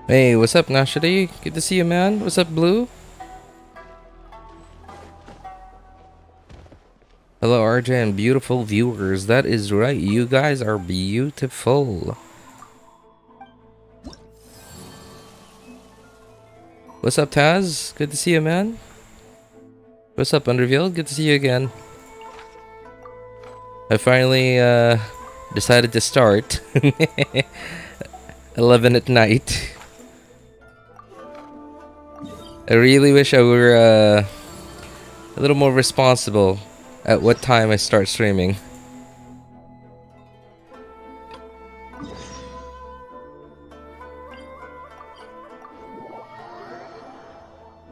Hey, what's up, Nashady? Good to see you, man. What's up, Blue? Hello, RJ and beautiful viewers. That is right. You guys are beautiful. What's up, Taz? Good to see you, man. What's up, Underveiled? Good to see you again. I finally decided to start 11 at night. I really wish I were a little more responsible at what time I start streaming.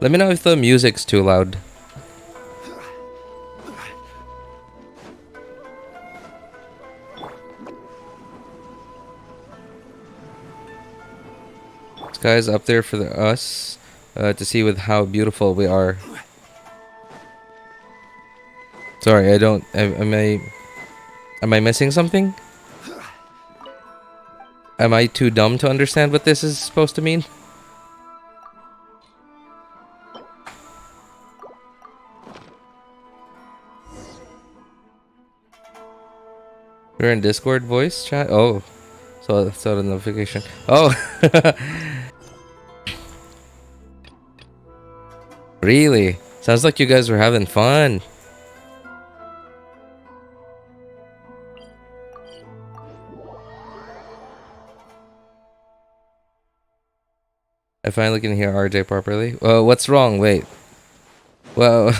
Let me know if the music's too loud. Sky's up there for us to see with how beautiful we are. Sorry, I don't. Am I missing something? Am I too dumb to understand what this is supposed to mean? We're in Discord voice chat. Oh, so the notification. Oh. Really? Sounds like you guys were having fun. I finally can hear RJ properly. What's wrong? Wait. Well,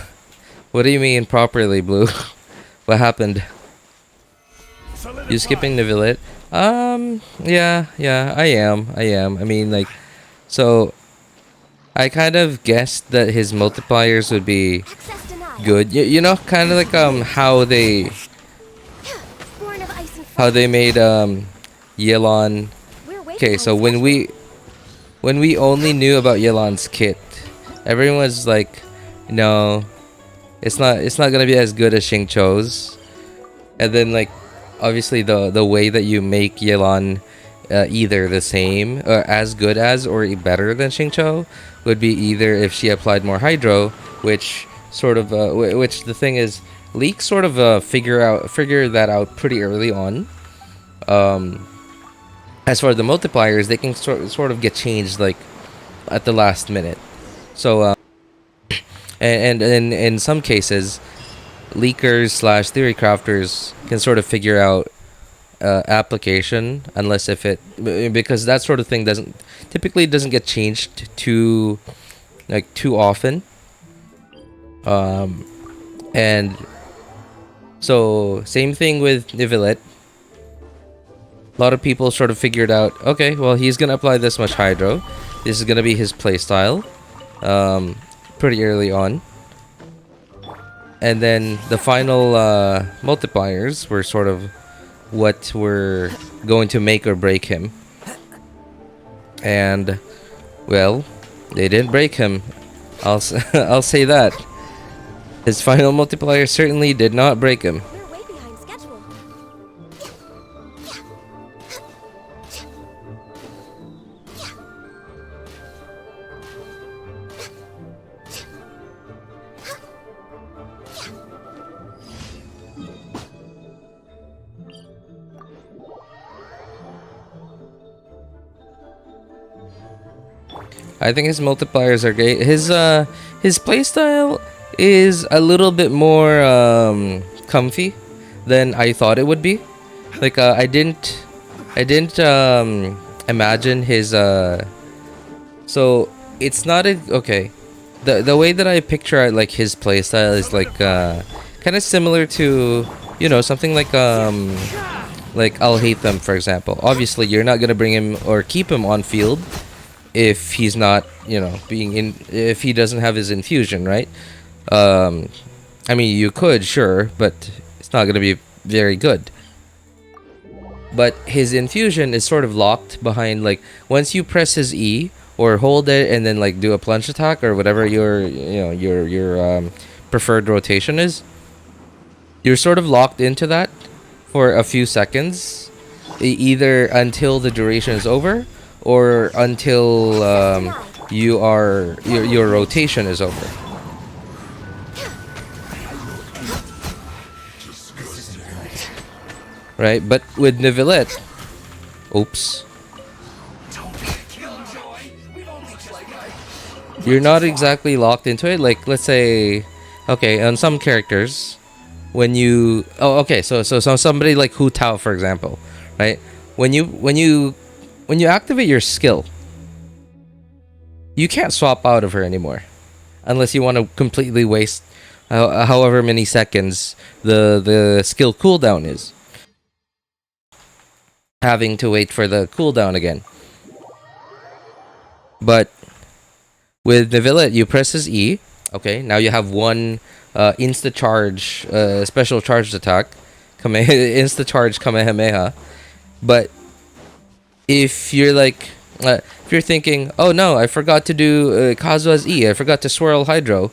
what do you mean properly, Blue? What happened? You skipping Neuvillette? Yeah, I am. I mean, like, so I kind of guessed that his multipliers would be good. You know, kind of like how they made Yelan. Okay, so when we only knew about Yelan's kit, everyone was like, no, it's not gonna be as good as Xingqiu's. And then, like, obviously the way that you make Yelan either the same or as good as or better than Xingqiu would be either if she applied more hydro, which sort of which the thing is, Leak sort of figure that out pretty early on. As for the multipliers, they can sort of get changed like at the last minute. So and in some cases, leakers / theory crafters can sort of figure out application, unless if it, because that sort of thing typically doesn't get changed too often. And so same thing with Neuvillette. A lot of people sort of figured out, okay, well, he's gonna apply this much hydro. This is gonna be his playstyle pretty early on. And then the final multipliers were sort of what were going to make or break him. And, well, they didn't break him. I'll say that. His final multiplier certainly did not break him. We're way behind schedule. I think his multipliers are great. His playstyle is a little bit more comfy than I thought it would be. Like I didn't imagine his so it's not okay. The way that I picture it, like his playstyle is like kind of similar to, you know, something like I'll hate them, for example. Obviously you're not gonna bring him or keep him on field if he's not, you know, if he doesn't have his infusion, right? I mean, you could, sure, but it's not going to be very good. But his infusion is sort of locked behind, like, once you press his E or hold it and then like do a plunge attack or whatever your preferred rotation is, you're sort of locked into that for a few seconds, either until the duration is over or until your rotation is over. Right, but with Neuvillette, oops, you're not exactly locked into it. Like, let's say, okay, on some characters, when you so somebody like Hutao, for example, right? When you activate your skill, you can't swap out of her anymore, unless you want to completely waste however many seconds the skill cooldown is. Having to wait for the cooldown again. But with Neuvillette, you press his E. Okay, now you have one insta charge, special charged attack, insta charge Kamehameha. But if you're like, if you're thinking, oh no, I forgot to do Kazuha's E, I forgot to swirl Hydro,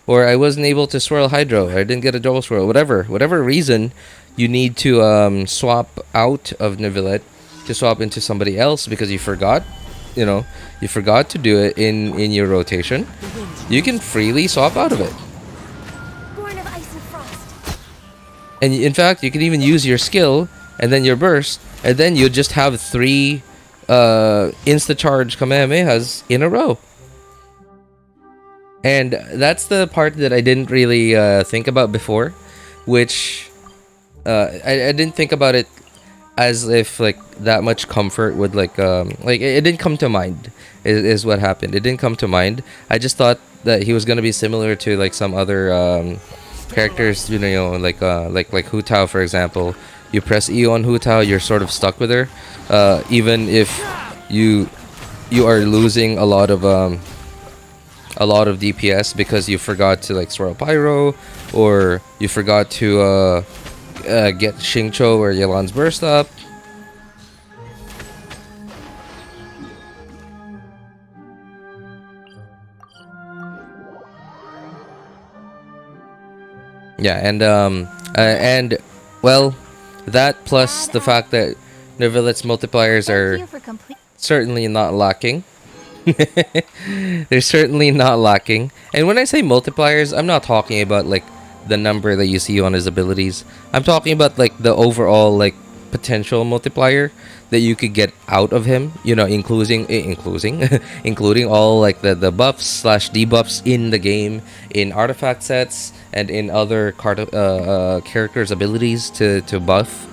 or I wasn't able to swirl Hydro, I didn't get a double swirl, whatever reason, you need to swap out of Neuvillette to swap into somebody else because you forgot, you forgot to do it in your rotation. You can freely swap out of it. Born of ice and frost. And in fact, you can even use your skill and then your burst, and then you just have 3 insta charge Kamehamehas in a row. And that's the part that I didn't really think about before, which I didn't think about it as if like that much comfort would like it didn't come to mind is what happened. It didn't come to mind. I just thought that he was gonna be similar to like some other characters, like Hutao, for example. You press E on Hutao, you're sort of stuck with her, even if you are losing a lot of DPS because you forgot to like swirl Pyro, or you forgot to get Xingqiu or Yelan's burst up. Yeah, and well, that plus the fact that Neuvillette's multipliers are certainly not lacking. They're certainly not lacking. And when I say multipliers, I'm not talking about like the number that you see on his abilities. I'm talking about like the overall like potential multiplier that you could get out of him, including including all like the buffs / debuffs in the game, in artifact sets, and in other characters' abilities to buff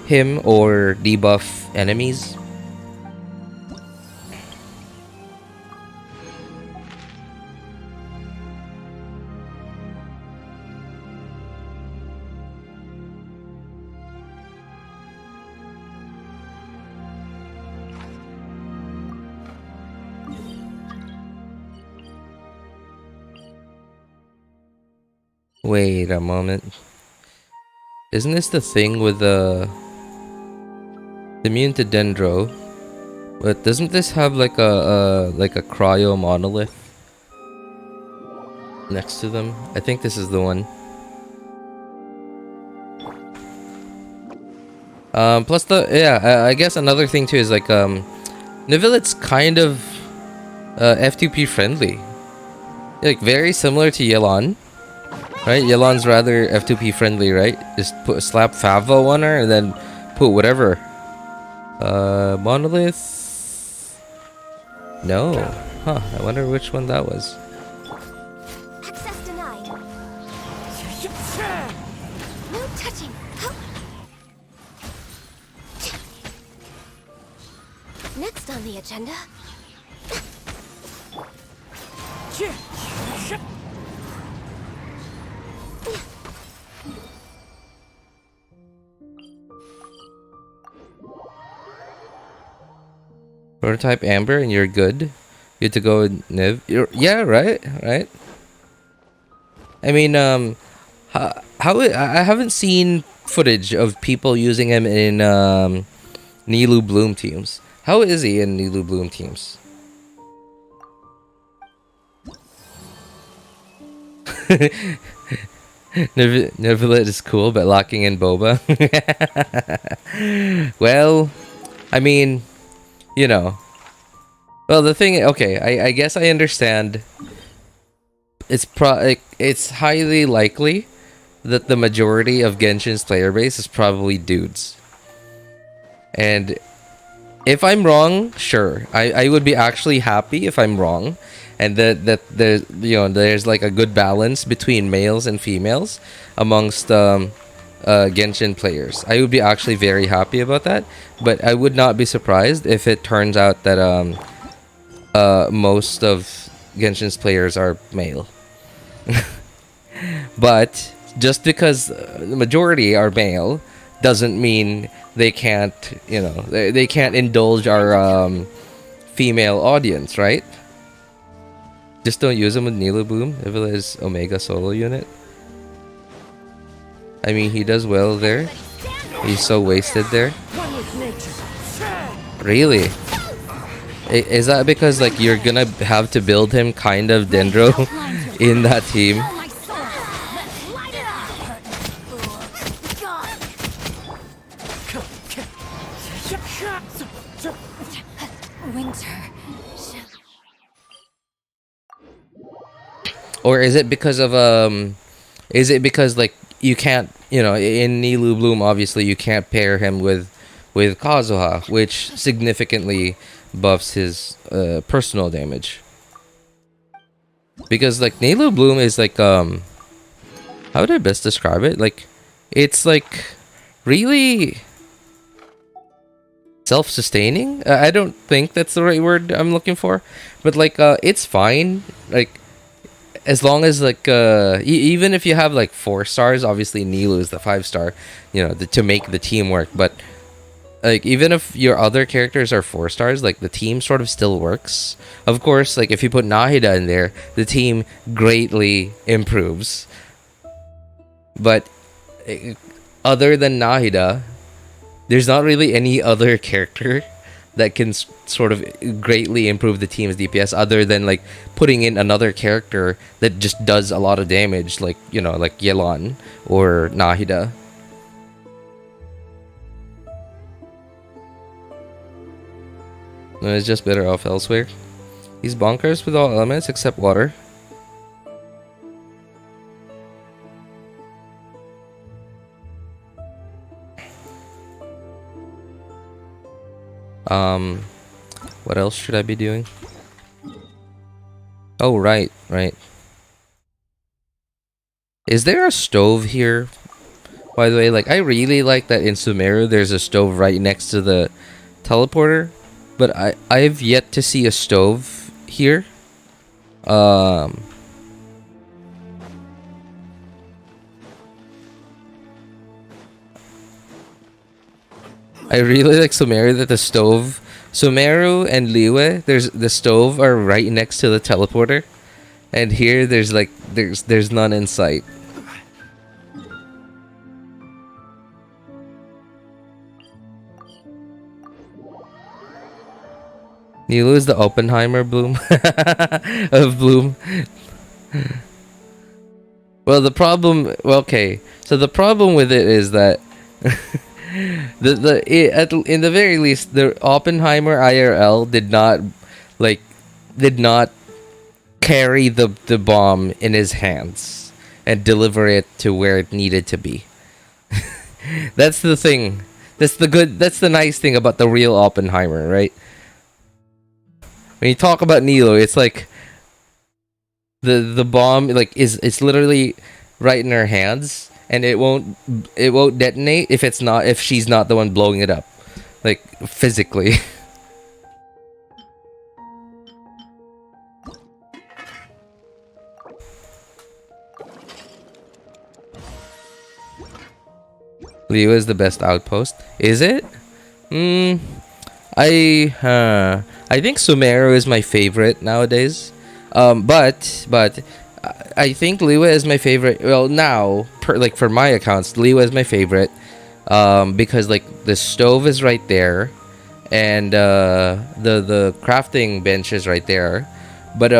him or debuff enemies. Wait a moment. Isn't this the thing with the immune to Dendro? But doesn't this have like a cryo monolith next to them? I think this is the one. Plus I guess another thing too is like Neuvillette's kind of F2P friendly. Like very similar to Yelan. Right, Yelan's rather F2P friendly, right? Just slap Favo on her and then put whatever. Monolith? No. Huh, I wonder which one that was. Access denied. No touching. Next on the agenda. Prototype Amber and you're good. Good to go with Niv. Yeah, right. I mean, how I haven't seen footage of people using him in Nilou Bloom teams. How is he in Nilou Bloom teams? Neuvillette is cool, but lacking in boba. Well, I mean, Well, the thing, okay, I guess I understand. It's highly likely that the majority of Genshin's player base is probably dudes. And if I'm wrong, sure, I would be actually happy if I'm wrong, and that there's like a good balance between males and females amongst Genshin players. I would be actually very happy about that, but I would not be surprised if it turns out that most of Genshin's players are male. But just because the majority are male doesn't mean they can't, they can't indulge our female audience, right? Just don't use him with Nilo Bloom if it is Omega solo unit. I mean, he does well there. He's so wasted there. Really? Is that because like you're gonna have to build him kind of Dendro in that team? Or is it because of is it because like you can't, in Nilo Bloom obviously you can't pair him with Kazuha, which significantly buffs his personal damage. Because like Nilo Bloom is like how would I best describe it? Like it's like really self-sustaining. I don't think that's the right word I'm looking for, but like it's fine. Like as long as like even if you have like 4 stars, obviously Nilo is the 5-star, to make the team work. But like even if your other characters are 4 stars, like the team sort of still works. Of course, like if you put Nahida in there, the team greatly improves. But other than Nahida, there's not really any other character that can sort of greatly improve the team's DPS other than like putting in another character that just does a lot of damage, like like Yelan or Nahida. No, it's just better off elsewhere. He's bonkers with all elements except water. What else should I be doing? Oh, right. Is there a stove here? By the way, like I really like that in Sumeru there's a stove right next to the teleporter, but I've yet to see a stove here. I really like Sumeru that the stove, Sumeru and Liyue, the stove are right next to the teleporter, and here there's none in sight. Nilo is the Oppenheimer Bloom of Bloom. Well, the problem with it is that in the very least, the Oppenheimer IRL did not carry the bomb in his hands and deliver it to where it needed to be. That's the thing. That's the nice thing about the real Oppenheimer, right? When you talk about Nilo, it's like the bomb it's literally right in her hands, and it won't detonate if she's not the one blowing it up, like physically. Leo is the best outpost. Is it? I think Sumeru is my favorite nowadays. But I think Liyue is my favorite. Well, now for my accounts, Liyue is my favorite. Because like the stove is right there, and the crafting bench is right there. But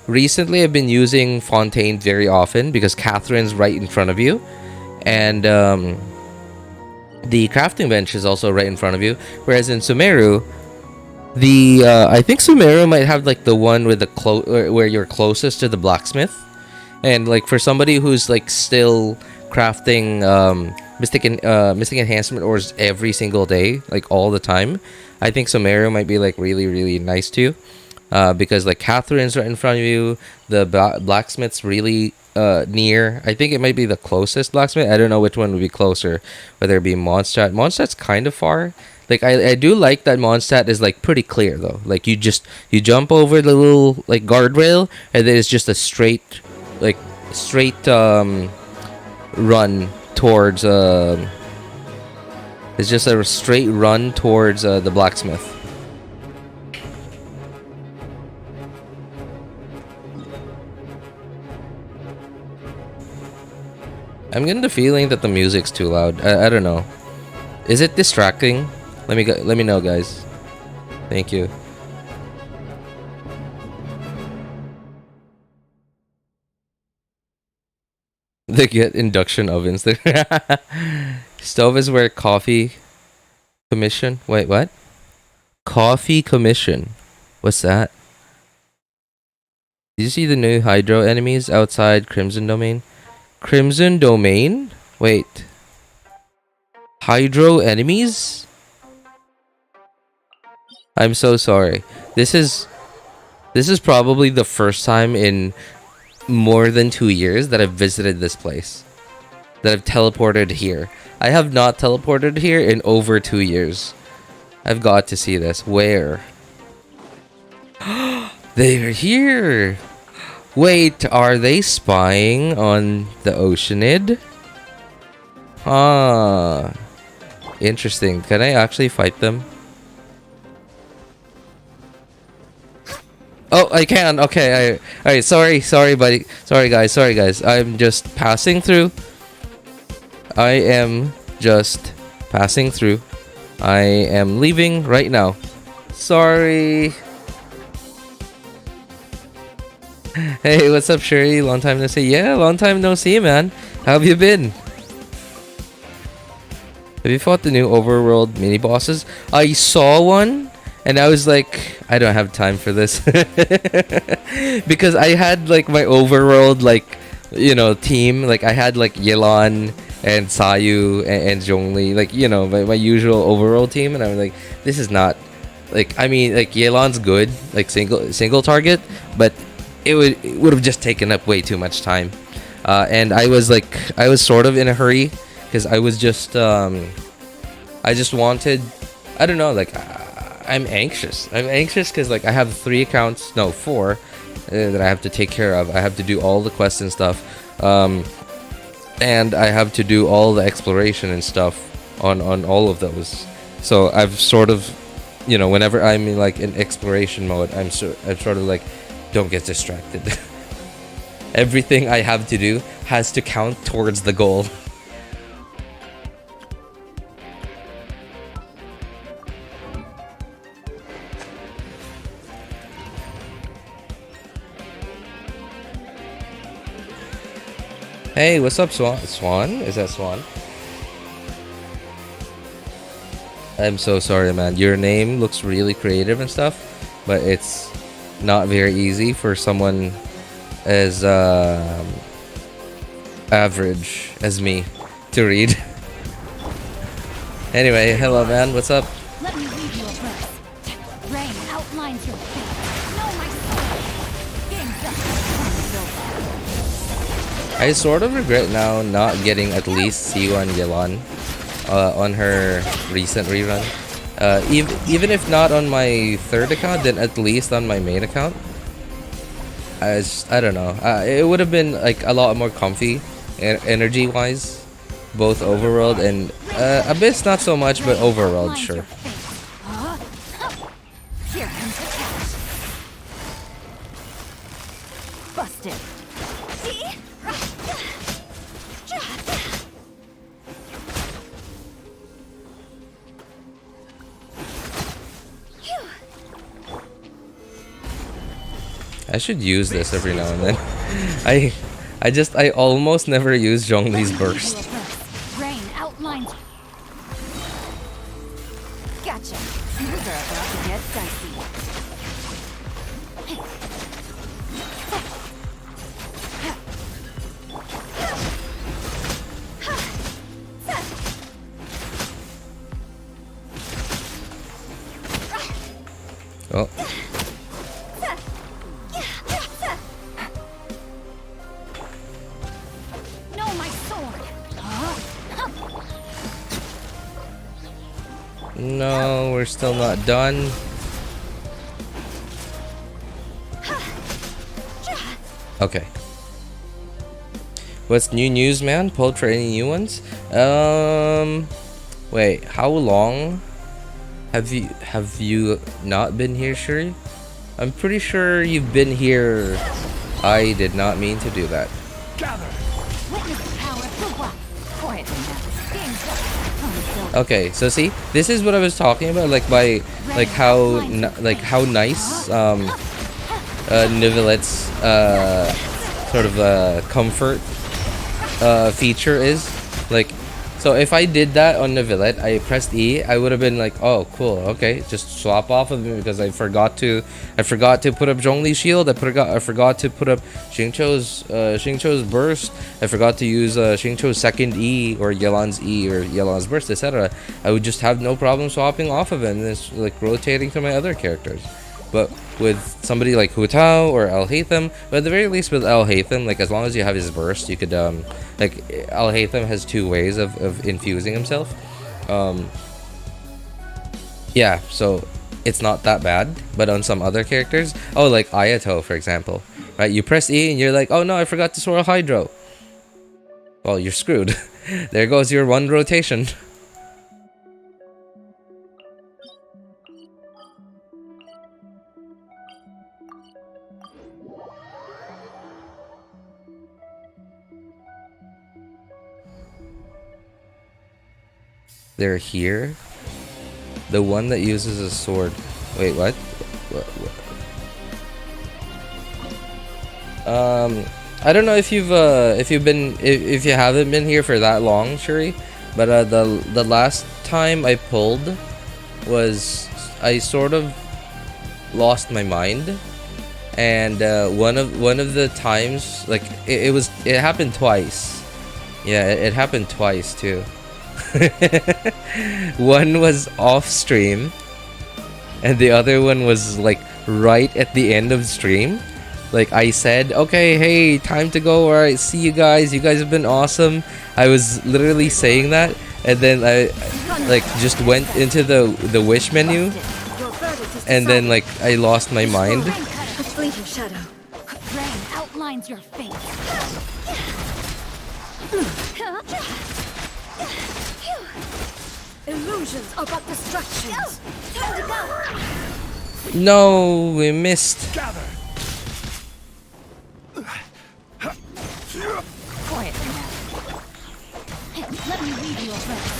recently I've been using Fontaine very often because Catherine's right in front of you, and the crafting bench is also right in front of you. Whereas in Sumeru, The I think Sumeru might have like the one with the where you're closest to the blacksmith, and like for somebody who's like still crafting mystic enhancement ores every single day, like all the time, I think Sumeru might be like really nice too, because like Catherine's right in front of you, the blacksmith's really near. I think it might be the closest blacksmith. I don't know which one would be closer, whether it be Mondstadt. Mondstadt's kind of far. Like I do like that Mondstadt is like pretty clear though. Like you jump over the little like guardrail and then it's just a straight run towards it's just a straight run towards the blacksmith. I'm getting the feeling that the music's too loud. I don't know. Is it distracting? Let me know, guys. Thank you. They get induction ovens there. Stove is where coffee commission. Wait, what? Coffee commission. What's that? Did you see the new hydro enemies outside Crimson Domain? Crimson Domain? Wait. Hydro enemies? I'm so sorry. This is probably the first time in more than 2 years that I've visited this place. That I've teleported here. I have not teleported here in over 2 years. I've got to see this. Where? They're here! Wait, are they spying on the Oceanid? Ah. Interesting. Can I actually fight them? Oh, I can. Okay. Alright. Sorry, buddy. Sorry, guys. I'm just passing through. I am just passing through. I am leaving right now. Sorry. Hey, what's up, Sherry? Long time no see. Yeah, long time no see, man. How have you been? Have you fought the new overworld mini bosses? I saw one. And I was like, I don't have time for this. Because I had like my overworld like, you know, team. Like I had like Yelan and Sayu and Zhongli. Like, you know, my usual overworld team. And I was like, this is not like, I mean, like Yelan's good, like single target, but it would have just taken up way too much time. And I was sort of in a hurry because I was just I just wanted, I don't know, like I'm anxious because like I have 4 that I have to take care of. I have to do all the quests and stuff, and I have to do all the exploration and stuff on all of those. So I've sort of, you know, whenever I'm in like in exploration mode, I'm sort of like, don't get distracted. Everything I have to do has to count towards the goal. Hey, what's up, Swan? Swan? Is that Swan? I'm so sorry, man. Your name looks really creative and stuff, but it's not very easy for someone as average as me to read. Anyway, hello, man. What's up? Let me read your verse. Rain outlines your fate. Know my soul. Game done. I sort of regret now not getting at least Siwan Yelan on her recent rerun. Even if not on my third account, then at least on my main account. I don't know. It would have been like a lot more comfy, energy wise, both overworld and Abyss not so much, but overworld sure. Here comes the catch. Busted. I should use this every now and then. I almost never use Zhongli's burst. Rain outlines. Gotcha. Gotcha. Things are about to get dicey. Oh. No, my sword. No, we're still not done. Okay. What's new news, man? Pulled for any new ones? Wait, how long have you not been here, Shuri? I'm pretty sure you've been here. I did not mean to do that. Witness the power of the one. Quietly now. Okay, so see, this is what I was talking about, like how nice Neuvillette's sort of comfort feature is. Like, so if I did that on Neuvillette, I pressed E, I would have been like, oh cool, okay, just swap off of him because I forgot to put up Zhongli's shield, I forgot to put up Xingqiu's burst, I forgot to use Xingqiu's second E or Yelan's E or Yelan's burst, etc. I would just have no problem swapping off of him and just like rotating to my other characters. But with somebody like Hutao or Al-Haytham, but at the very least with Al-Haytham, like as long as you have his burst, you could like Al-Haytham has two ways of infusing himself. Yeah, so it's not that bad. But on some other characters, oh, like Ayato for example, right? You press E and you're like, oh no, I forgot to swirl Hydro. Well, you're screwed. There goes your one rotation. They're here. The one that uses a sword. Wait, what? I don't know if you haven't been here for that long, Shuri, but the last time I pulled was I sort of lost my mind, and one of the times, like it happened twice. Yeah, it happened twice too. One was off stream and the other one was like right at the end of stream. Like I said, okay, hey, time to go, alright, see you guys have been awesome. I was literally saying that, and then I like just went into the wish menu, and then like I lost my mind. Fleeting shadow. Rain outlines your fate. Illusions are but distractions. Time to go. No, we missed. Quietly now. Let me read you a verse.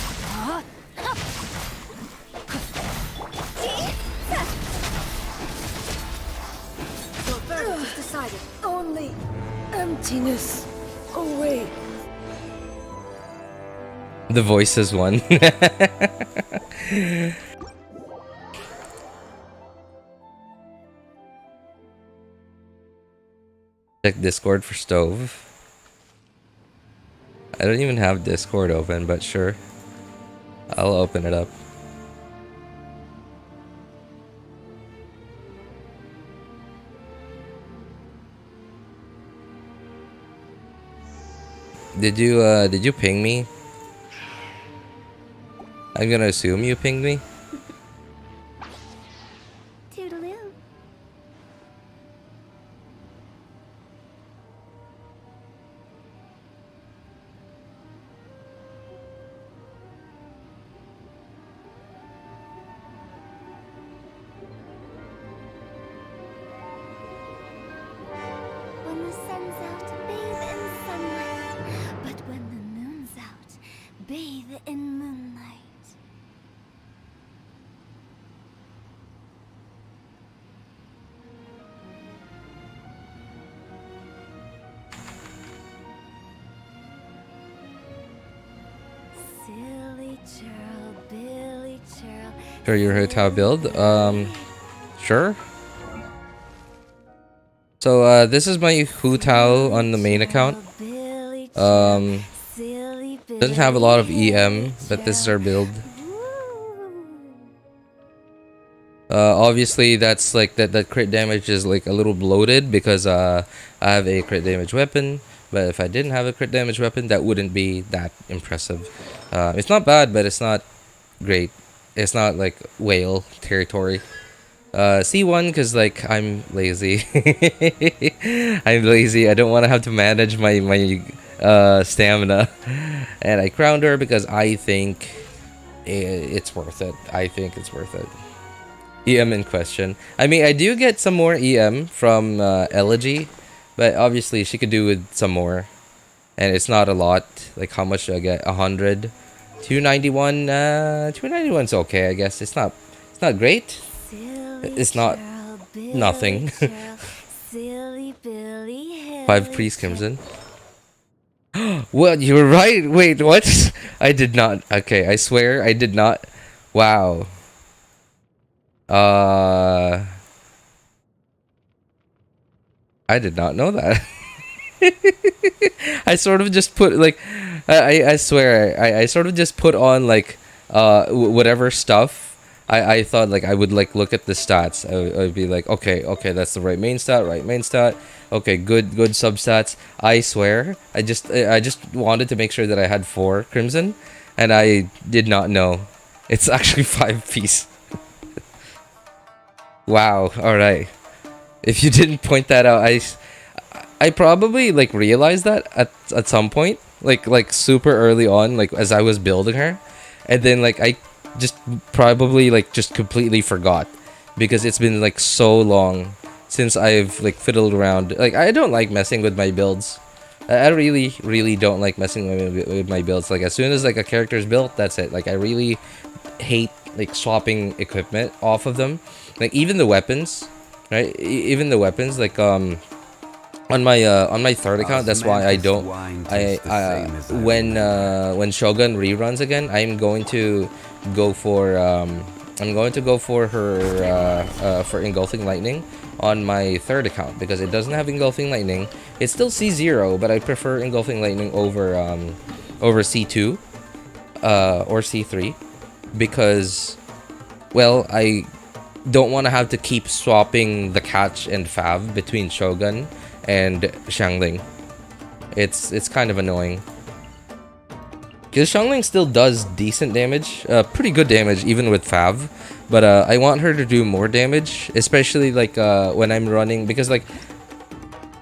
Your verdict is decided. Only emptiness away. The voices one. Check Discord for stove. I don't even have Discord open, but sure. I'll open it up. Did you ping me? I'm gonna assume you pinged me. Toodaloo. When the sun's out, bathe in sunlight. But when the moon's out, bathe in moonlight. For your Hutao build? Sure. So this is my Hutao on the main account. Doesn't have a lot of EM, but this is our build. Obviously that's like that crit damage is like a little bloated because I have a crit damage weapon, but if I didn't have a crit damage weapon, that wouldn't be that impressive. It's not bad, but it's not great. It's not like whale territory. C1 because like I'm lazy. I'm lazy. I don't want to have to manage my stamina, and I crowned her because I think it's worth it. I think it's worth it. EM in question. I mean, I do get some more EM from Elegy, but obviously she could do with some more, and it's not a lot. Like how much do I get? 100, 291. 291's okay, I guess. It's not great. It's not nothing. 5 priest crimson. What? You were right. Wait, what? I did not. Okay, I swear I did not. Wow. I did not know that. I sort of just put like I swear I sort of just put on like whatever stuff I thought like I would like look at the stats. I would be like, okay, that's the right main stat. Okay, good substats. I swear I just wanted to make sure that I had 4 crimson, and I did not know it's actually 5 piece. Wow. All right. If you didn't point that out, I probably like realized that at some point, like super early on, like as I was building her, and then like I just probably like just completely forgot because it's been like so long since I've like fiddled around. Like I don't like messing with my builds. I really don't like messing with my builds. Like as soon as like a character is built, that's it. Like I really hate like swapping equipment off of them. Like even the weapons, right? Even the weapons, like on my third account, that's why I don't. When Shogun reruns again, I'm going to go for her for engulfing lightning on my third account because it doesn't have engulfing lightning. It's still C0, but I prefer engulfing lightning over C2 or C3 because, well, I don't want to have to keep swapping the catch and fav between Shogun and Xiangling. It's kind of annoying because Xiangling still does decent damage, pretty good damage even with fav, but I want her to do more damage, especially like when I'm running, because like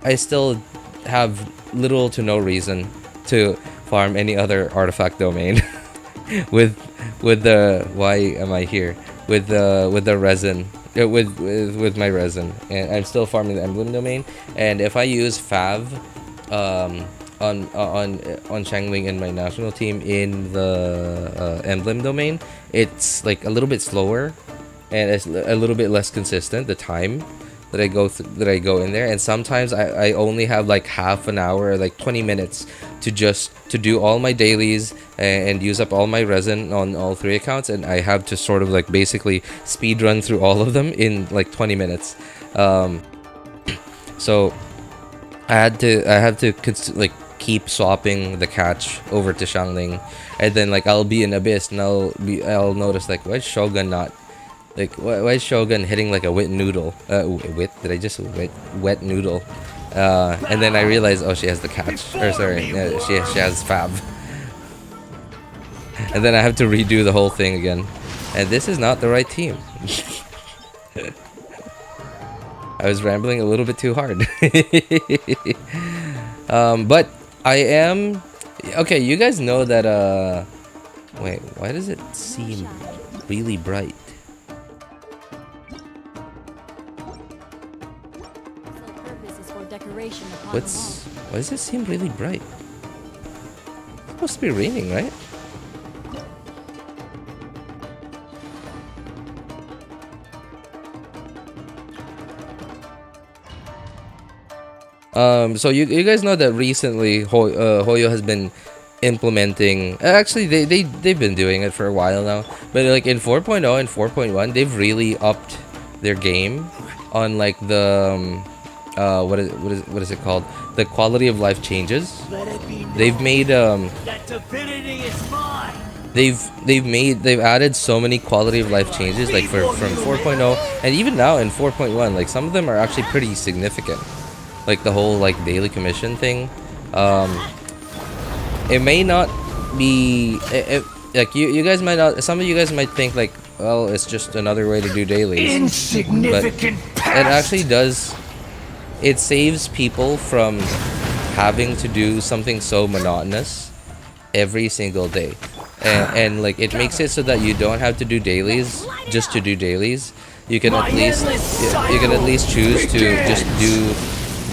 I still have little to no reason to farm any other artifact domain with the why am I here with the resin, with my resin, and I'm still farming the emblem domain. And if I use fav on Xiangling in my national team in the emblem domain, it's like a little bit slower and it's a little bit less consistent, the time that I go in there, and sometimes I only have like half an hour, like 20 minutes to do all my dailies and use up all my resin on all 3 accounts, and I have to sort of like basically speed run through all of them in like 20 minutes. So I have to like keep swapping the catch over to Xiangling, and then like I'll be in Abyss and I'll notice like, why is Shogun not like, why is Shogun hitting like a wet noodle? Did I just wet noodle? And then I realize, oh, she has the catch, or sorry, she has fab, and then I have to redo the whole thing again, and this is not the right team. I was rambling a little bit too hard. But I am okay. You guys know that wait, why does it seem really bright? Why does it seem really bright? It's supposed to be raining, right? So you guys know that recently Hoyo has been implementing. Actually, they've been doing it for a while now. But like in 4.0 and 4.1, they've really upped their game on like the what is it called? The quality of life changes. They've made That divinity is mine. they've added so many quality of life changes like from 4.0 and even now in 4.1, like some of them are actually pretty significant, like the whole like daily commission thing. It may not be like you guys might not, some of you guys might think like, well, it's just another way to do dailies, Insignificant but it actually does, it saves people from having to do something so monotonous every single day. And like it makes it so that you don't have to do dailies just to do dailies. You can at least choose to just do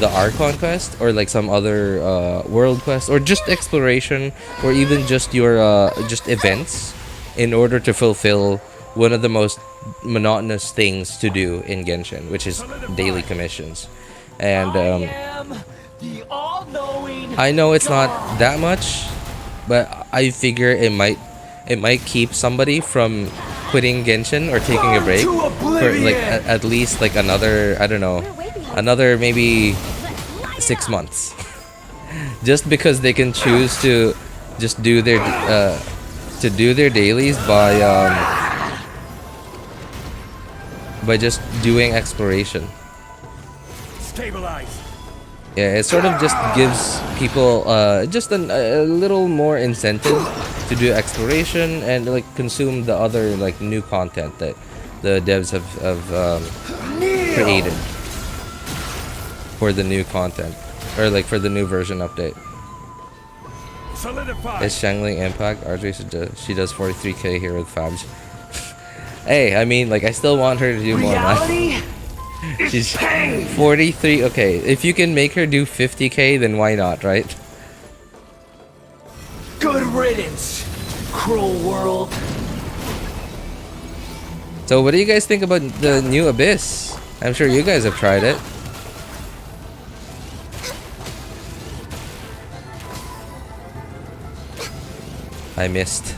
the Archon quest or like some other world quest or just exploration or even just your just events in order to fulfill one of the most monotonous things to do in Genshin, which is daily commissions. And I know it's not that much, but I figure it might keep somebody from quitting Genshin or taking a break for like at least like another, I don't know, another maybe 6 months, just because they can choose to just do their dailies by just doing exploration. Stabilize. Yeah, it sort of just gives people just a little more incentive to do exploration and like consume the other like new content that the devs have created for the new content or like for the new version update. Solidify. It's Genshin Impact. RJ, she does 43k here with Fabs. Hey, I mean, like I still want her to do more, man. She's 43. Okay, if you can make her do 50k, then why not, right? Good riddance, cruel world. So what do you guys think about the new Abyss? I'm sure you guys have tried it. I missed.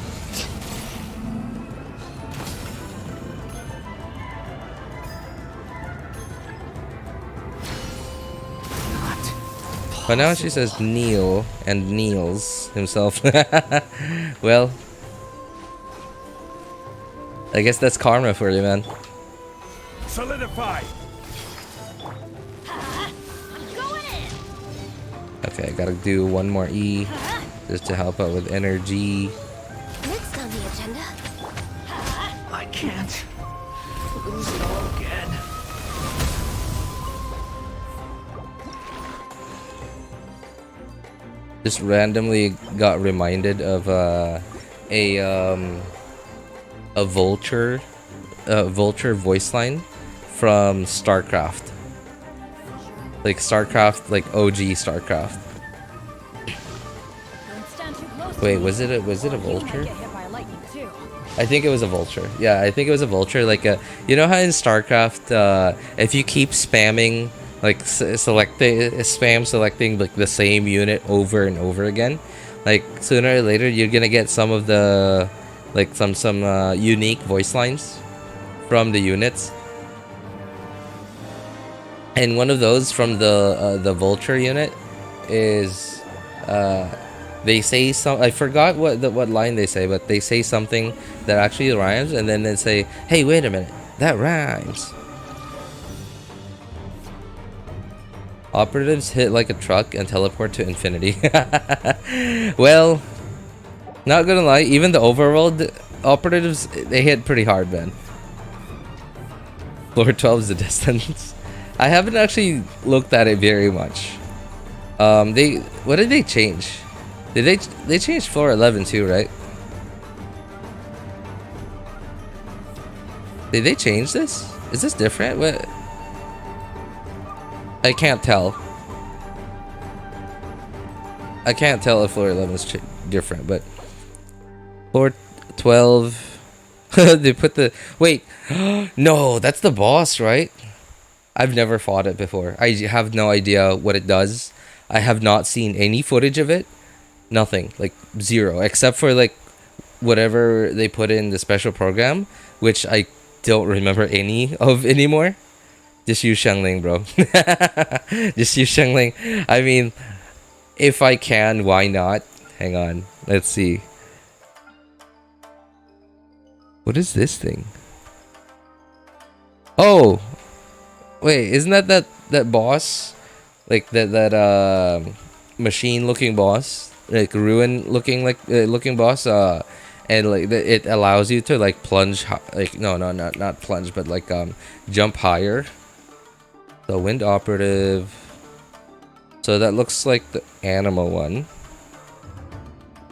But now she says Neil and kneels himself. Well, I guess that's karma for you, man. Solidify. Okay, I gotta do one more E just to help out with energy. Next on the agenda. I can't lose it all again. Just randomly got reminded of a vulture voice line from StarCraft. Like StarCraft, like OG StarCraft. Wait, was it a vulture? I think it was a vulture. Yeah, I think it was a vulture. Like you know how in StarCraft, if you keep spamming like selecting like the same unit over and over again, like sooner or later you're gonna get some of the like some unique voice lines from the units. And one of those from the vulture unit is they say some, I forgot what line they say, but they say something that actually rhymes, and then they say, "Hey, wait a minute, that rhymes." Operatives hit like a truck and teleport to infinity. Well, not gonna lie, even the overworld operatives, they hit pretty hard, man. Floor 12 is the distance. I haven't actually looked at it very much. What did they change? Did they changed floor 11 too, right? Did they change this? Is this different? What? I can't tell. I can't tell if floor 11 is different, but floor 12. They put the wait. No, that's the boss, right? I've never fought it before. I have no idea what it does. I have not seen any footage of it. Nothing, like zero, except for like whatever they put in the special program, which I don't remember any of anymore. Just use Shengling, bro. Just use Shengling. I mean, if I can, why not? Hang on, let's see. What is this thing? Oh, wait, isn't that boss? Like that machine looking boss, like ruin looking looking boss. And like it allows you to like plunge, like no, not plunge, but like jump higher. The wind operative. So that looks like the animal one.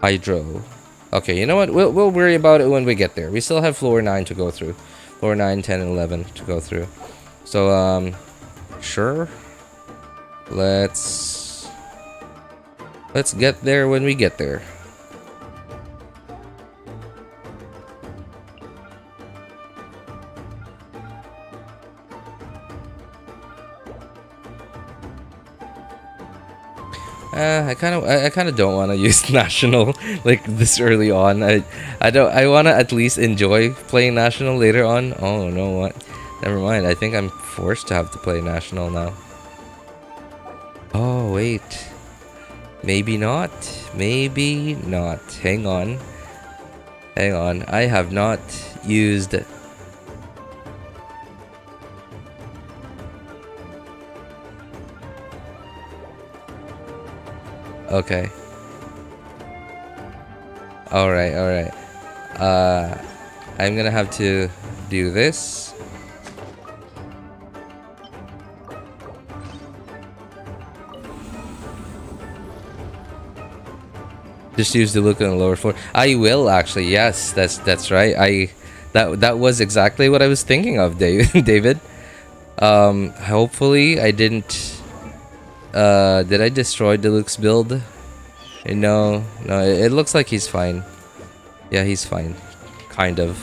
Hydro. Okay, you know what? We'll worry about it when we get there. We still have floor 9 to go through. Floor 9, 10, and 11 to go through. So sure. Let's get there when we get there. I kind of don't want to use national like this early on. I want to at least enjoy playing national later on. Oh no, what? Never mind. I think I'm forced to have to play national now. Oh wait, maybe not. Maybe not. Hang on. I have not used. Okay. Alright. I'm gonna have to do this. Just use the look on the lower floor. I will actually, yes, that's right. That was exactly what I was thinking of, David. Hopefully I didn't. Did I destroy Deluxe build? No, it looks like he's fine. Yeah, he's fine. Kind of.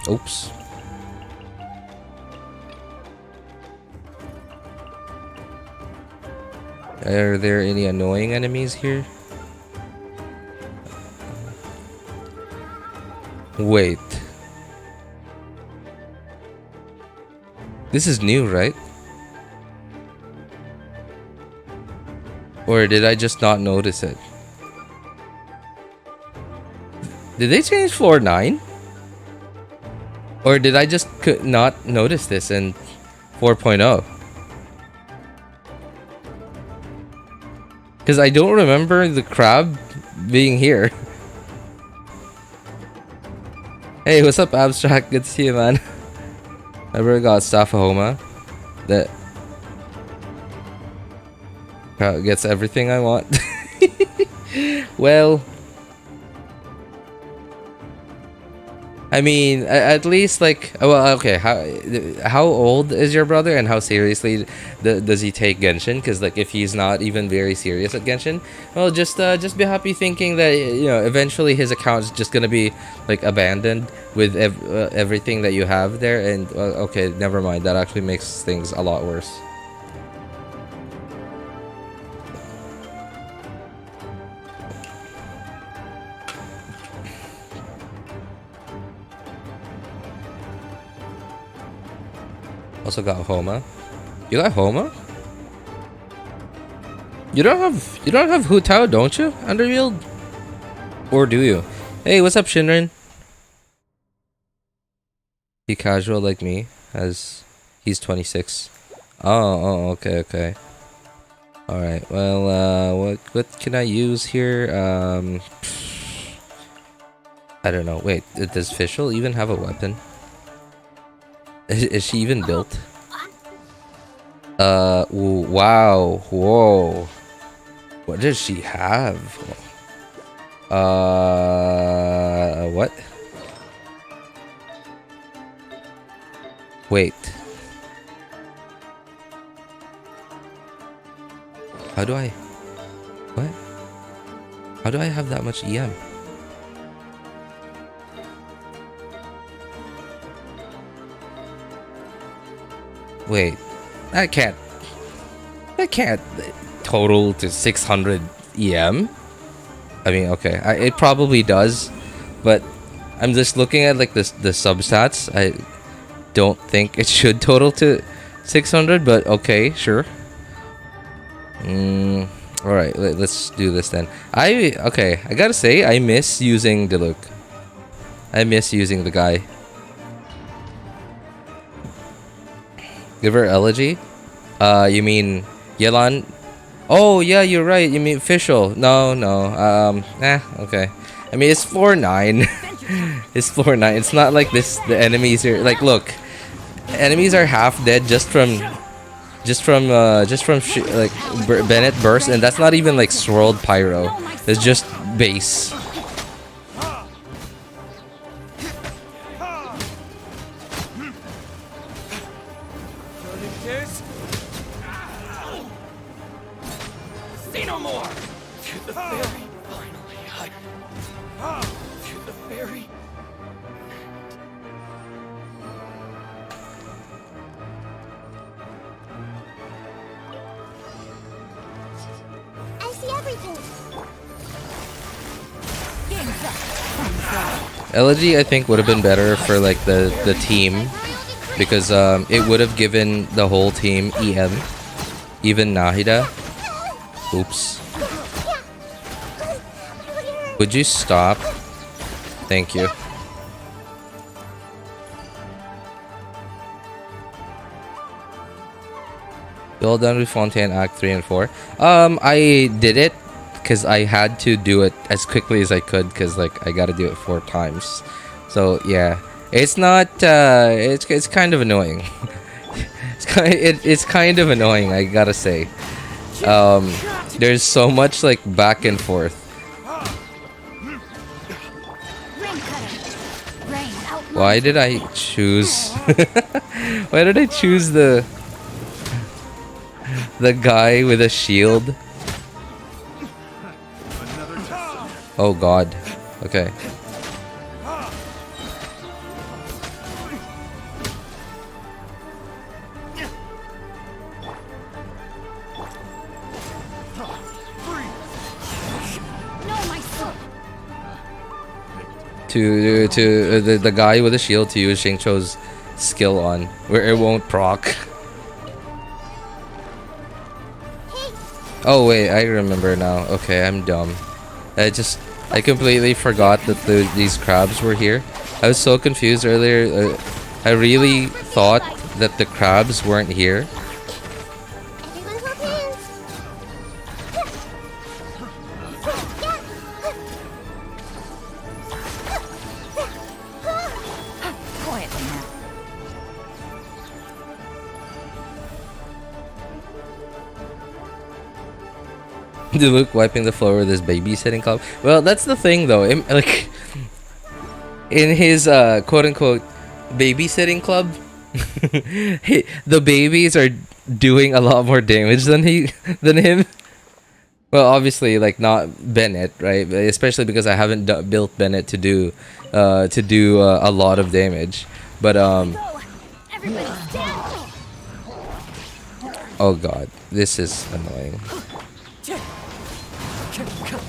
Oops. Are there any annoying enemies here? Wait. This is new, right? Or did I just not notice it? Did they change floor 9? Or did I just not notice this in 4.0? Because I don't remember the crab being here. Hey, what's up, Abstract? Good to see you, man. I really got stuff for Homa that gets everything I want. Well, I mean, at least like, well, okay. How old is your brother, and how seriously does he take Genshin? Because like, if he's not even very serious at Genshin, well, just be happy thinking that eventually his account is just gonna be like abandoned with everything that you have there. And okay, never mind. That actually makes things a lot worse. Also got Homa. You got Homa? You don't have Hutao, don't you? Underworld? Or do you? Hey, what's up, Shinrin? He casual like me, as he's 26. Oh, okay. Alright, well, what can I use here? I don't know. Wait, does Fischl even have a weapon? Is she even built? Wow. Whoa. What does she have? What? Wait. How do I... What? How do I have that much EM? Wait, that can't total to 600 EM. I mean, okay, it probably does, but I'm just looking at like the substats. I don't think it should total to 600, but okay, sure. All right, let's do this then. I gotta say, I miss using Diluc. I miss using the guy. Give her elegy. You mean Yelan? Oh yeah, you're right. You mean Fischl? No. Okay. I mean, it's floor 9. It's floor 9. It's not like this. The enemies are like, look, enemies are half dead just from like Bennett burst, and that's not even like swirled pyro. It's just base. Say no more. To the ferry, finally. To the ferry. I see everything. Elegy, I think, would have been better for like the team, because it would have given the whole team EM, even Nahida. Oops. Would you stop? Thank you. You all done with Fontaine Act 3 and 4? I did it because I had to do it as quickly as I could, because like I gotta do it 4 times. So yeah, it's not it's kind of annoying. It's kind of annoying, I gotta say. There's so much like back and forth. Why did I choose why did I choose the guy with a shield? Oh god. Okay. To the guy with a shield to use Xingqiu's skill on, where it won't proc. Oh wait, I remember now. Okay, I'm dumb. I completely forgot that these crabs were here. I was so confused earlier. I really thought that the crabs weren't here. Everyone hold hands. Quiet now. Luke wiping the floor with his babysitting club. Well, that's the thing though. Like in his quote unquote babysitting club, the babies are doing a lot more damage than him. Well, obviously, like not Bennett, right? Especially because I haven't built Bennett to do a lot of damage. But Everybody stand. oh god, this is annoying.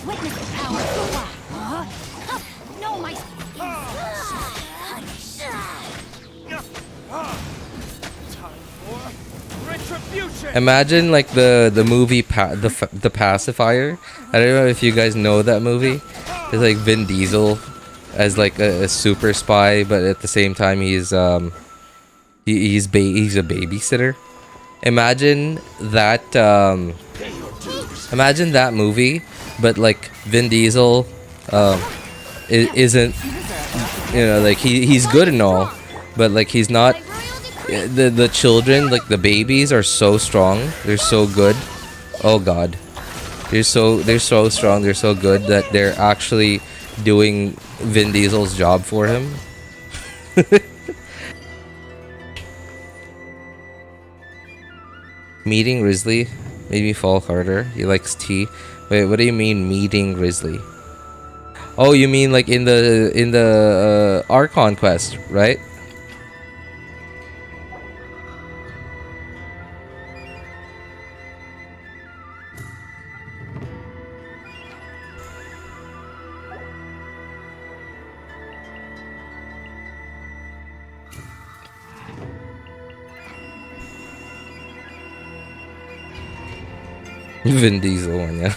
Witness the power of the wild. No, my. Time for retribution. Imagine like the movie the Pacifier. I don't know if you guys know that movie. It's like Vin Diesel as like a super spy, but at the same time he's a babysitter. Imagine that imagine that movie, but like Vin Diesel isn't, you know, like he's good and all, but like he's not. The children, like the babies, are so strong. They're so good. Oh god, they're so strong. They're so good that they're actually doing Vin Diesel's job for him. Meeting Wriothesley made me fall harder. He likes tea. Wait, what do you mean meeting Wriothesley? Oh, you mean like in the Archon quest, right? Vin Diesel one, yeah.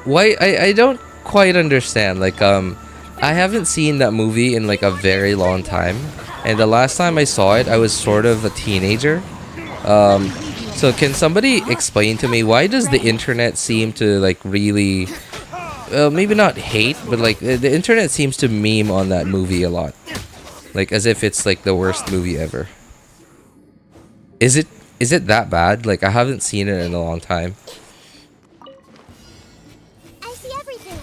Why I don't quite understand. Like, I haven't seen that movie in like a very long time, and the last time I saw it, I was sort of a teenager. So can somebody explain to me why does the internet seem to like really, maybe not hate, but like the internet seems to meme on that movie a lot, like as if it's like the worst movie ever. Is it that bad? Like I haven't seen it in a long time. I see everything.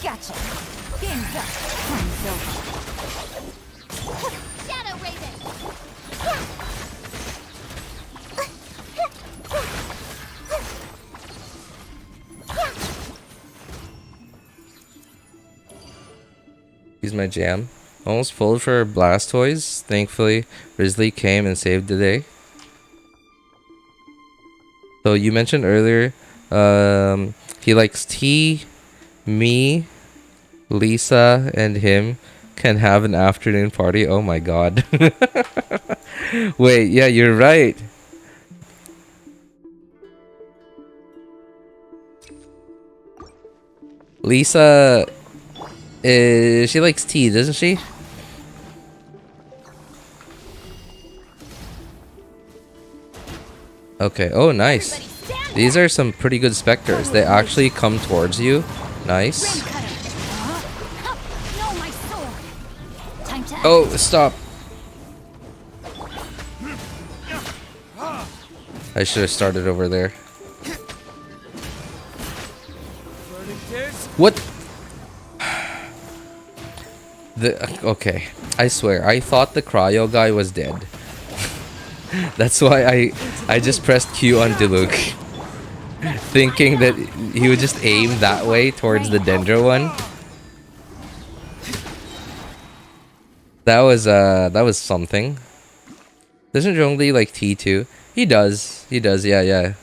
Gotcha. Game's up. Time's over. Shadow Raven. He's my jam. Almost pulled for Blastoise. Thankfully, Wriothesley came and saved the day. So you mentioned earlier, he likes tea. Me, Lisa, and him can have an afternoon party. Oh my god. Wait, yeah, you're right. Lisa, she likes tea, doesn't she? Okay, oh nice. These are some pretty good specters. They actually come towards you. Nice. No, my sword. Time to Oh, stop. I should have started over there. What? Okay, I swear, I thought the cryo guy was dead. That's why I just pressed Q on Diluc, thinking that he would just aim that way towards the Dendro one. That was something. Doesn't Zhongli like T2? He does, yeah.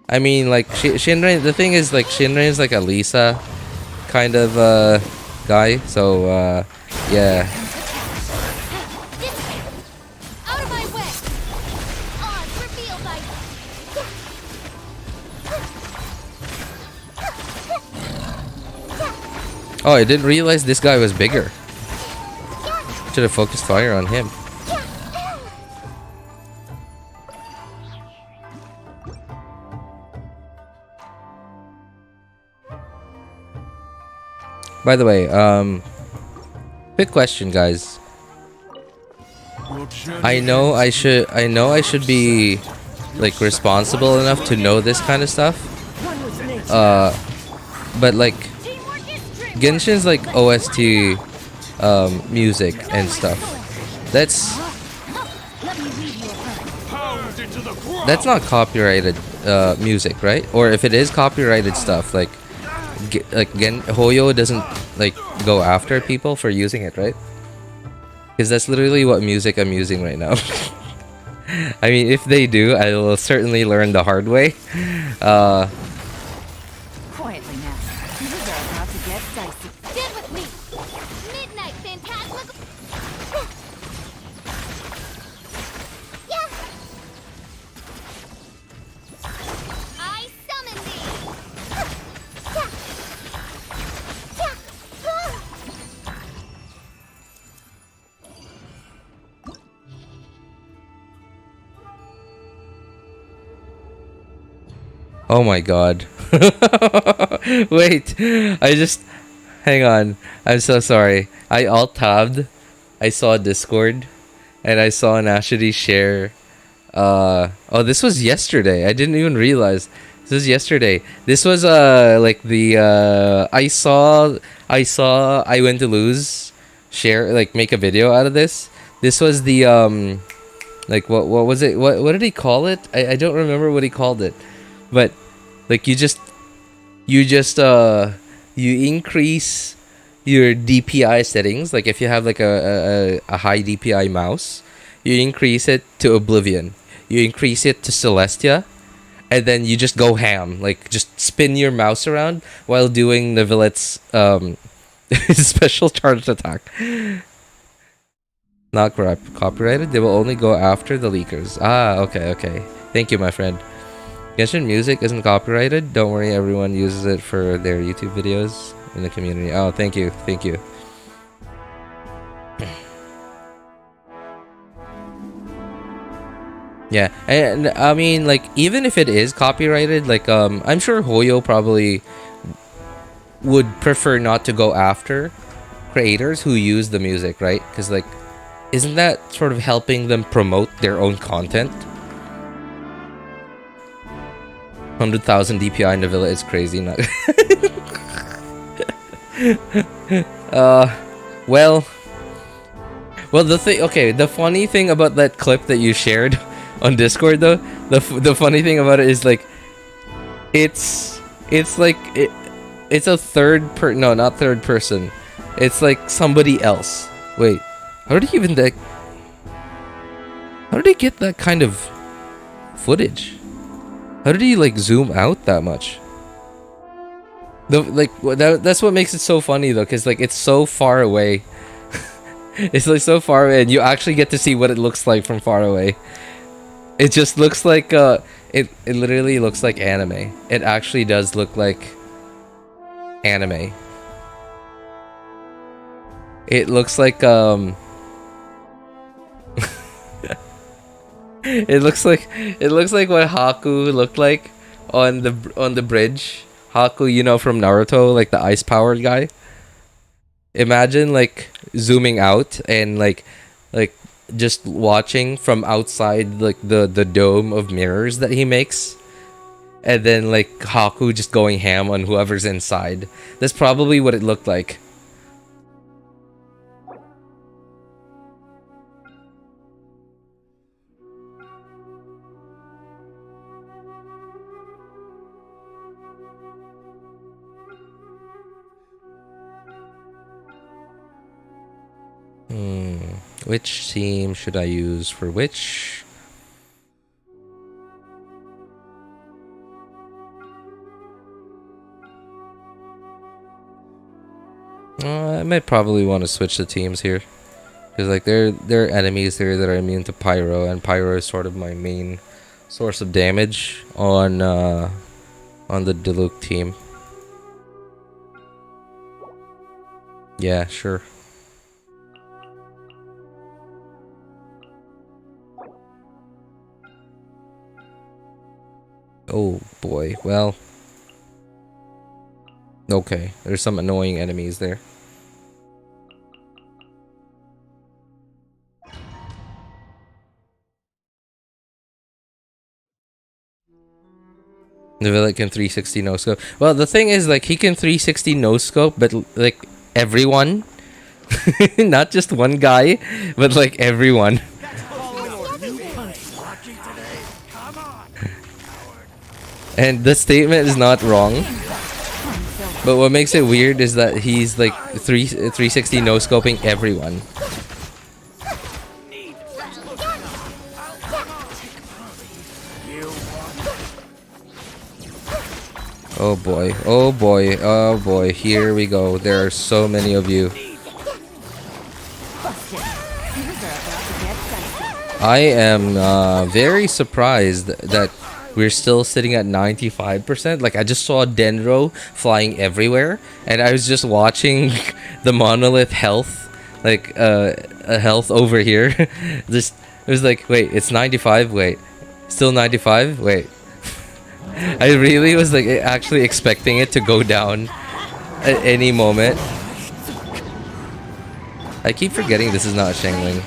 I mean, like, Shinra, the thing is, like, Shinra is like a Lisa kind of, guy, so, yeah. Out of my way. Odds revealed by. Oh, I didn't realize this guy was bigger. Should have focused fire on him. By the way, quick question, guys. I know I should be like responsible enough to know this kind of stuff. But like Genshin's like OST music and stuff. That's not copyrighted music, right? Or if it is copyrighted stuff, like Hoyo doesn't like go after people for using it, right? Because that's literally what music I'm using right now. I mean, if they do, I will certainly learn the hard way. quietly now. This is all about to get dicey. Stand with me. Midnight Phantasmical. Yeah. I summon Oh my god. Wait, hang on. I'm so sorry. I alt-tabbed. I saw Discord and I saw Nashidi share. Oh, this was yesterday. I didn't even realize. This was yesterday. This was like the I went to lose share, like make a video out of this. This was the like what was it? What did he call it? I don't remember what he called it. But like you increase your DPI settings. Like if you have like a high DPI mouse, you increase it to Oblivion. You increase it to Celestia, and then you just go ham. Like just spin your mouse around while doing Neuvillette's special charged attack. Not copyrighted. They will only go after the leakers. Ah, okay, okay. Thank you, my friend. Genshin music isn't copyrighted. Don't worry, everyone uses it for their YouTube videos in the community. Oh, thank you, thank you. Yeah, and I mean, like, even if it is copyrighted, like, I'm sure Hoyo probably would prefer not to go after creators who use the music, right? Because, like, isn't that sort of helping them promote their own content? 100,000 DPI Neuvillette is crazy. Not well, the thing. Okay, the funny thing about that clip that you shared on Discord, though, the funny thing about it is, like, it's like it's a no, not third person. It's like somebody else. Wait, how did he even how did he get that kind of footage? How did he, like, zoom out that much? That's what makes it so funny, though, because, like, it's so far away. It's, like, so far away, and you actually get to see what it looks like from far away. It just looks like it literally looks like anime. It actually does look like anime. It looks like it looks like what Haku looked like on the bridge. Haku, you know, from Naruto, like the ice powered guy. Imagine, like, zooming out and like just watching from outside, like, the dome of mirrors that he makes, and then, like, Haku just going ham on whoever's inside. That's probably what it looked like. Which team should I use for which? I might probably want to switch the teams here, because, like, there are enemies there that are immune to Pyro, and Pyro is sort of my main source of damage on the Diluc team. Yeah, sure. Oh boy, well, okay, there's some annoying enemies there. Neuvillette can 360 no scope. Well, the thing is, like, he can 360 no scope, but, like, everyone, not just one guy, but, like, everyone. And the statement is not wrong, but what makes it weird is that he's, like, 360 no scoping everyone. Oh boy, oh boy, oh boy, here we go. There are so many of you. I am very surprised that we're still sitting at 95%. Like, I just saw Denro flying everywhere, and I was just watching the monolith health, like, a health over here. Just, it was like, wait, it's 95? Wait, still 95? Wait. I really was, like, actually expecting it to go down at any moment. I keep forgetting this is not Shangling.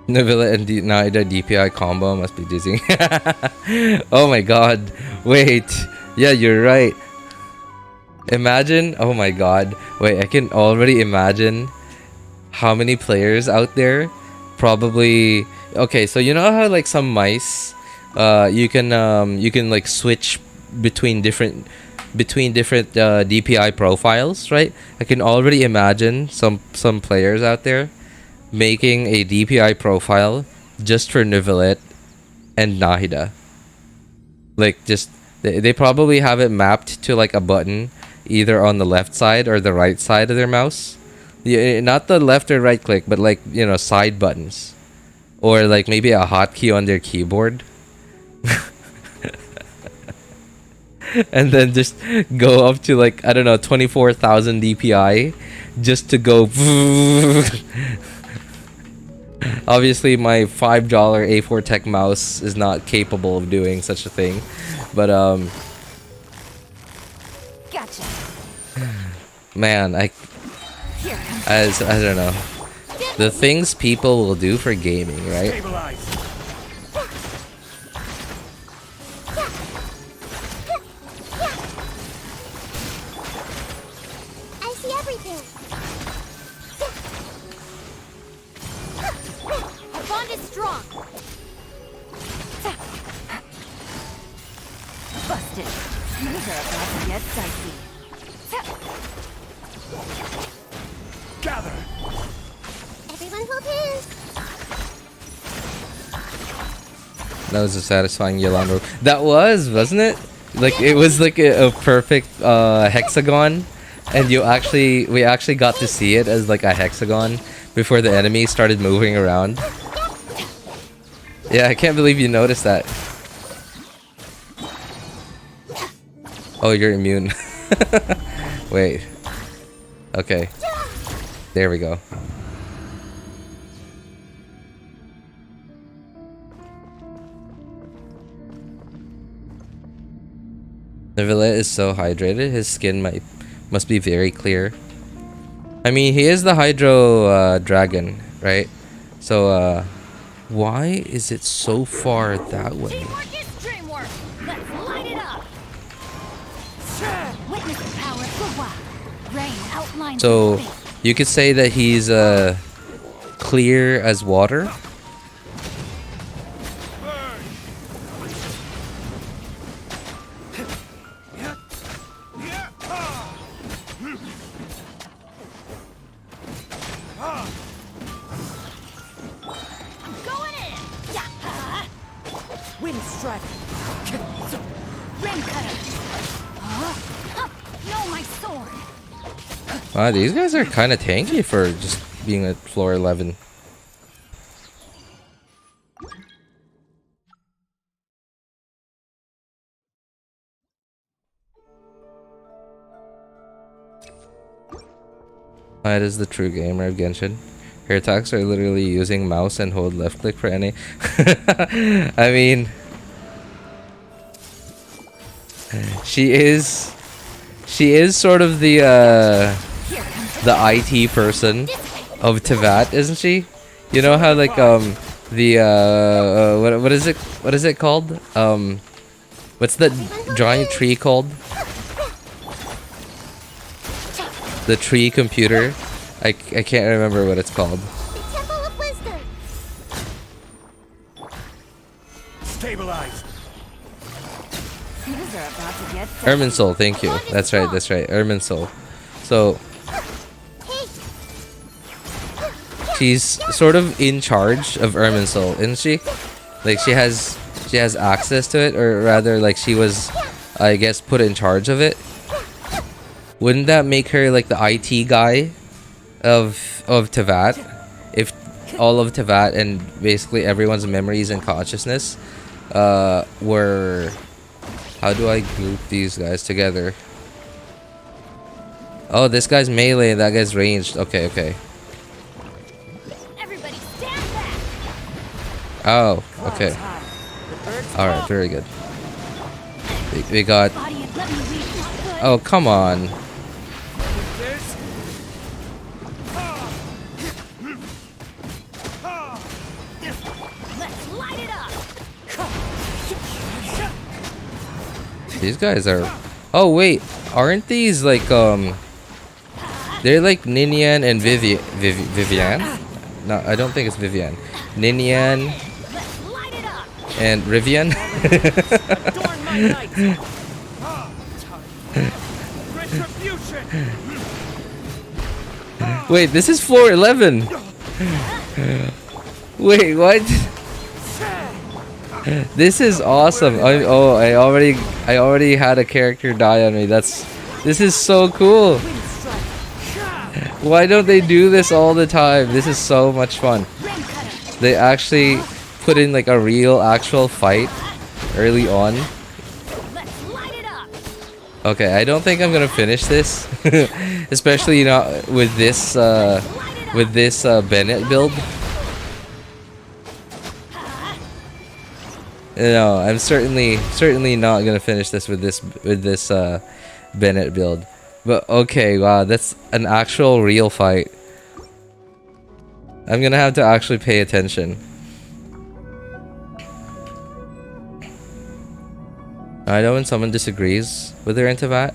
Nuevillette and Diona DPI combo must be dizzying. Oh my god. Wait. Yeah, you're right. Imagine. Oh my god. Wait, I can already imagine how many players out there probably. Okay, so you know how, like, some mice you can like switch between different DPI profiles, right? I can already imagine some players out there making a DPI profile just for Neuvillette and Nahida. Like just they probably have it mapped to like a button either on the left side or the right side of their mouse. Yeah, not the left or right click, but like, you know, side buttons. Or like maybe a hotkey on their keyboard. And then just go up to like, I don't know, 24,000 DPI just to go. Obviously my $5 A4 Tech mouse is not capable of doing such a thing. But Gotcha. man, Here comes I don't know. The things people will do for gaming, right? Stabilize. I see everything. our bond is strong. Busted. These are about to get dicey. Gather. Everyone hold hands. That was a satisfying Yolanda. That was, wasn't it? Like it was like a perfect hexagon, and we actually got to see it as like a hexagon before the enemy started moving around. Yeah, I can't believe you noticed that. Oh, you're immune. Wait. Okay. There we go. Neuvillette is so hydrated, his skin must be very clear. I mean, he is the Hydro Dragon, right? So, why is it so far that way? Teamwork is dreamwork. Let's light it up. Witness the power of the wild. Rain outlines So, your fate. you could say that he's clear as water. Going in. Yeah. Wind strike. Rain cutter. No, my sword. Wow, these guys are kind of tanky for just being at floor 11. That is the true gamer of Genshin. Her attacks are literally using mouse and hold left click for any. I mean, she is sort of the IT person of Tevat, isn't she? You know how like what is it called? What's the giant tree called? The tree computer. I can't remember what it's called. The Temple of Wisdom. Stabilize. These are about to get dicey. Irminsul, thank you. That's right, Irminsul. So she's sort of in charge of Irminsul, isn't she? Like she has access to it, or rather like she was, I guess, put in charge of it. Wouldn't that make her like the IT guy of Tevat? If all of Tevat and basically everyone's memories and consciousness were... How do I group these guys together? Oh, this guy's melee and that guy's ranged. Okay, okay. Everybody stand back. Oh, okay. Alright, very good. We got... Audience, let me read. Not good. Oh, come on. This. Let's light it up. These guys are... Oh, wait. Aren't these like, they're like Ninian and Vivian? No, I don't think it's Vivian. Ninian Let's light it up. And Rivian. Adorn my night. Retribution. Wait, this is floor 11. Wait, what? This is awesome. I already had a character die on me. This is so cool. Why don't they do this all the time? This is so much fun. They actually put in like a real actual fight early on. Let's light it up. Okay, I don't think I'm gonna finish this, especially not with this Bennett build. No, I'm certainly not gonna finish this with this Bennett build. But okay, wow, that's an actual real fight. I'm gonna have to actually pay attention. I know when someone disagrees with their Neuvillette.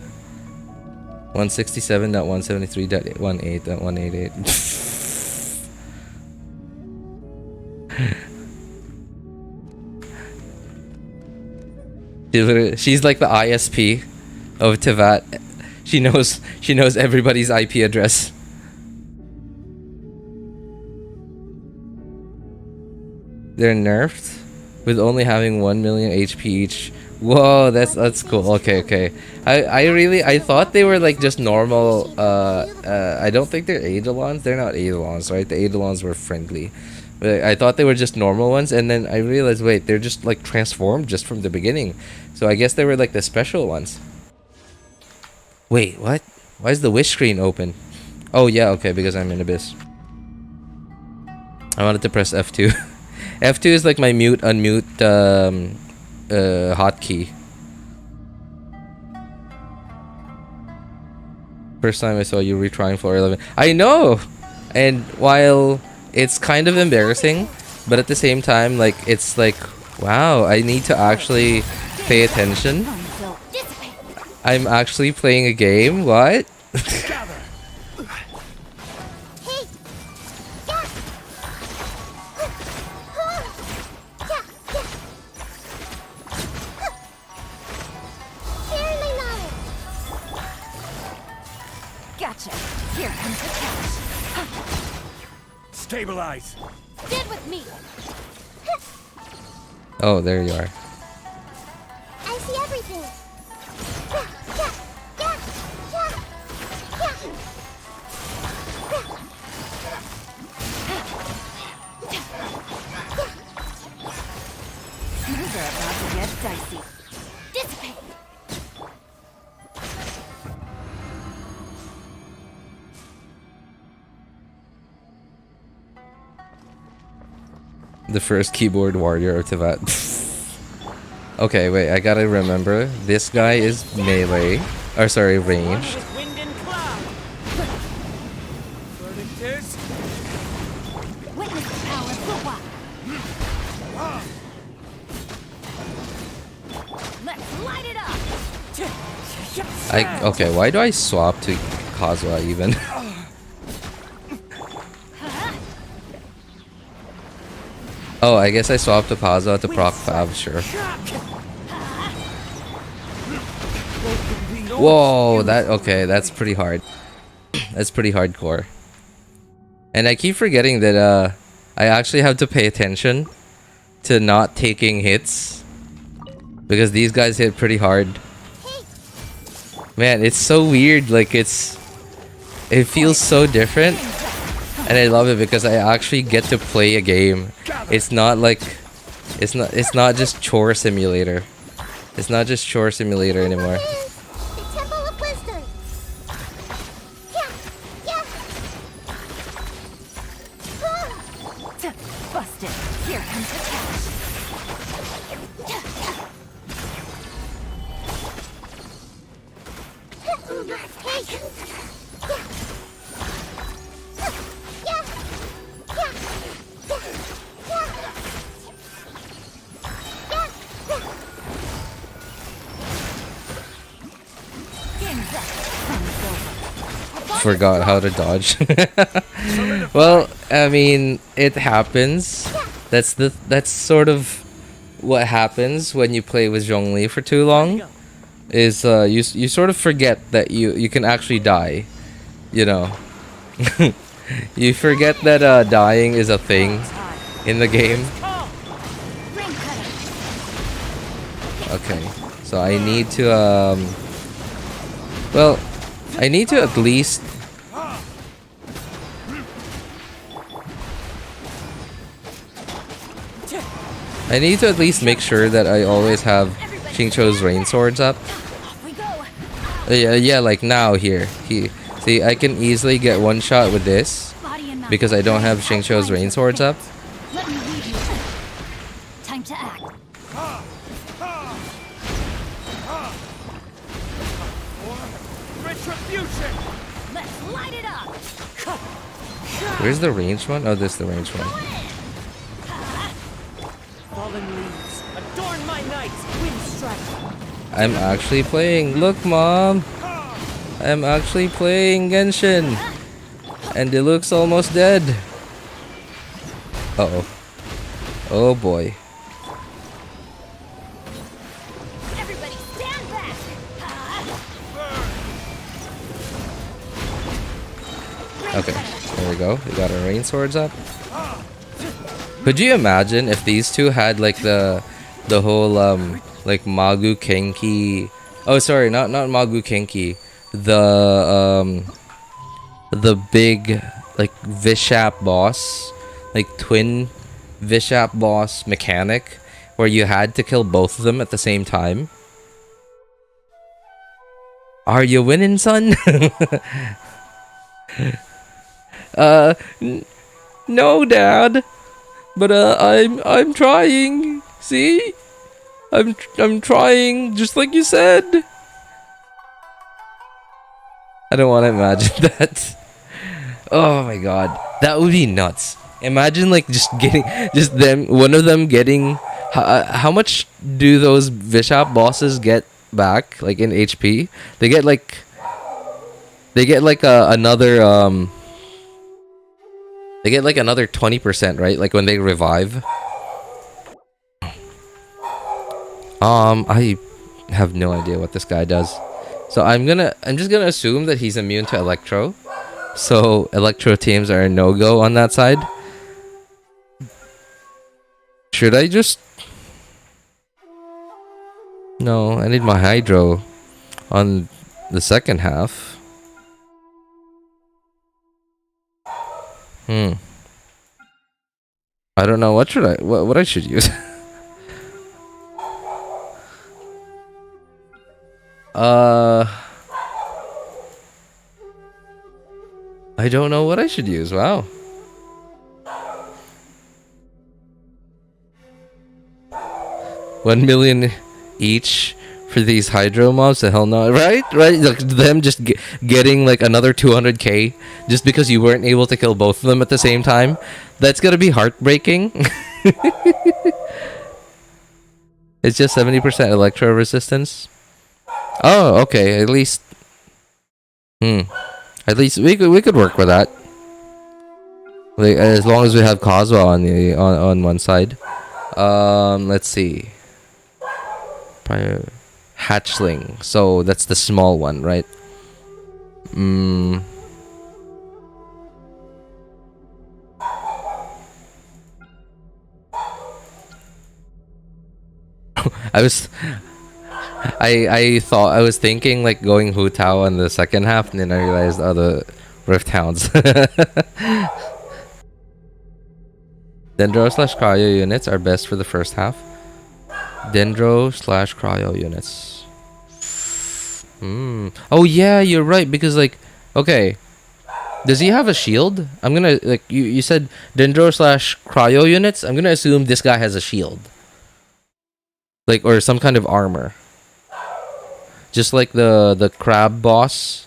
167.178.188. She's like the ISP of Tevat. She knows everybody's IP address. They're nerfed with only having 1 million HP each. Whoa, that's cool. Okay. I thought they were like just normal. I don't think they're Eidolons. They're not Eidolons, right? The Eidolons were friendly. But I thought they were just normal ones, and then I realized, wait, they're just like transformed just from the beginning. So I guess they were like the special ones. Wait, what? Why is the wish screen open? Oh yeah, okay, because I'm in Abyss. I wanted to press F2. F2 is like my mute unmute hotkey. First time I saw you retrying floor 11. I know! And while it's kind of embarrassing, but at the same time, like, it's like, wow, I need to actually pay attention. I'm actually playing a game? What? Gotcha. Here comes the catch. Stabilize. Stand with me. Oh, there you are. I see everything. Things are about to get dicey. Dissipate. The first keyboard warrior of Tevat. Okay, wait, I gotta remember. This guy is melee. Or sorry, ranged. Wind and cloud. Verdict is Witness the power of Homa. Let's light it up. Okay, why do I swap to Kazuha even? Oh, I guess I swapped to Kazuha to proc Fab, sure. Whoa, that's pretty hard. That's pretty hardcore. And I keep forgetting that I actually have to pay attention to not taking hits, because these guys hit pretty hard. Man, it's so weird, like it feels so different. And I love it because I actually get to play a game. It's not like it's not just chore simulator. It's not just chore simulator anymore. The Temple of Wisdom. Busted. Here comes the catch. Forgot how to dodge. Well, I mean, it happens. That's sort of what happens when you play with Zhongli for too long is you sort of forget that you can actually die, you know. You forget that dying is a thing in the game. Rain cutter. Okay, so I need to well, I need to at least make sure that I always have Xingqiu's rain swords up. Off we go. Yeah, like now here. See, I can easily get one shot with this Body and mouth. because I don't have Xingqiu's rain swords up. Let me lead you. Time to act. Retribution! Let's light it up. Where's the ranged one? Oh, this is the ranged one. Fallen leaves, adorn my night! Wind strike! I'm actually playing. Look, Mom. I'm actually playing Genshin. And it looks almost dead. Uh-oh. Oh, boy. Everybody stand back. Okay, there we go. We got our rain swords up. Could you imagine if these two had like the whole like Magu Kenki? Oh, sorry, not Magu Kenki. The big like Vishap boss, like twin Vishap boss mechanic, where you had to kill both of them at the same time. Are you winning, son? No, Dad. But I'm trying. See? I'm trying just like you said. I don't want to imagine that. Oh my god. That would be nuts. Imagine like one of them getting how much do those Bishop bosses get back like in HP? They get like another 20%, right? Like when they revive. I have no idea what this guy does. So I'm just gonna assume that he's immune to Electro. So Electro teams are a no-go on that side. Should I just... No, I need my Hydro on the second half. I don't know what I should use. I don't know what I should use. Wow. $1 million each for these Hydro mobs? The hell no. Right? Like them just getting like another 200k just because you weren't able to kill both of them at the same time. That's gonna be heartbreaking. It's just 70% Electro resistance. Oh, okay. At least, at least we could work with that. Like as long as we have Kazuha on one side. Let's see. Hatchling. So that's the small one, right? I was thinking like going Hutao on the second half, and then I realized the Rift Hounds. Dendro/Cryo units are best for the first half. Dendro/Cryo units. Oh yeah, you're right, because like, okay, does he have a shield? I'm gonna like you said Dendro/Cryo units. I'm gonna assume this guy has a shield, like, or some kind of armor. Just like the crab boss.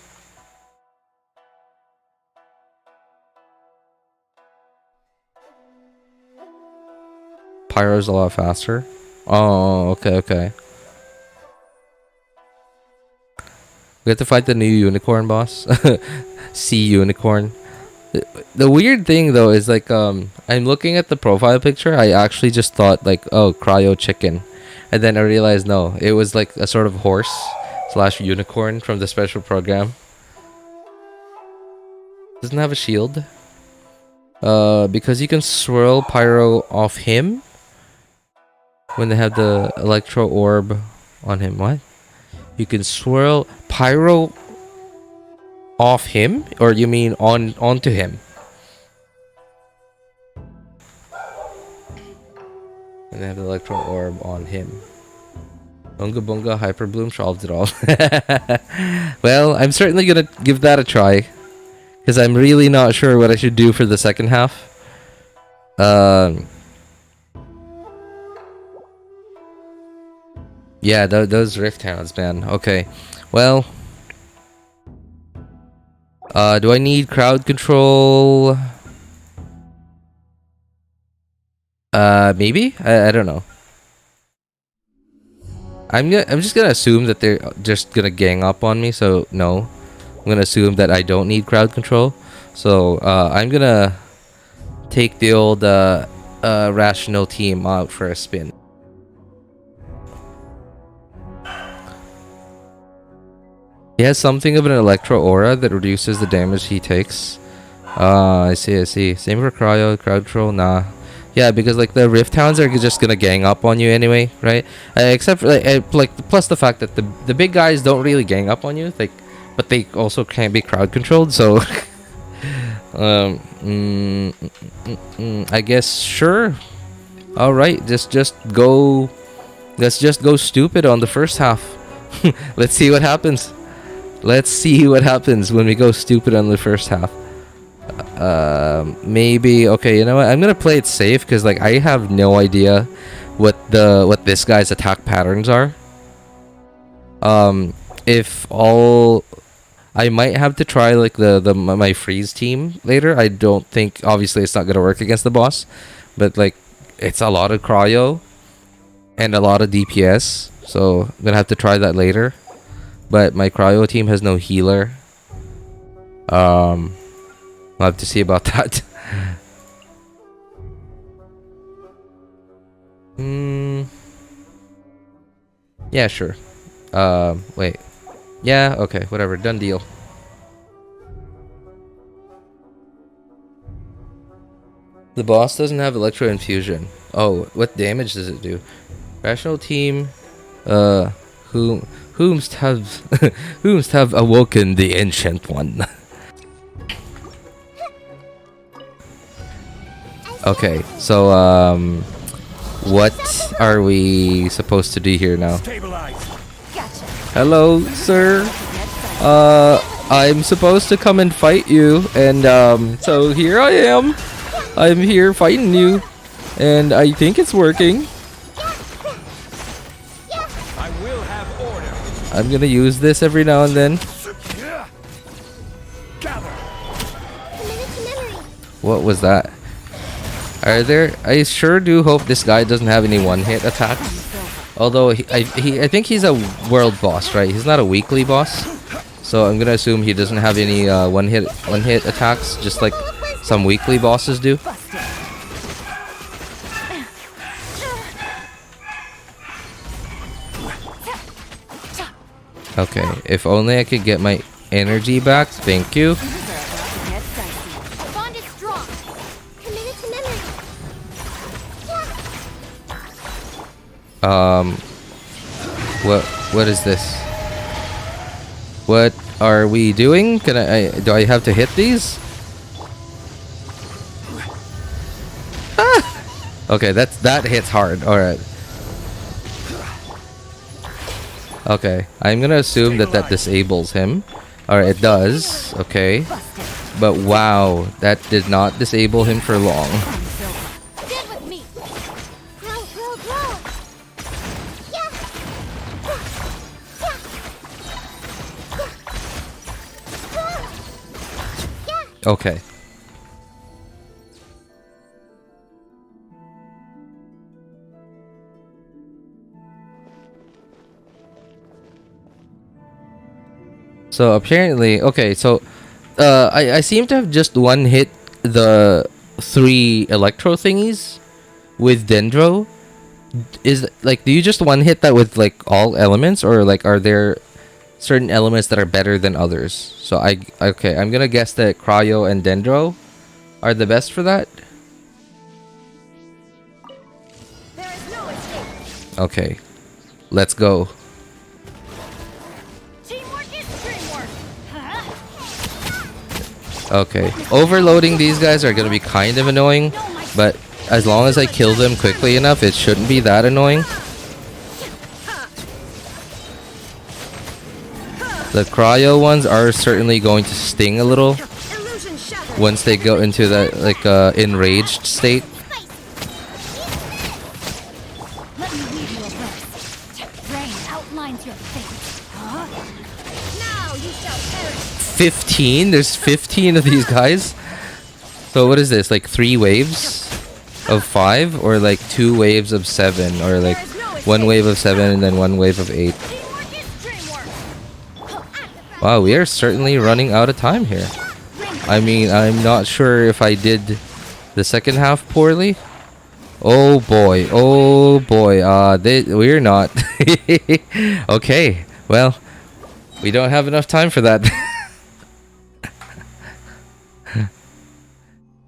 Pyro's a lot faster. Oh, okay. We have to fight the new unicorn boss. Sea unicorn. The weird thing though is like I'm looking at the profile picture. I actually just thought like, oh, cryo chicken, and then I realized no, it was like a sort of horse slash unicorn from the special program. Doesn't have a shield. Because you can swirl pyro off him when they have the electro orb on him. What? You can swirl pyro off him, or you mean onto him? And they have the electro orb on him. Bunga Bunga Hyper Bloom solved it all. Well, I'm certainly gonna give that a try, because I'm really not sure what I should do for the second half. Yeah, those Rift Hounds, man. Okay, well, do I need crowd control? Maybe. I don't know. I'm just gonna assume that they're just gonna gang up on me. So no, I'm gonna assume that I don't need crowd control. So I'm gonna take the old rational team out for a spin. He has something of an electro aura that reduces the damage he takes. I see. Same for crowd control. Nah. Yeah, because like the Rift Hounds are just gonna gang up on you anyway, right? Except for like plus the fact that the big guys don't really gang up on you, like, but they also can't be crowd controlled. So, I guess sure. All right, just go. Let's just go stupid on the first half. Let's see what happens. Let's see what happens when we go stupid on the first half. Maybe okay. You know what? I'm gonna play it safe because like I have no idea what this guy's attack patterns are. If all, I might have to try like my freeze team later. I don't think obviously it's not gonna work against the boss, but like it's a lot of cryo and a lot of DPS, so I'm gonna have to try that later. But my cryo team has no healer. I'll have to see about that. Yeah, sure. Wait. Yeah, okay, whatever. Done deal. The boss doesn't have electro infusion. Oh, what damage does it do? Rational team, whomst have awoken the ancient one. Okay, so what are we supposed to do here now? Hello, sir. I'm supposed to come and fight you, and so here I am. I'm here fighting you, and I think it's working. I will have order. I'm gonna use this every now and then. What was that? Are there? I sure do hope this guy doesn't have any one-hit attacks. Although I think he's a world boss, right? He's not a weekly boss, so I'm gonna assume he doesn't have any one-hit attacks, just like some weekly bosses do. Okay, if only I could get my energy back. Thank you. Bond is strong. Committed to memory. What is this? What are we doing? Do I have to hit these? Ah! Okay, that hits hard. All right. Okay, I'm gonna assume that disables him. All right, it does. Okay, but wow, that did not disable him for long. Stand with me. Grow, grow, grow. Yeah. Okay. So apparently, okay, so I seem to have just one hit the 3 electro thingies with Dendro. Is like, do you just one hit that with like all elements, or like are there certain elements that are better than others? So okay, I'm gonna guess that Cryo and Dendro are the best for that. There is no escape. Okay, let's go. Teamwork is dreamwork. Huh? Okay, overloading these guys are gonna be kind of annoying, but as long as I kill them quickly enough, it shouldn't be that annoying. The cryo ones are certainly going to sting a little Illusion shattered. once they go into that like enraged state. Let me weave you a verse. Rain outlines your fate. Huh? Now you shall perish. 15? There's 15 of these guys? So what is this, like 3 waves of 5, or like 2 waves of 7, or like 1 wave of 7 and then 1 wave of 8? Teamwork is dreamwork. Wow, we are certainly running out of time here. I mean, I'm not sure if I did the second half poorly. Oh boy, we're not. Okay, well, we don't have enough time for that.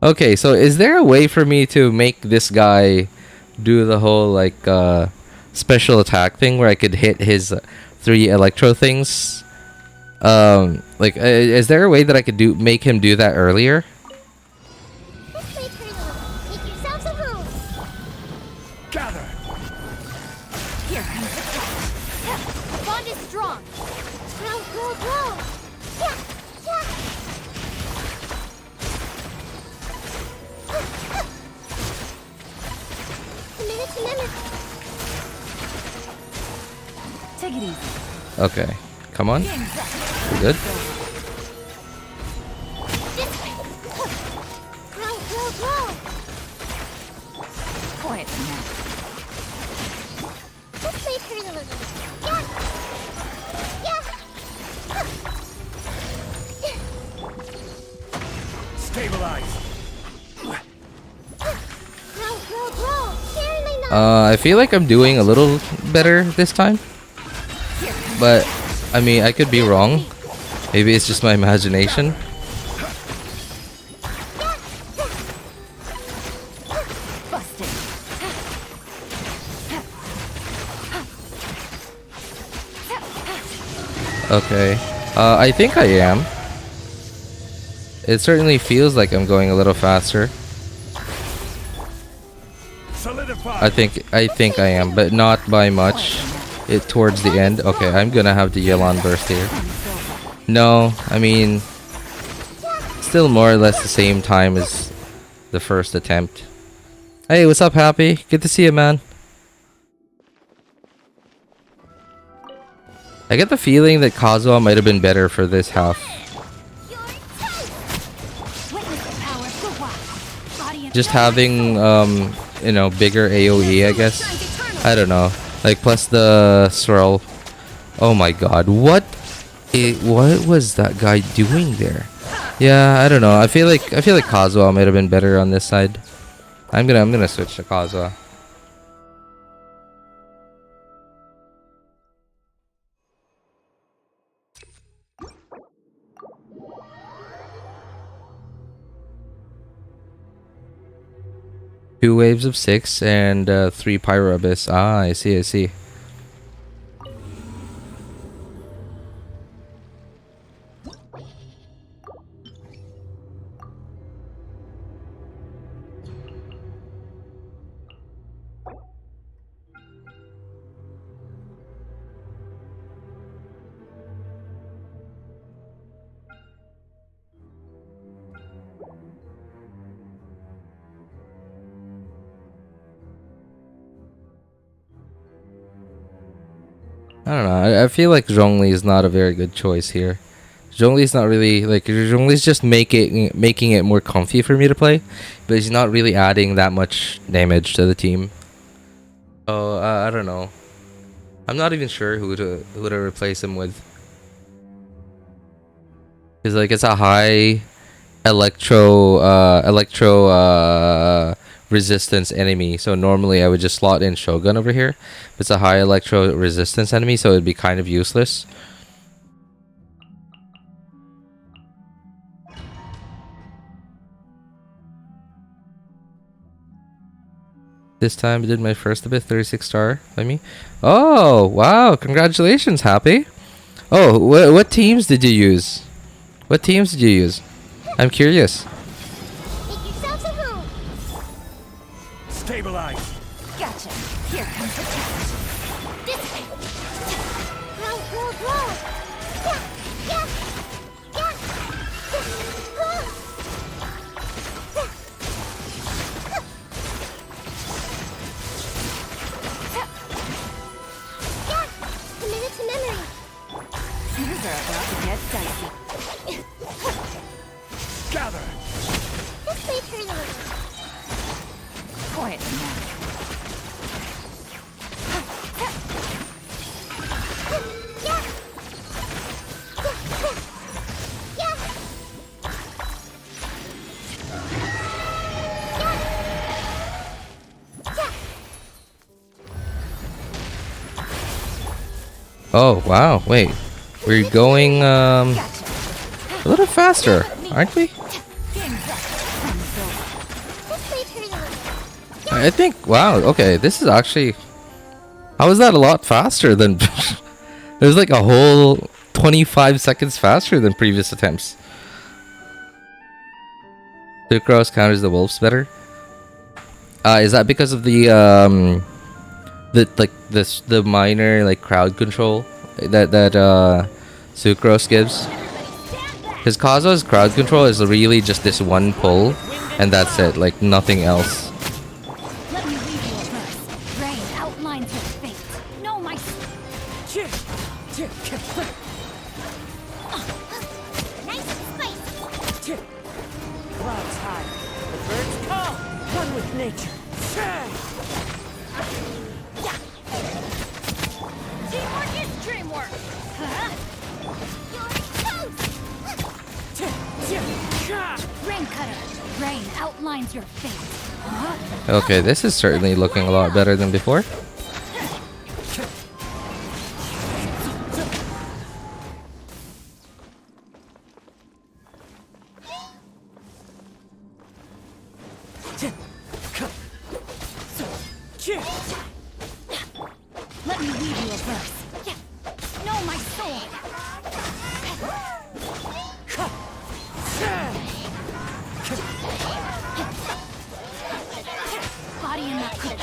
Okay, so is there a way for me to make this guy do the whole like special attack thing where I could hit his 3 electro things? Like, is there a way that I could make him do that earlier? This way, turn a little. Make yourselves a room. Gather. Here comes the test. The bond is strong. Grow, grow, grow. Yeah, yeah. A minute, a minute. Take it easy. Okay, come on. We're good. This way. Grow, grow, grow. Quiet now. This way, turn a little. Yeah. Yeah. Stabilize. Grow, grow, grow. Sharing my knowledge. I feel like I'm doing a little better this time, but I mean, I could be wrong. Maybe it's just my imagination. Busted. Okay, I think I am. It certainly feels like I'm going a little faster. Solidify. I think I am, but not by much. It towards the end. Okay, I'm gonna have the Yelan burst here. No, I mean, still more or less the same time as the first attempt. Hey, what's up, Happy? Good to see you, man. I get the feeling that Kazuha might have been better for this half. Witness the power of the wild. Body and Just having, you know, bigger AoE, I guess. I don't know. Like, plus the swirl. Oh my god, what was that guy doing there? Yeah, I don't know. I feel like Kazuha might have been better on this side. I'm gonna switch to Kazuha. Two waves of 6 and 3 Pyro Abyss. Ah, I see, I see. I don't know. I feel like Zhongli is not a very good choice here. Zhongli's not really like Zhongli's just making it more comfy for me to play, but he's not really adding that much damage to the team. So I don't know. I'm not even sure who to replace him with. Because like it's a high electro resistance enemy. So normally I would just slot in Shogun over here. It's a high electro resistance enemy, so it'd be kind of useless. This time I did my first of it, 36 star by me. Oh, wow. Congratulations, Happy. Oh, what teams did you use? What teams did you use? I'm curious. Make yourselves at home. Stabilize. Gotcha. Here comes the challenge. This way. Roll, roll, roll. Yeah, yeah, yeah. Yeah, commit to memory. Things are about to get dicey. Gather. This way, turn over. Quietly now. Yeah. Yeah. Oh, wow. Wait. We're going a little faster, aren't we? Game's up. Run's over. This way, turn over. I think, wow, okay, this is actually... How is that a lot faster than... It was like a whole 25 seconds faster than previous attempts. Sucrose counters the wolves better. Is that because of the minor like crowd control that Sucrose gives? Because Kazu's crowd control is really just this one pull, and that's it, like nothing else. Let me read you a verse. Rain outlines your fate. Know my Nice and spicy. Clouds high. The birds call. One with nature. teamwork is dreamwork. Huh? You're toast. Rain cutter. Rain outlines your fate. Huh? Okay, this is certainly looking a lot better than before. Let me read you a verse. Know my sword. Body in that cushion.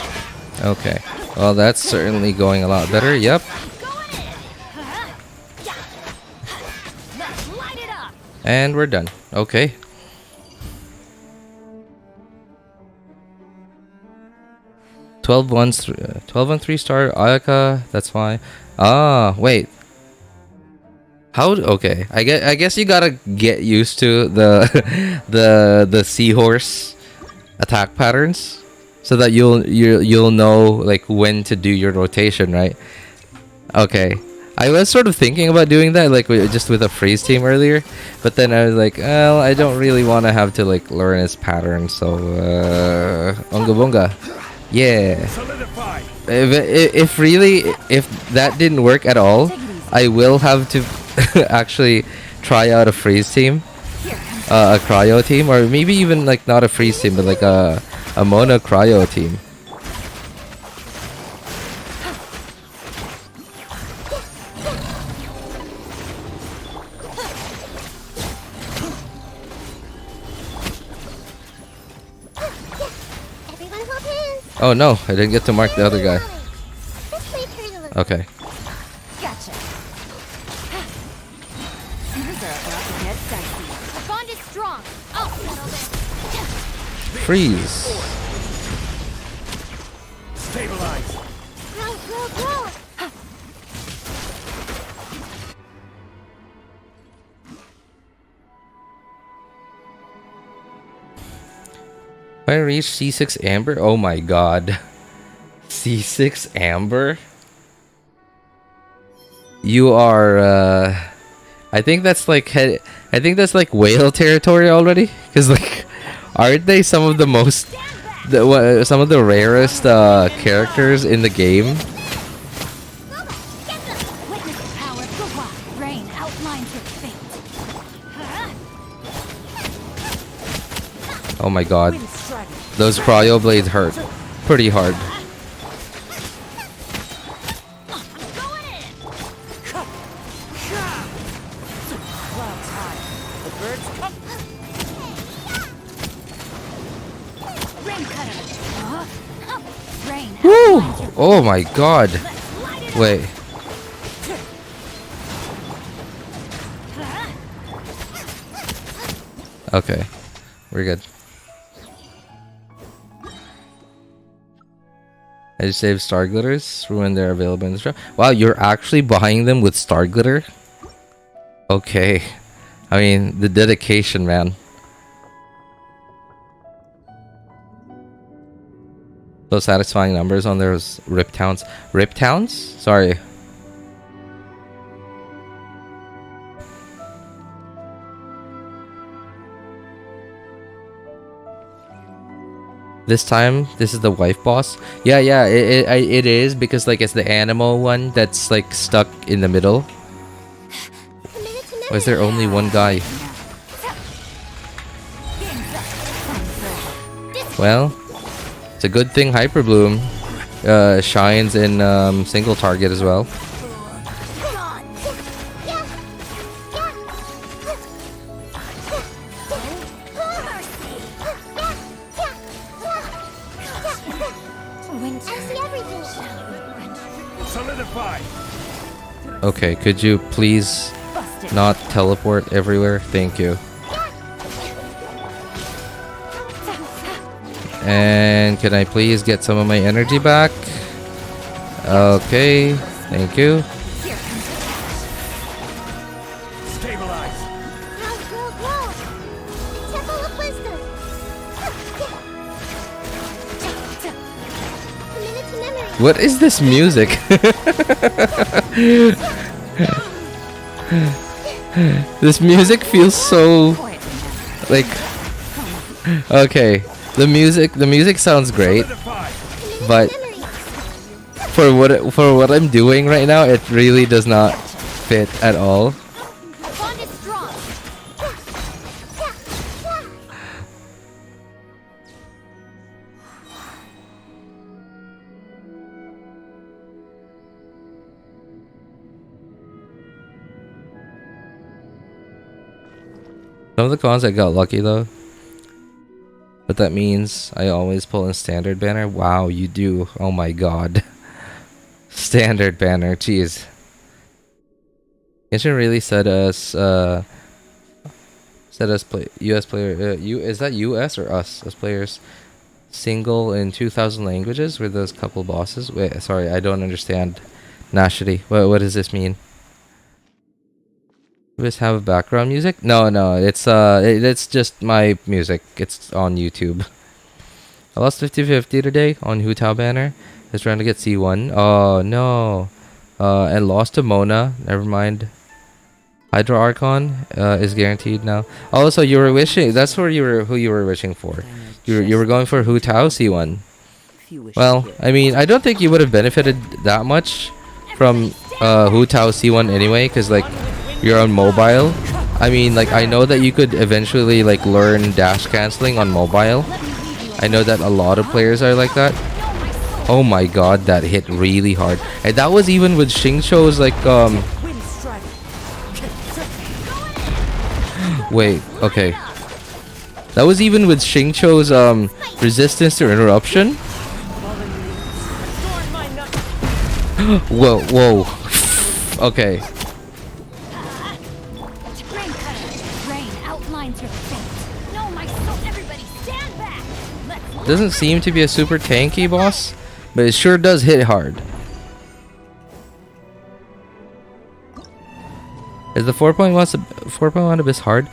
Okay, well that's certainly going a lot better, yep. Going in. Huh? Let's light it up. And we're done. Okay. Twelve and 3-star Ayaka, that's fine. Ah, wait. How? Okay, I guess you gotta get used to the the seahorse attack patterns, so that you'll know like when to do your rotation, right? Okay, I was sort of thinking about doing that like just with a freeze team earlier, but then I was like, well, I don't really want to have to like learn his pattern, so Onga Bonga. Yeah. Solidify. If that didn't work at all, I will have to actually try out a freeze team, a cryo team, or maybe even like not a freeze team, but like a mono cryo team. Everyone hold hands. Oh no, I didn't get to mark the other guy. This way, turn a little. Okay. Gotcha. Things are about to get dicey. The bond is strong. I'll settle this. Freeze. Stabilize. Roll, roll, roll. If I reach C6 Amber, oh my god. C6 Amber? You are, I think that's like I think that's like whale territory already. Because like, aren't they some of the most, some of the rarest characters in the game? Witness the power of the rock. Rain outlines your fate. Oh my god. Wind strike. Those cryo blades hurt pretty hard. Clouds high. The birds come. Rain cutter. Rain Woo! outlines your Oh my god. Let's light it up. Wait. Okay. We're good. I just saved star glitters for when they're available in the shop. Wow, you're actually buying them with star glitter? Okay. I mean, the dedication, man. So satisfying numbers on those rip towns. Rip towns? Sorry. This time, this is the wife boss. Yeah, it is because like it's the animal one that's like stuck in the middle. Why is there only one guy? Well, it's a good thing Hyper Bloom shines in single target as well. Solidify. Okay, could you please not teleport everywhere? Thank you. And can I please get some of my energy back? Okay, thank you. Stabilize. Grow. Temple of Wisdom. Committed to memory. What is this music? This music feels so like okay. The music sounds great, Solidify. but for what I'm doing right now, it really does not fit at all. Bond is strong. Some of the cons I got lucky though. But that means I always pull in standard banner. Wow, you do. Oh my god. Standard banner, jeez. Genshin really said us play US player is that US or us as players single in 2,000 languages with those couple bosses? Wait, sorry, I don't understand. Nashity. What does this mean? You guys have background music? No, it's just my music. It's on YouTube. I lost 50-50 today on Hutao banner. I was trying to get C1. Oh no. And lost to Mona. Never mind. Hydro Archon is guaranteed now. Also, you were wishing. That's who you were wishing for. You were going for Hutao C1. Well, I mean, I don't think you would have benefited that much from Hutao C1 anyway, because like you're on mobile. I mean, like I know that you could eventually like learn dash canceling on mobile. I know that a lot of players are like that. Oh my god, that hit really hard. And that was even with Xingqiu's like Wind strike. wait, okay. That was even with Xingqiu's resistance to interruption. Adorn my nut. Whoa. Okay. Rain cutter. Rain outlines your fate. No, my soul. Everybody stand back. Let's Doesn't seem to be a super tanky boss, but it sure does hit hard. Is the 4.1 Abyss hard?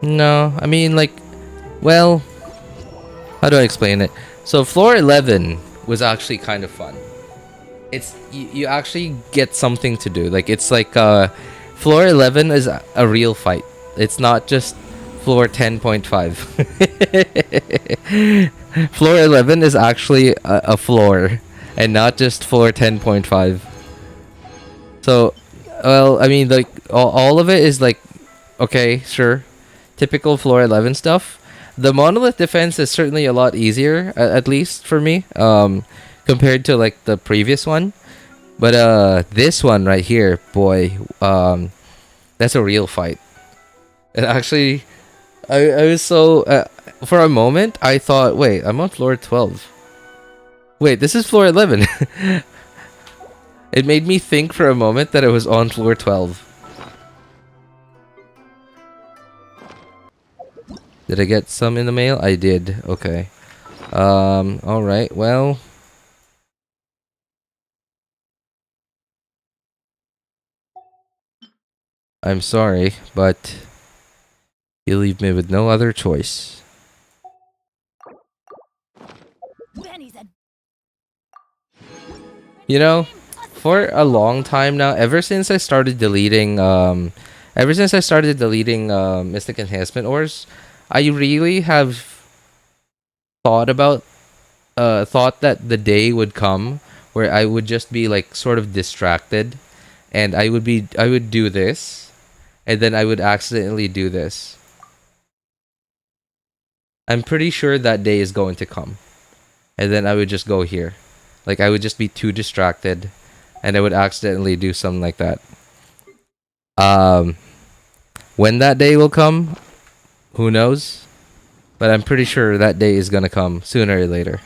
No, I mean like, well, how do I explain it? So floor 11 was actually kind of fun. It's you actually get something to do. Like it's like floor 11 is a real fight. It's not just floor 10.5. Floor 11 is actually a floor and not just floor 10.5. So, well, I mean, like all of it is like, okay, sure, typical floor 11 stuff. The monolith defense is certainly a lot easier, at least for me, compared to like the previous one. But this one right here, boy, that's a real fight. And actually, I was so for a moment I thought, wait, I'm on floor 12. Wait, this is floor 11. It made me think for a moment that it was on floor 12. Did I get some in the mail? I did. Okay. All right. Well, I'm sorry, but you leave me with no other choice. Benny's a You know, for a long time now, ever since I started deleting Mystic Enhancement Ores, I really have thought that the day would come where I would just be like sort of distracted, and I would do this, and then I would accidentally do this. I'm pretty sure that day is going to come, and then I would just go here, like I would just be too distracted, and I would accidentally do something like that. Um, when that day will come, who knows? But I'm pretty sure that day is gonna come sooner or later.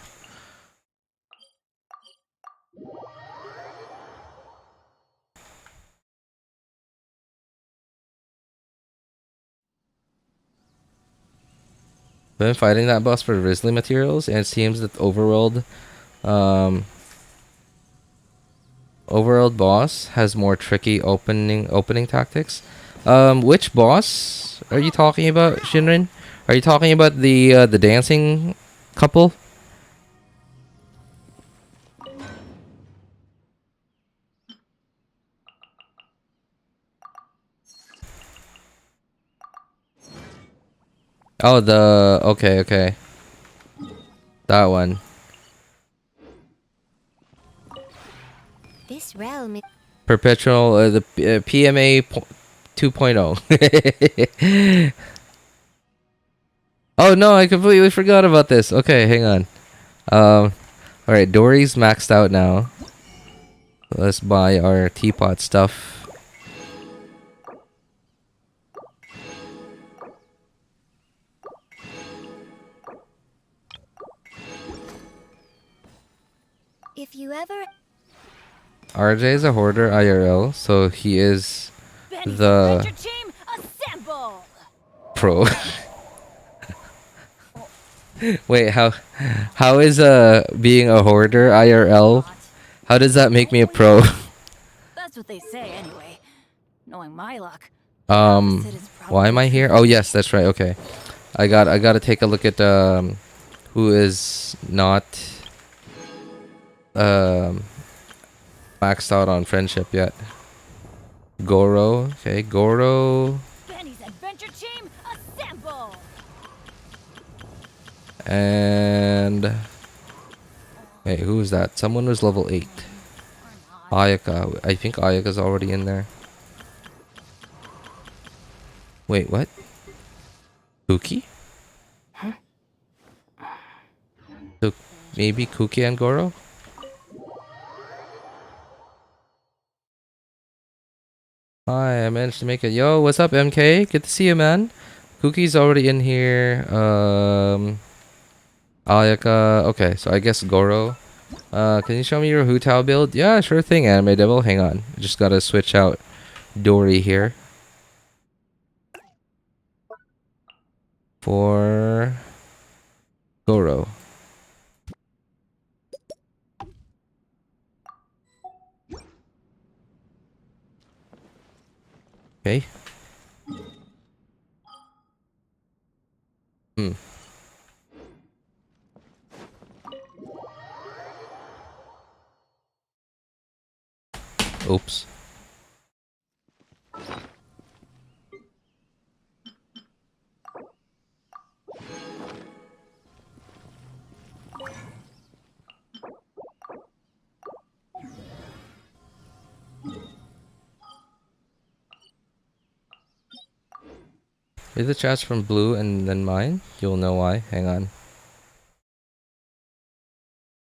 Been fighting that boss for Wriothesley materials, and it seems that um, overworld boss has more tricky opening tactics. Which boss are you talking about, Shinrin? Are you talking about the dancing couple? Oh, okay, that one. This realm is Perpetual the PMA 2.0. Oh no, I completely forgot about this. Okay, hang on. All right, Dory's maxed out now. Let's buy our teapot stuff. if you ever RJ is a hoarder IRL, so he is Benny's the adventure team assemble. pro. Wait, how is being a hoarder IRL? How does that make me a pro? That's what they say anyway. Knowing my luck. Why am I here? Oh yes, that's right. Okay, I gotta take a look at who is not maxed out on friendship yet. Goro. Okay, Goro. Benny's adventure team assemble. And wait, who is that? Someone was level 8. Ayaka. I think Ayaka's already in there. Wait, what? Kuki? So maybe Kuki and Goro? Hi, I managed to make it. Yo, what's up, MK? Good to see you, man. Kuki's already in here. Ayaka. Okay, so I guess Goro. Can you show me your Hutao build? Yeah, sure thing, Anime Devil. Hang on. Just gotta switch out Dory here. For Goro. Okay. Hmm. Oops. Read the chats from Blue and then mine. You'll know why. Hang on.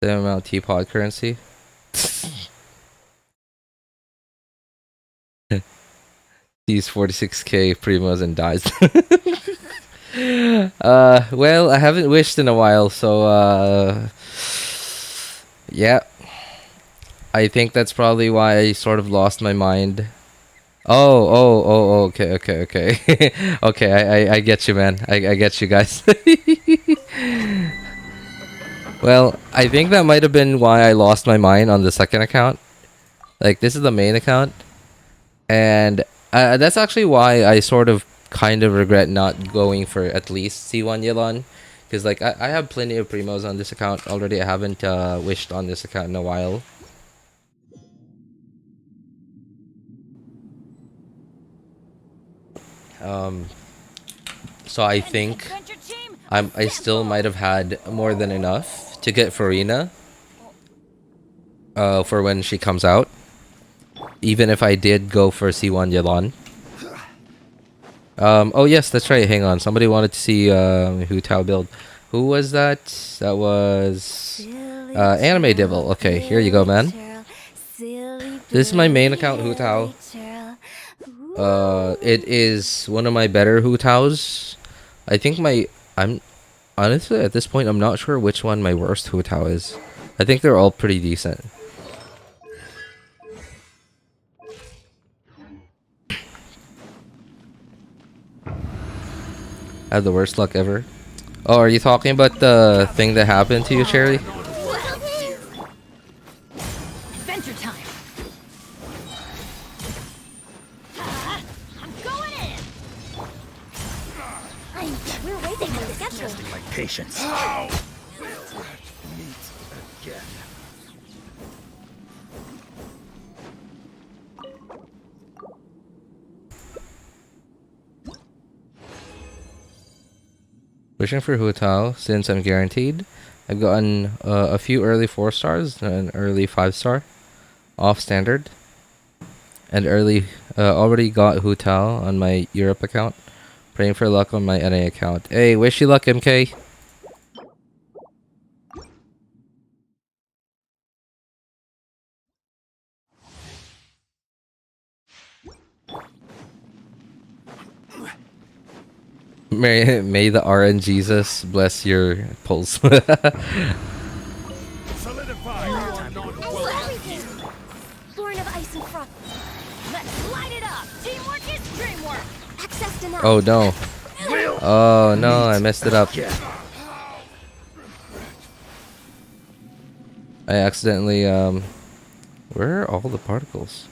Same amount teapot currency. These 46k primos and dies. Well, I haven't wished in a while, so yeah. I think that's probably why I sort of lost my mind. Oh, okay. Okay, I get you, man. I get you guys. Well, I think that might have been why I lost my mind on the second account. Like, this is the main account. And that's actually why I sort of kind of regret not going for at least C1 Yelon. Because, like, I have plenty of primos on this account already. I haven't wished on this account in a while. So I think I still might have had more than enough to get Farina for when she comes out, even if I did go for C1 Yelon. Oh yes, that's right. Hang on, somebody wanted to see Hutao build. Who was that? That was Anime Devil. Okay, here you go, man. This is my main account, Hutao. It is one of my better Hutaos. I think I'm honestly at this point I'm not sure which one my worst Hutao is. I think they're all pretty decent. I had the worst luck ever. Oh, are you talking about the thing that happened to you, Cherry? Adventure time. I'm going in. We're waiting for the schedule. Testing my patience. Wishing for Hutao since I'm guaranteed. I've gotten a few early 4 stars and an early 5 star off standard, and early already got Hutao on my Europe account. Praying for luck on my NA account. Hey, wish you luck, MK. May the RN Jesus bless your pulse. Born of ice and frost. Let's light it up. Teamwork is dreamwork. Access denied. Oh no. Oh no, I messed it up. I accidentally where are all the particles?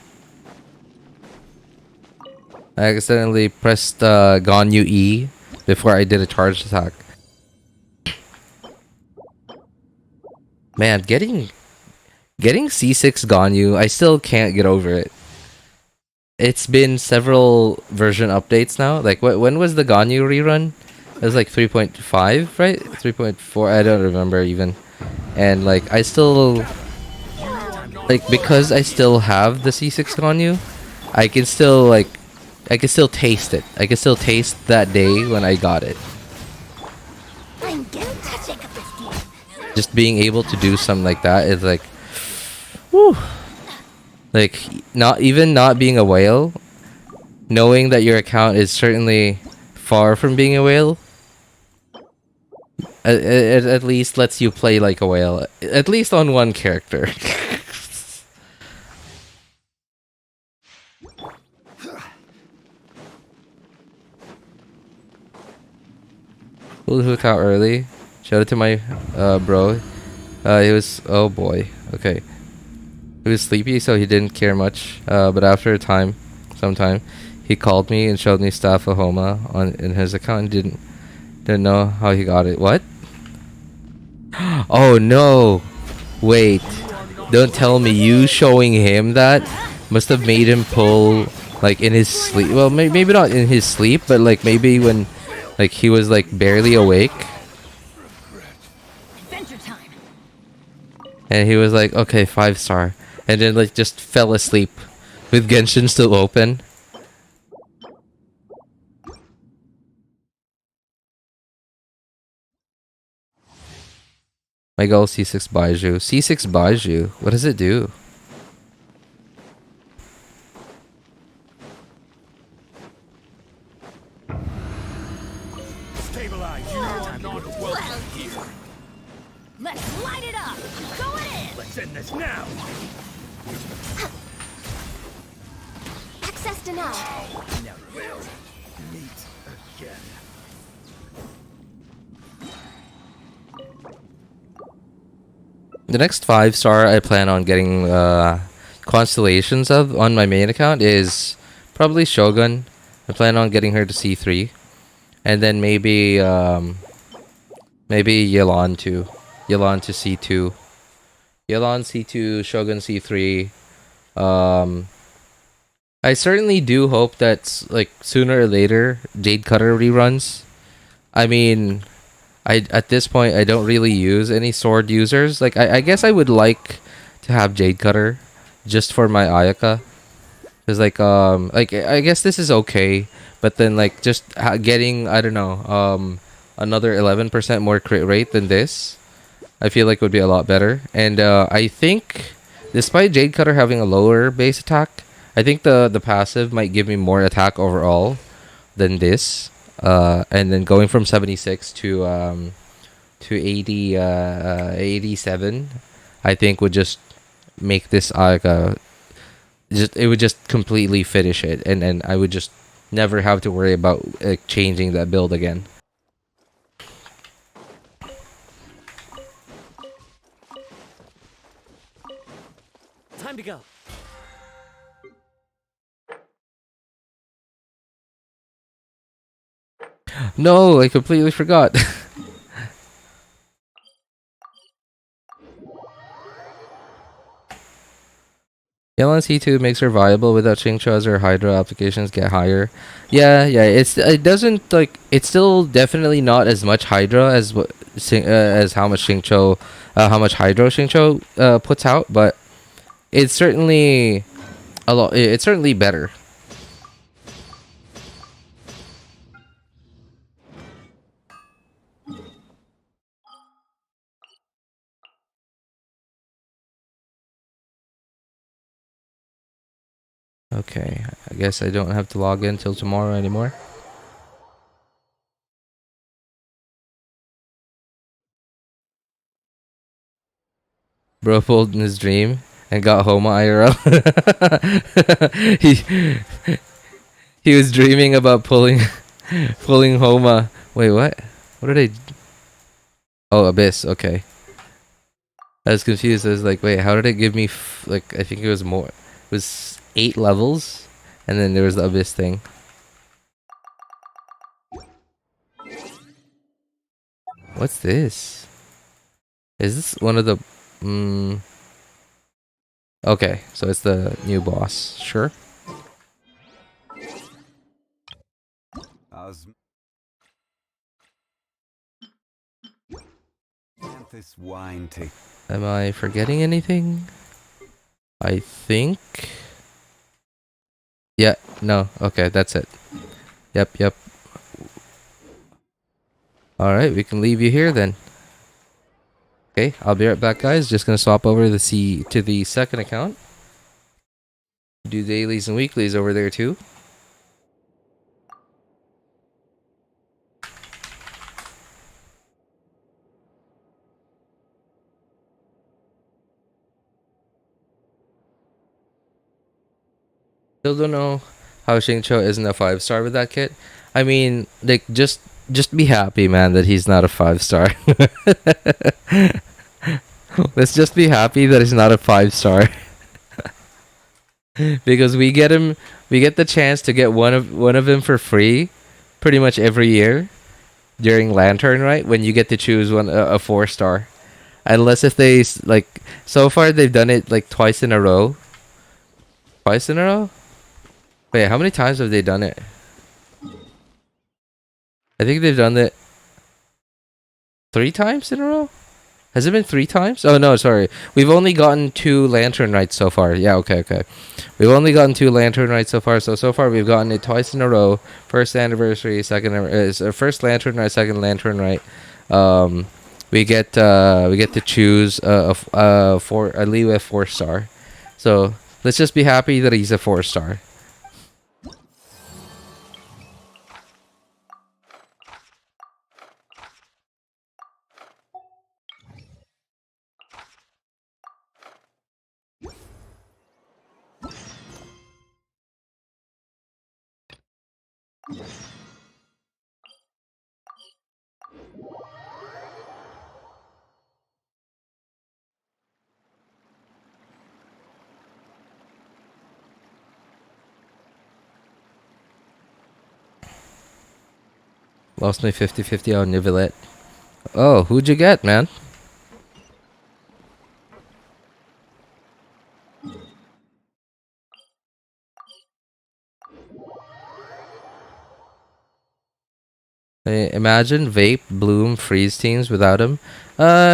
I accidentally pressed Ganyu E before I did a charge attack. Man, getting C6 Ganyu, I still can't get over it. It's been several version updates now. Like, when was the Ganyu rerun? It was like 3.5, right? 3.4, I don't remember even. And like, I still, like, because I still have the C6 Ganyu, I can still like, I can still taste it. I can still taste that day when I got it. I'm getting touching of this game. Just being able to do something like that is like, whew. Like, not being a whale, knowing that your account is certainly far from being a whale, at least lets you play like a whale, at least on one character. Pulled Hutao early. Shout out to my bro. He was, oh boy, okay. He was sleepy, so he didn't care much. But after sometime, he called me and showed me stuff of Homa in his account and didn't know how he got it. What? Oh no! Wait, don't tell me you showing him that. must have made him pull like in his sleep. Well, maybe not in his sleep, but like maybe when like he was like barely awake. Adventure time. And he was like, okay, 5-star. And then like just fell asleep with Genshin still open. My goal C6 Baiju. C6 Baiju? What does it do? Stabilize. You are not welcome here. Let's light it up. Going in. Let's end this now. Access denied. Now we'll meet again. The next 5-star I plan on getting constellations of on my main account is probably Shogun. I plan on getting her to C3. And then maybe maybe Yelan too. Yelan to C2. Yelan C2, Shogun C3. I certainly do hope that like sooner or later Jade Cutter reruns. I mean, at this point I don't really use any sword users. Like I guess I would like to have Jade Cutter just for my Ayaka. Cause like I guess this is okay, but then like just getting, I don't know, another 11% more crit rate than this, I feel like would be a lot better. And I think despite Jade Cutter having a lower base attack, I think the passive might give me more attack overall than this. And then going from 76 to 80 87, I think would just make this Ayaka it would just completely finish it, and I would just never have to worry about changing that build again. Time to go. No, I completely forgot. Yelan C2 makes her viable without Xingqiu as her Hydra applications get higher. Yeah, it doesn't like, it's still definitely not as much Hydra as what as how much Xingqiu how much Hydro Xingqiu puts out, but it's certainly a lot. It's certainly better. Okay, I guess I don't have to log in till tomorrow anymore. Bro pulled in his dream and got Homa IRL. he was dreaming about pulling Homa. Wait, what? What did I? Oh, Abyss. Okay. I was confused. I was like, wait, how did it give me like, I think it was more. It was 8 levels, and then there was the Abyss thing. What's this? Is this one of the okay, so it's the new boss. Sure. This wine take. Am I forgetting anything? I think. Yeah, no. Okay, that's it. Yep. Alright, we can leave you here then. Okay, I'll be right back, guys. Just gonna swap over to the second account. Do dailies and weeklies over there too. Still don't know how Xingqiu isn't a 5-star with that kit. I mean, like, just be happy, man, that he's not a 5-star. Let's just be happy that he's not a 5-star. Because we get the chance to get one of him for free pretty much every year during Lantern, right? When you get to choose a 4-star. Unless if they like, so far they've done it like twice in a row. twice in a row? Wait, how many times have they done it? I think they've done it 3 times in a row? Has it been 3 times? Oh no, sorry. We've only gotten 2 Lantern Nights so far. Yeah, okay. We've only gotten 2 Lantern Nights so far. So far we've gotten it twice in a row. First anniversary, first Lantern Night, second Lantern Night. We get to choose a Liyue 4-star. So let's just be happy that he's a 4-star. Lost my 50-50 on Neuvillette. Oh, who'd you get, man? Imagine Vape, Bloom, Freeze teams without him.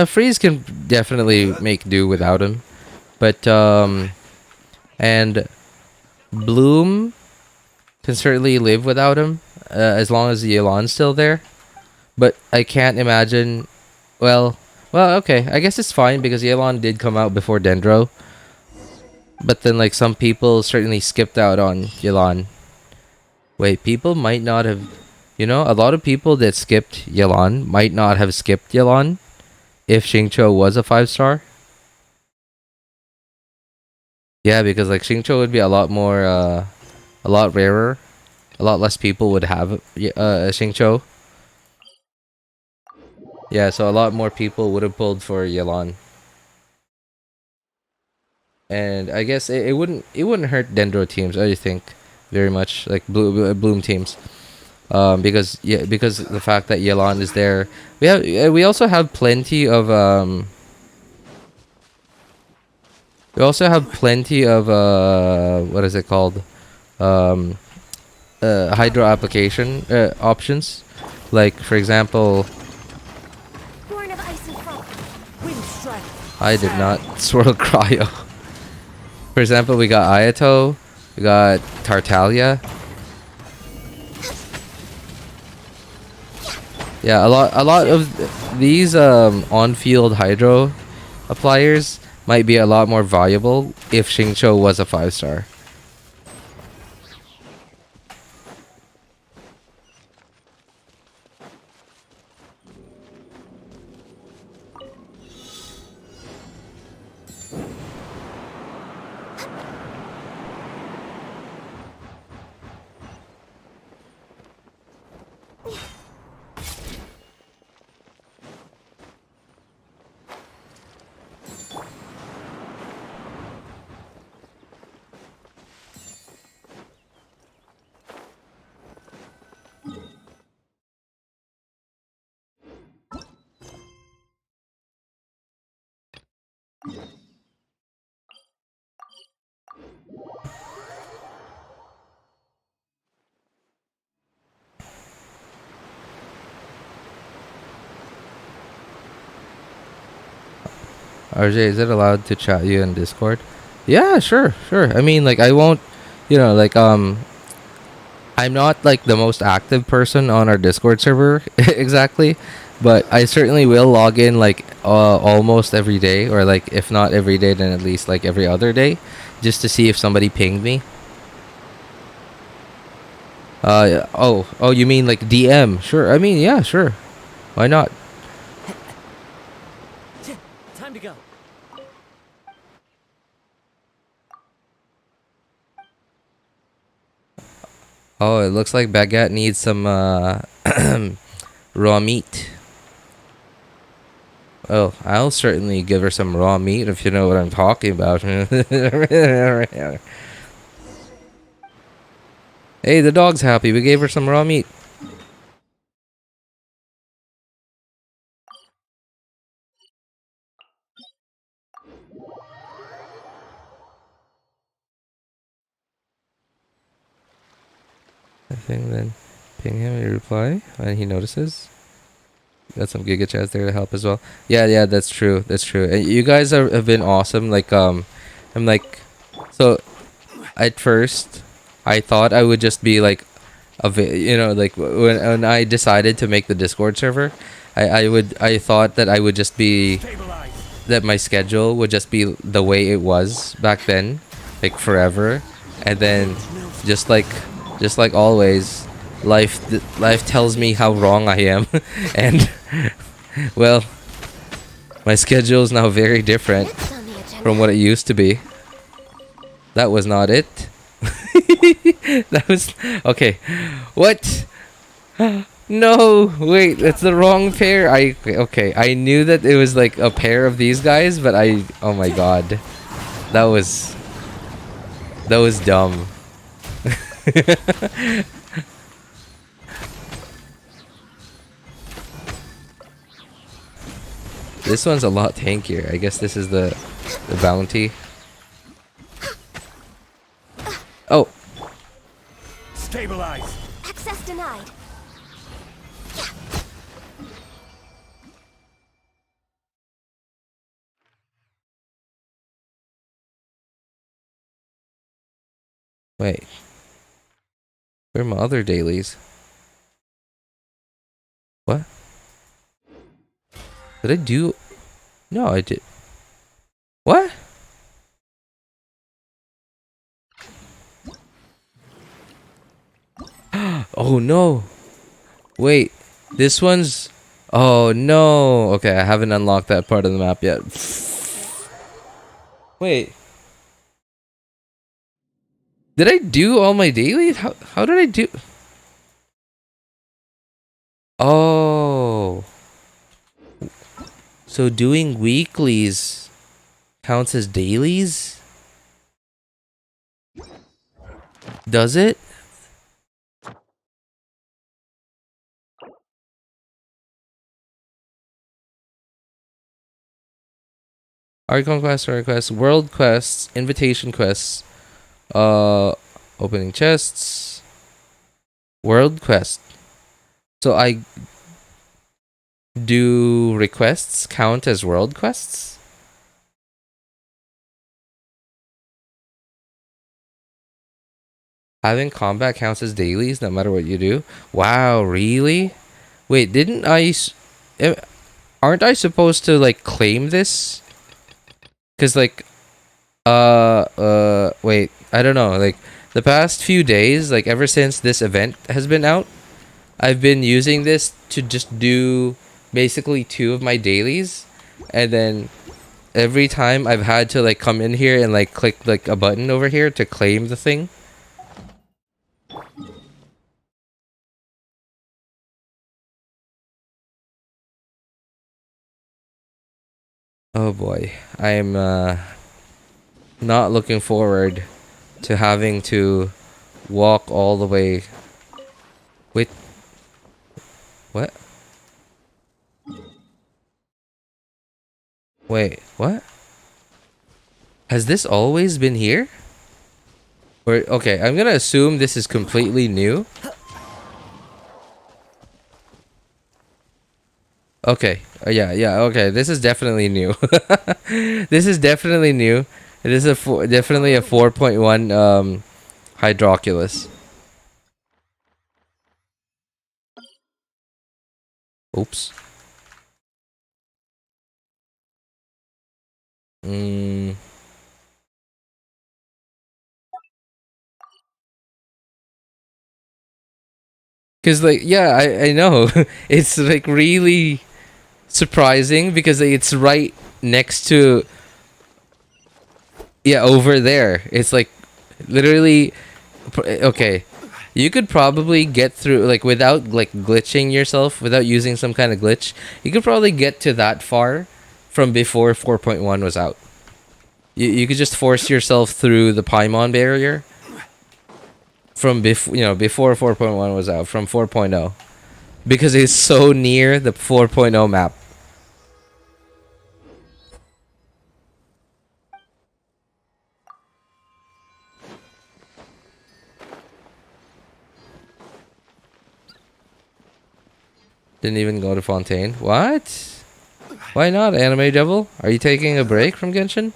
Freeze can definitely make do without him. But, and Bloom can certainly live without him, as long as Yelan's still there. But I can't imagine, well, okay, I guess it's fine because Yelan did come out before Dendro. But then, like, some people certainly skipped out on Yelan. Wait, people might not have... You know, a lot of people that skipped Yelan might not have skipped Yelan if Xingqiu was a 5-star. Yeah, because, like, Xingqiu would be a lot more, a lot rarer. A lot less people would have Xingqiu. Yeah, so a lot more people would have pulled for Yelan. And I guess it wouldn't hurt Dendro teams, I think, very much, like Bloom teams, because the fact that Yelan is there, we also have plenty of what is it called, hydro application options, like for example. Born of ice and frost. Wind strike. I did not swirl cryo. For example, we got Ayato, we got Tartaglia. Yeah, a lot of these on-field hydro appliers might be a lot more valuable if Xingqiu was a 5-star. RJ, is it allowed to chat you in Discord? Yeah, sure. I mean, like, I won't, like, I'm not, like, the most active person on our Discord server, exactly, but I certainly will log in, like, almost every day, or, like, if not every day, then at least, like, every other day, just to see if somebody pinged me. Oh, you mean, like, DM? Sure, I mean, yeah, sure. Why not? Time to go. Oh, it looks like Baguette needs some raw meat. Oh, I'll certainly give her some raw meat if you know what I'm talking about. Hey, the dog's happy. We gave her some raw meat. anything, then ping him a reply when he notices. Got some Giga Chats there to help as well. Yeah, that's true. That's true. And you guys have been awesome. Like, I'm like, so at first, I thought I would just be like, like when I decided to make the Discord server, I thought that I would just be, Stabilize. that my schedule would just be the way it was back then, like forever, and then just like always, life tells me how wrong I am, and well, my schedule is now very different Next on the agenda. from what it used to be. That was not it. That was okay. What? No, wait, that's the wrong pair. Okay, I knew that it was like a pair of these guys, but oh my god. That was dumb. This one's a lot tankier. I guess this is the bounty. Oh, Stabilize. Access denied. wait. Where are my other dailies? What? Did I do? No, I did. What? Oh no. Wait. This one's... Oh no. Okay, I haven't unlocked that part of the map yet. Wait. Did I do all my dailies? How did I do? Oh. So doing weeklies counts as dailies? Does it? Archon quests, world quests, invitation quests, opening chests, world quest. So I do requests count as world quests? Having combat counts as dailies no matter what you do? Wow, really? Wait, aren't I supposed to like claim this? Cause like, wait, I don't know. Like the past few days, like ever since this event has been out, I've been using this to just do basically 2 of my dailies, and then every time I've had to like come in here and like click like a button over here to claim the thing. Oh boy, I'm not looking forward to having to walk all the way. Wait, what? Wait, what? Has this always been here? Or okay, I'm gonna assume this is completely new. Okay, yeah, okay. This is definitely new. This is definitely new. It is definitely a 4.1 Hydroculus. Oops. Cause like yeah, I know. It's like really surprising because it's right next to over there. It's like literally okay. You could probably get through like without like glitching yourself, without using some kind of glitch. You could probably get to that far from before 4.1 was out. You could just force yourself through the Paimon barrier from before 4.1 was out, from 4.0, because it's so near the 4.0 map. Didn't even go to Fontaine. What? Why not, Anime Devil? Are you taking a break from Genshin?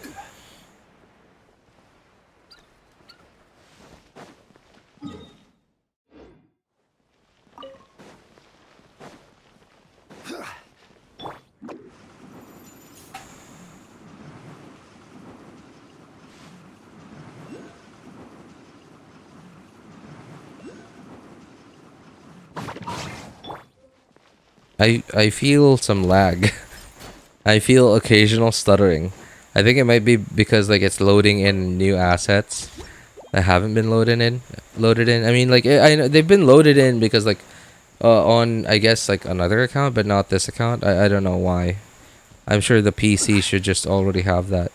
I feel some lag. I feel occasional stuttering. I think it might be because like it's loading in new assets that haven't been loaded in. I mean, like I know they've been loaded in because like on I guess like another account, but not this account. I don't know why. I'm sure the PC should just already have that.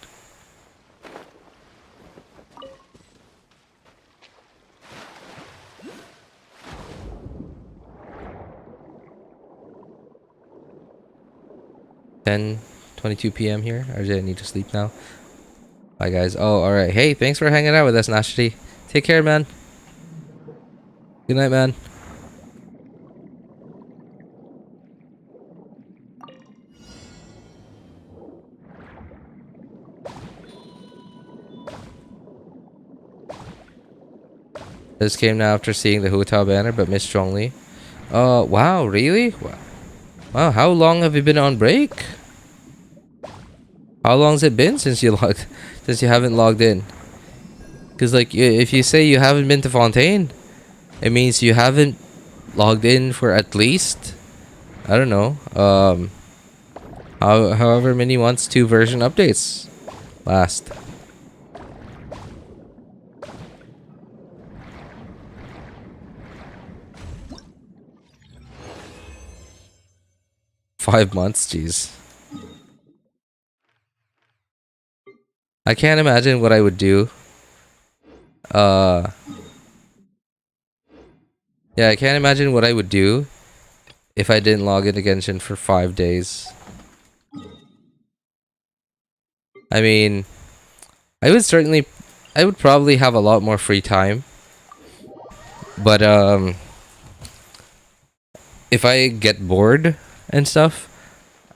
Ten 22 p.m. here. Or do I need to sleep now? Bye, guys. Oh, alright. Hey, thanks for hanging out with us, Nashity. Take care, man. Good night, man. This came now after seeing the Hutao banner, but missed strongly. Wow, really? Wow, how long have you been on break? How long has it been since you haven't logged in? Because like if you say you haven't been to Fontaine, it means you haven't logged in for at least, I don't know, however many months 2 version updates last. Five months, jeez. I can't imagine what I would do. Yeah, I can't imagine what I would do if I didn't log into Genshin for 5 days. I mean, I would probably have a lot more free time. But if I get bored and stuff,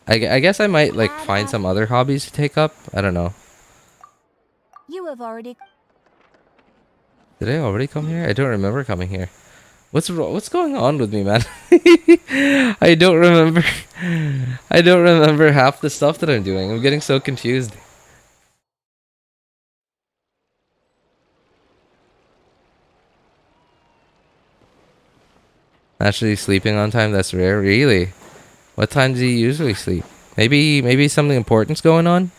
I guess I might like find some other hobbies to take up. I don't know. You have already. Did I already come here? I don't remember coming here. What's going on with me, man? I don't remember. I don't remember half the stuff that I'm doing. I'm getting so confused. Actually sleeping on time, that's rare. Really? What time do you usually sleep? Maybe something important's going on?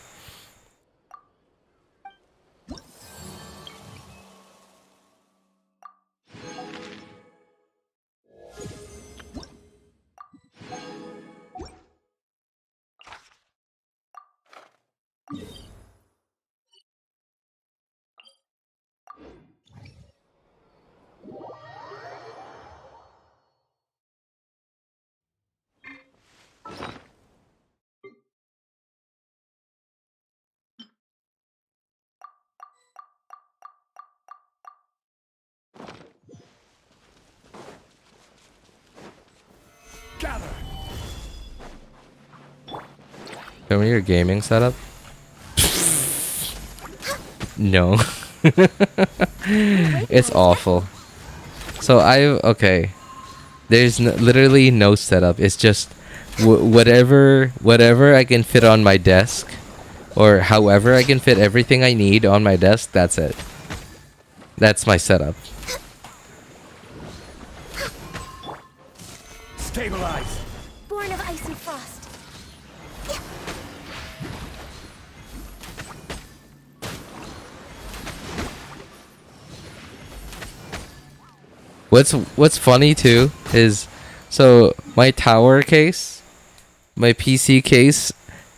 Gather. Show me your gaming setup. No. It's awful. So okay. There's literally no setup. It's just whatever I can fit on my desk, or however I can fit everything I need on my desk. That's it. That's my setup. Stabilize. Born of ice and frost. What's funny too is, so my tower case, my PC case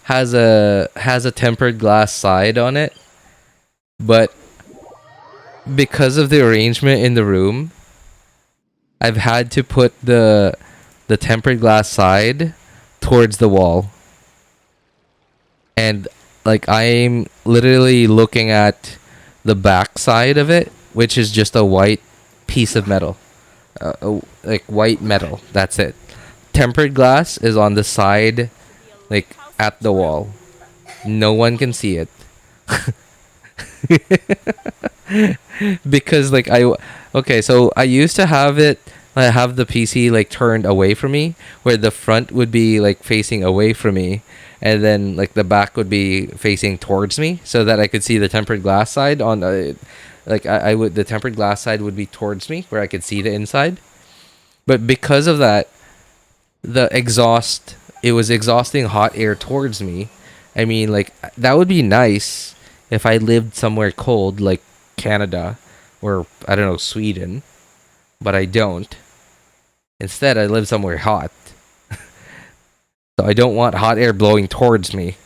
has a tempered glass side on it, but because of the arrangement in the room, I've had to put the tempered glass side towards the wall, and like I'm literally looking at the back side of it, which is just a white piece of metal, like white metal. That's it. tempered glass is on the side, like at the wall. No one can see it. Because like okay, so I used to have it. I have the PC like turned away from me, where the front would be like facing away from me, and then like the back would be facing towards me, so that I could see the tempered glass side on the, like I would, the tempered glass side would be towards me, where I could see the inside. But because of that, the exhaust, it was exhausting hot air towards me. I mean, like that would be nice if I lived somewhere cold like Canada or I don't know, Sweden, but I don't. Instead, I live somewhere hot. So I don't want hot air blowing towards me.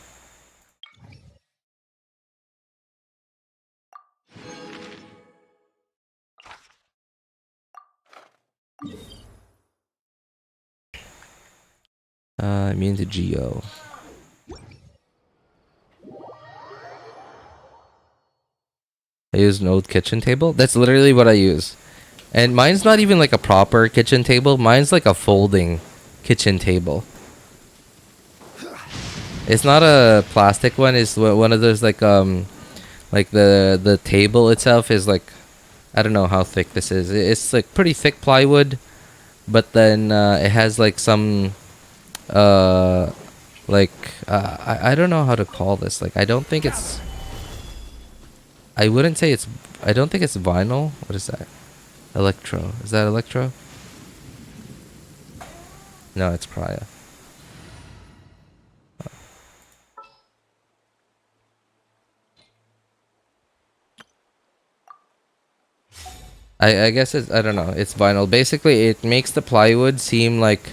Immune to Geo. I use an old kitchen table. That's literally what I use. And mine's not even like a proper kitchen table. Mine's like a folding kitchen table. It's not a plastic one. It's one of those like the table itself is like, I don't know how thick this is. It's like pretty thick plywood, but then it has like some I don't know how to call this. Like I don't think it's, I wouldn't say it's, I don't think it's vinyl. What is that? Electro. Is that electro? No, it's Cryo. I guess it's, I don't know. It's vinyl. Basically, it makes the plywood seem like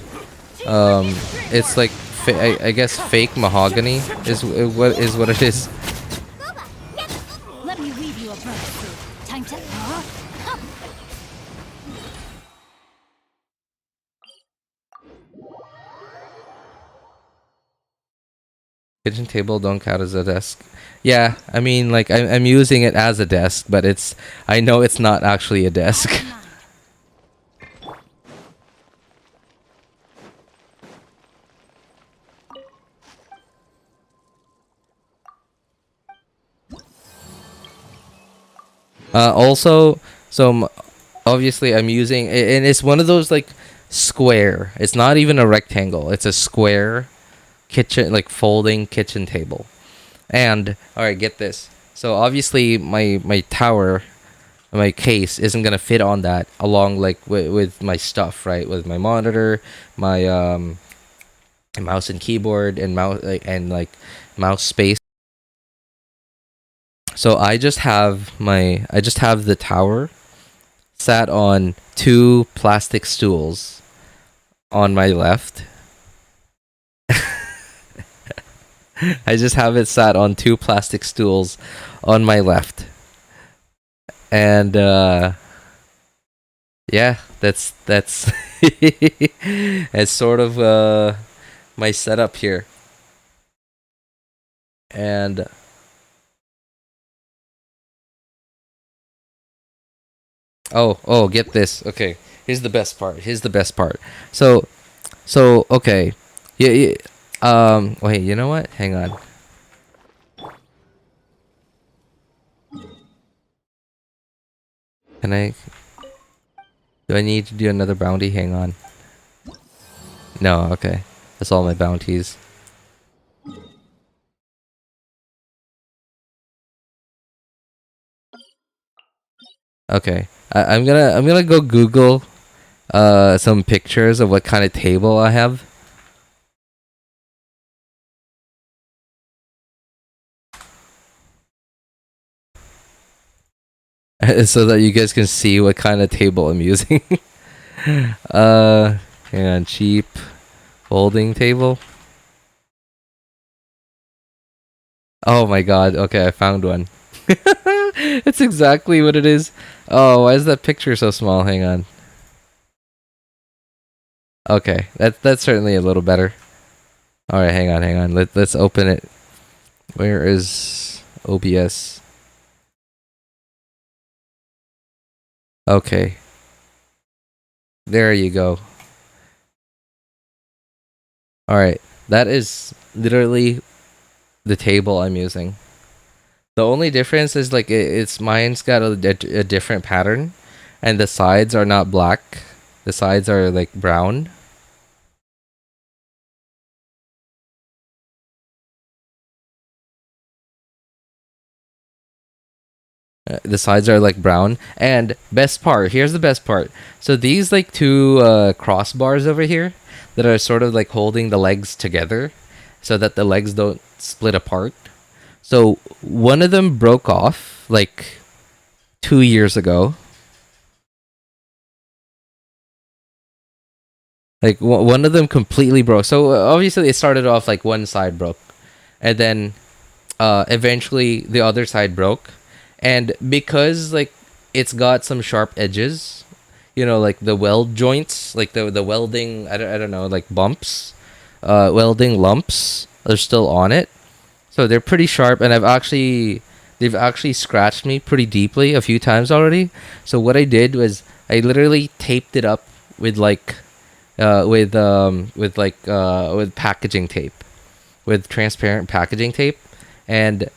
it's like I guess fake mahogany is what it is. Let me weave you a birth. Time to Kitchen table don't count as a desk. Yeah, I mean, like I'm using it as a desk, but it's, I know it's not actually a desk. Also, so obviously I'm using, and it's one of those like square. It's not even a rectangle. It's a square kitchen, like folding kitchen table. And all right, get this. So obviously my tower, my case isn't gonna fit on that, along like with my stuff, right? With my monitor, my mouse and keyboard, and mouse space. So I just have the tower sat on two plastic stools on my left. I just have it sat on two plastic stools on my left. And yeah, that's that's sort of my setup here. And oh, get this. Okay, here's the best part. So okay. Yeah. Wait, you know what? Hang on. Do I need to do another bounty? Hang on. No, okay. That's all my bounties. Okay. I'm gonna go Google some pictures of what kind of table I have. So that you guys can see what kind of table I'm using. Hang on, cheap folding table. Oh my god, okay, I found one. It's exactly what it is. Oh, why is that picture so small? Hang on. Okay, that's certainly a little better. Alright, hang on. Let's open it. Where is OBS? Okay. There you go. All right, that is literally the table I'm using. The only difference is like it's mine's got a different pattern, and the sides are not black. The sides are like brown. The sides are like brown, and best part, here's the best part. So these like two crossbars over here that are sort of like holding the legs together so that the legs don't split apart. So one of them broke off like 2 years ago. Like one of them completely broke. So obviously it started off like one side broke, and then eventually the other side broke, and because like it's got some sharp edges, you know, like the weld joints, like the welding, I don't know, like bumps, welding lumps are still on it, so they're pretty sharp, and they've actually scratched me pretty deeply a few times already. So what I did was I literally taped it up with like with packaging tape, with transparent packaging tape. And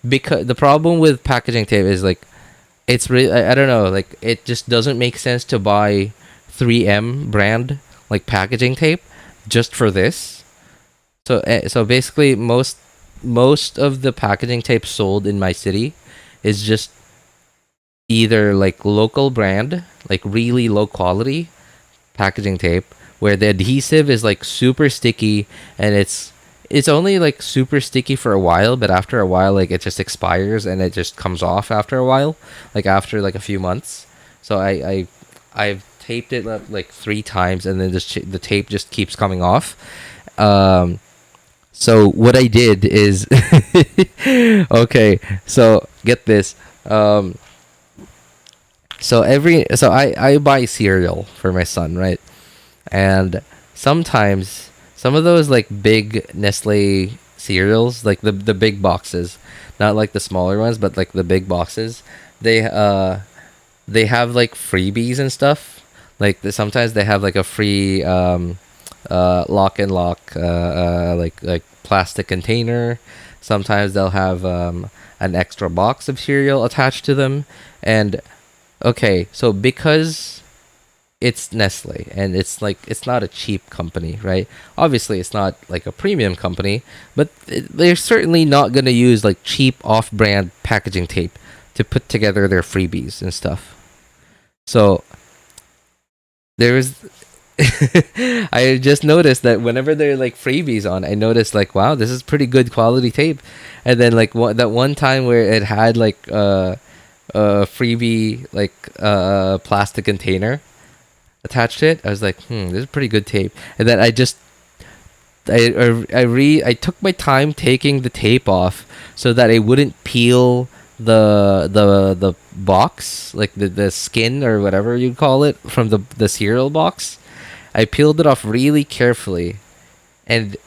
because the problem with packaging tape is like it's really, I don't know, like it just doesn't make sense to buy 3M brand like packaging tape just for this. So basically most of the packaging tape sold in my city is just either like local brand, like really low quality packaging tape, where the adhesive is like super sticky, and it's only like super sticky for a while, but after a while like it just expires and it just comes off after a while, like after like a few months. So I've taped it up like 3 times, and then the tape just keeps coming off. So what I did is okay, so get this. So I buy cereal for my son, right? And sometimes some of those like big Nestle cereals, like the big boxes, not like the smaller ones, but like the big boxes, they have like freebies and stuff. Like sometimes they have like a free lock and lock like plastic container. Sometimes they'll have an extra box of cereal attached to them. And okay, so because it's Nestle and it's like it's not a cheap company, right? Obviously it's not like a premium company, but they're certainly not going to use like cheap off-brand packaging tape to put together their freebies and stuff. So there is I just noticed that whenever there are like freebies on, I noticed like, wow, this is pretty good quality tape. And then like that one time where it had like a freebie like plastic container attached to it, I was like, this is pretty good tape. And then I took my time taking the tape off so that it wouldn't peel the box, like the skin or whatever you call it from the cereal box. I peeled it off really carefully, and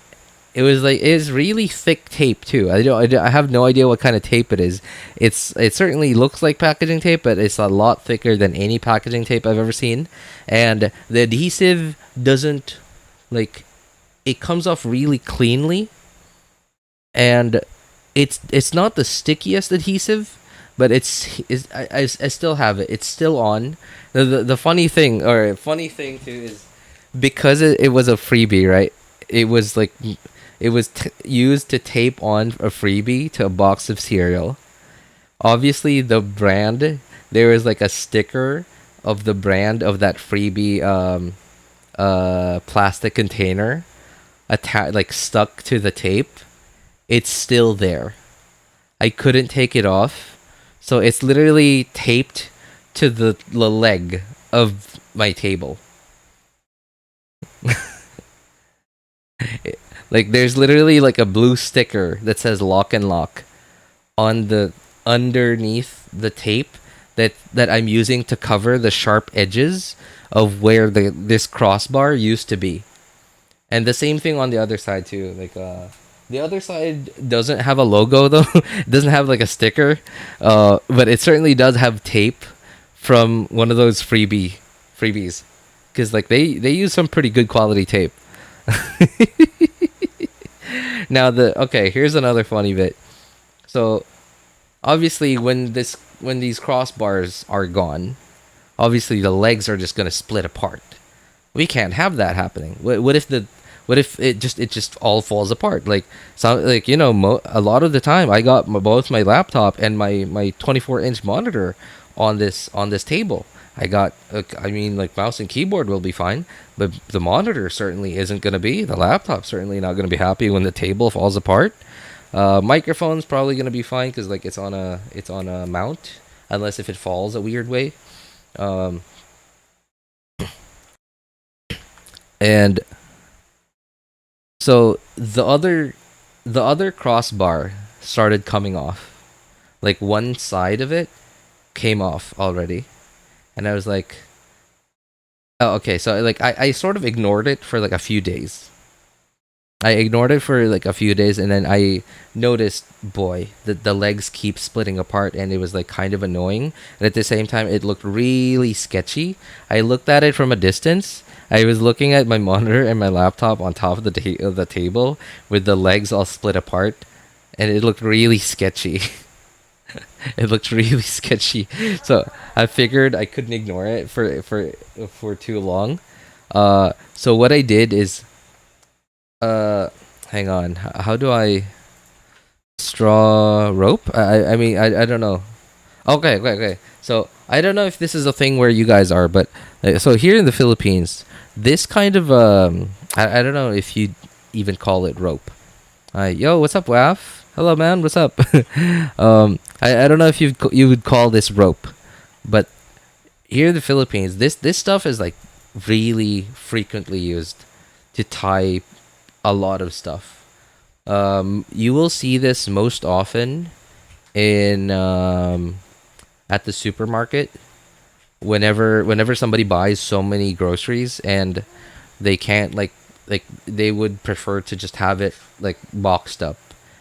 it was really thick tape too. I have no idea what kind of tape it is. It certainly looks like packaging tape, but it's a lot thicker than any packaging tape I've ever seen. And the adhesive doesn't, like, it comes off really cleanly, and it's not the stickiest adhesive, but I still have it. It's still on. The funny thing too is, because it was a freebie, right? It was like used to tape on a freebie to a box of cereal. Obviously, the brand, there was like a sticker of the brand of that freebie plastic container like stuck to the tape. It's still there. I couldn't take it off, so it's literally taped to the leg of my table. Like there's literally like a blue sticker that says lock and lock on the underneath the tape that I'm using to cover the sharp edges of where this crossbar used to be. And the same thing on the other side too. Like the other side doesn't have a logo though. It doesn't have like a sticker. But it certainly does have tape from one of those freebies. Because like they use some pretty good quality tape. Now here's another funny bit. So obviously when these crossbars are gone, obviously the legs are just gonna split apart. We can't have that happening. What if it just all falls apart? Like a lot of the time I got both my laptop and my 24-inch monitor on this table. I got like mouse and keyboard will be fine, but the monitor certainly isn't going to be. The laptop's certainly not going to be happy when the table falls apart. Microphone's probably going to be fine because like it's on a mount, unless if it falls a weird way. And so the other crossbar started coming off. Like one side of it came off already. And I was like, oh, okay. So like I sort of ignored it for like a few days. And then I noticed, boy, that the legs keep splitting apart, and it was like kind of annoying. And at the same time, it looked really sketchy. I looked at it from a distance. I was looking at my monitor and my laptop on top of the table with the legs all split apart, and it looked really sketchy. It looked really sketchy. So I figured I couldn't ignore it for too long. So what I did is, hang on. How do I straw rope? I mean I don't know. Okay. So I don't know if this is a thing where you guys are, but so here in the Philippines, this kind of I don't know if you even call it rope. Yo, what's up, Waf? Hello, man. What's up? I don't know if you would call this rope, but here in the Philippines, this stuff is like really frequently used to tie a lot of stuff. You will see this most often in at the supermarket whenever somebody buys so many groceries and they can't like they would prefer to just have it like boxed up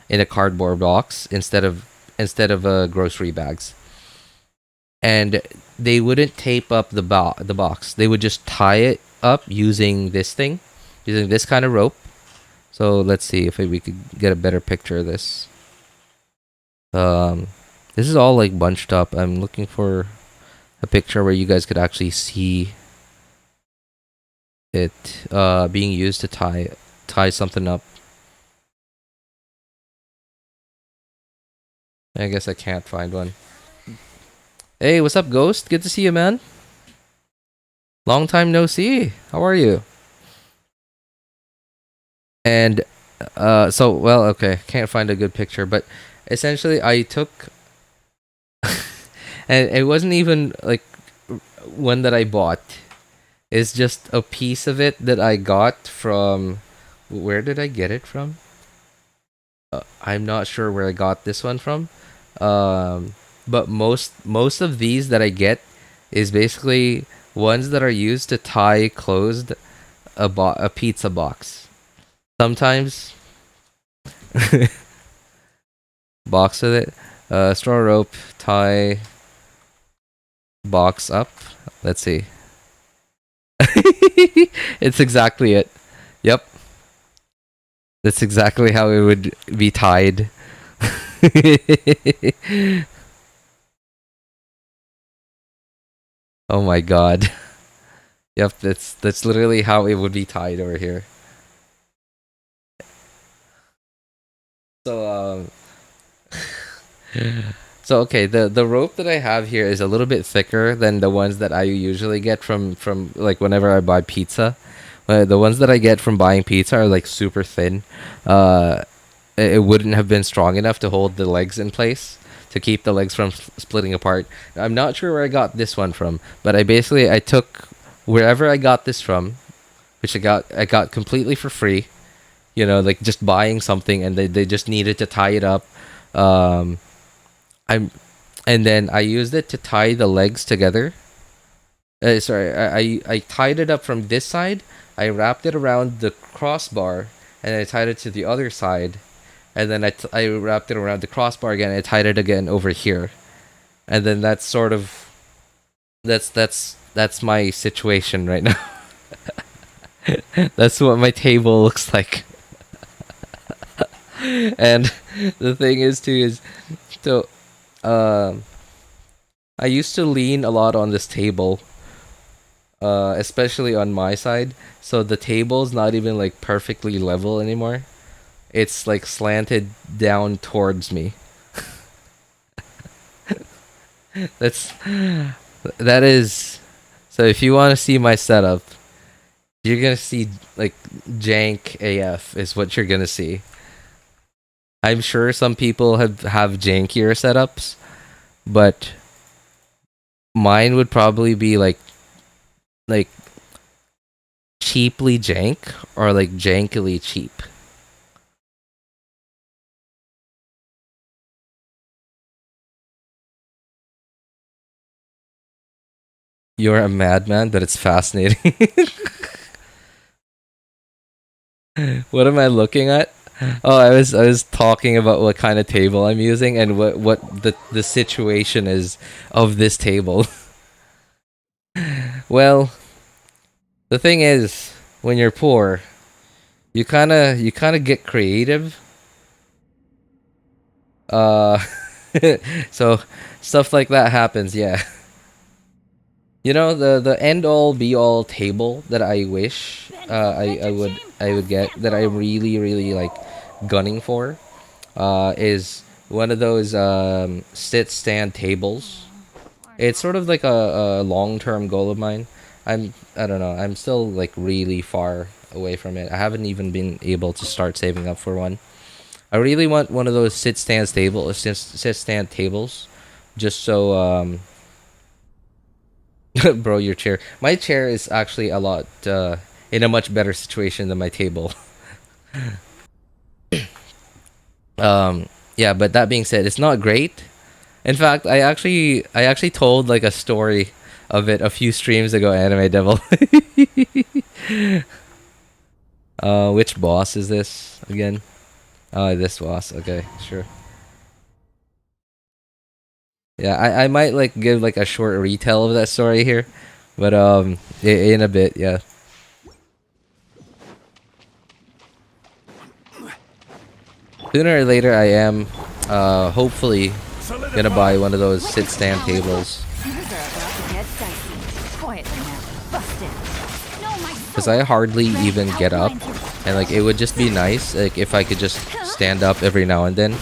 in a cardboard box instead of grocery bags. And they wouldn't tape up the box. They would just tie it up using this kind of rope. So let's see if we could get a better picture of this. This is all like bunched up. I'm looking for a picture where you guys could actually see it being used to tie something up. I guess I can't find one. Hey, what's up, Ghost? Good to see you, man. Long time no see. How are you? And okay, can't find a good picture, but essentially I took and it wasn't even like one that I bought. It's just a piece of it that I got from, where did I get it from? I'm not sure where I got this one from. But most of these that I get is basically ones that are used to tie closed a pizza box. Sometimes box with it, straw rope, tie box up. Let's see. It's exactly it. Yep. That's exactly how it would be tied. Oh my god. Yep, that's literally how it would be tied over here. So so okay, the rope that I have here is a little bit thicker than the ones that I usually get from like whenever I buy pizza. The ones that I get from buying pizza are like super thin. It wouldn't have been strong enough to hold the legs in place to keep the legs from splitting apart. I'm not sure where I got this one from, but I took wherever I got this from, which I got completely for free. You know, like just buying something and they just needed to tie it up. And then I used it to tie the legs together. I tied it up from this side. I wrapped it around the crossbar and I tied it to the other side. And then I wrapped it around the crossbar again and I tied it again over here. And then that's sort of that's my situation right now. That's what my table looks like. And the thing is too is, so I used to lean a lot on this table, especially on my side. So the table's not even like perfectly level anymore. It's like slanted down towards me. That is. So if you want to see my setup, you're gonna see like jank AF is what you're gonna see. I'm sure some people have jankier setups, but mine would probably be like cheaply jank or like jankily cheap. You're a madman, but it's fascinating. What am I looking at? Oh, I was talking about what kind of table I'm using and what the situation is of this table. Well, the thing is, when you're poor, you kind of get creative. So stuff like that happens, yeah. You know, the end all be all table that I wish I would get, that I'm really like gunning for, is one of those sit stand tables. It's sort of like a long-term goal of mine. I don't know, I'm still like really far away from it. I haven't even been able to start saving up for one. I really want one of those sit stand tables, just so bro, your chair. My chair is actually a lot in a much better situation than my table. Yeah, but that being said, it's not great. In fact, I actually told like a story of it a few streams ago, Anime Devil. Which boss is this again? Oh, this boss. Okay, sure. Yeah, I might like give like a short retell of that story here, but in a bit, yeah. Sooner or later, I am hopefully gonna buy one of those sit stand tables. Because I hardly even get up, and like it would just be nice like if I could just stand up every now and then.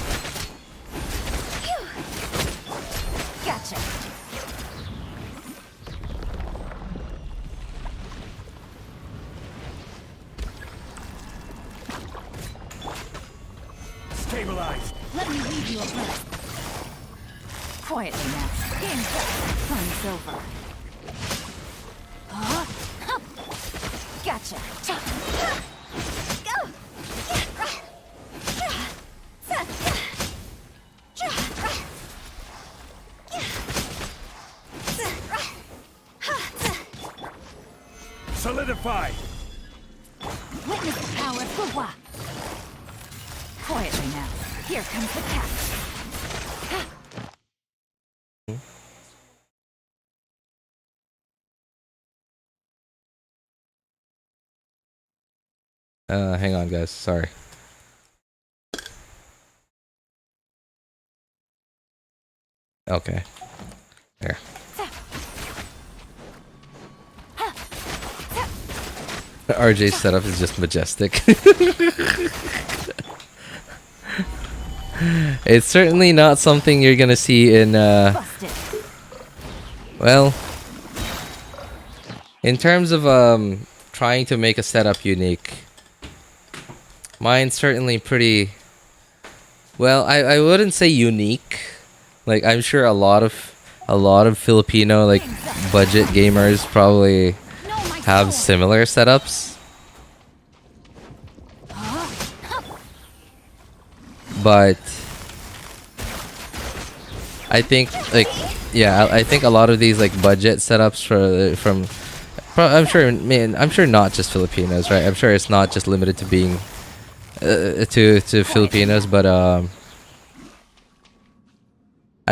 Stabilize. Let me leave you a breath. Quietly now. Game's up. Fun's over. Huh? Huh. Gotcha. Solidify. Witness the power of Fuwa. Quietly now. Here comes the cat. Hang on, guys. Sorry. Okay. There. RJ's setup is just majestic. It's certainly not something you're gonna see in well, in terms of trying to make a setup unique, mine's certainly pretty, well, I wouldn't say unique. Like I'm sure a lot of Filipino like budget gamers probably have similar setups. But I think like, yeah, I think a lot of these like budget setups I'm sure not just Filipinos, right? I'm sure it's not just limited to being to Filipinos, but I'm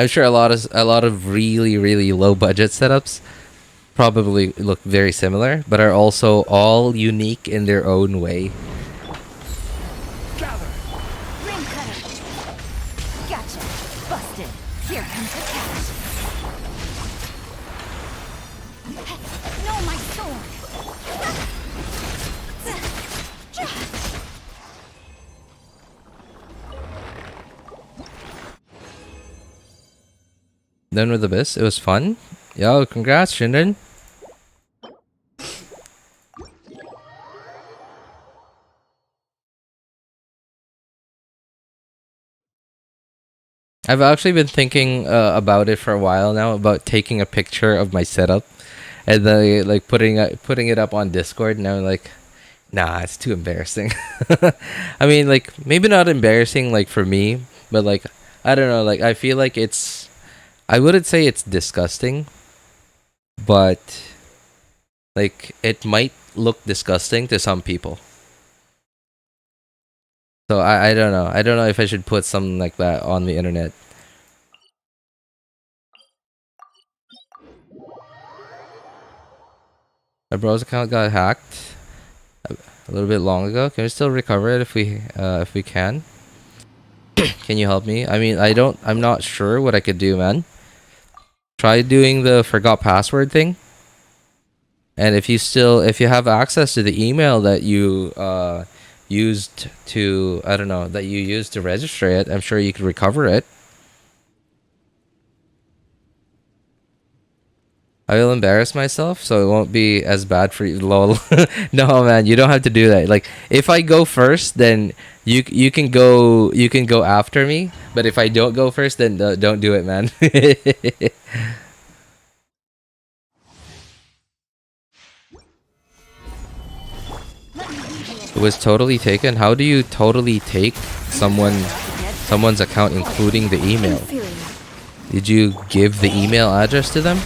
sure a lot of really low budget setups probably look very similar, but are also all unique in their own way. Gather. Ring cutter. Gotcha. Busted. Here comes the catch. No, my sword. Done with the Abyss. It was fun. Yo, congrats, Shinrin. I've actually been thinking about it for a while now, about taking a picture of my setup and then like putting it up on Discord, and I'm like, nah, it's too embarrassing. I mean, like, maybe not embarrassing like for me, but like, I don't know, like I feel like I wouldn't say it's disgusting, but like it might look disgusting to some people. So I don't know. I don't know if I should put something like that on the internet. My browser account got hacked a little bit long ago. Can we still recover it if we can? Can you help me? I mean, I'm not sure what I could do, man. Try doing the forgot password thing. And if you have access to the email that you used to, I don't know, that you used to register it, I'm sure you could recover it. I will embarrass myself so it won't be as bad for you. Lol. No, man, you don't have to do that. Like, if I go first, then you can go after me. But if I don't go first, then don't do it, man. It was totally taken. How do you totally take someone's account, including the email? Did you give the email address to them?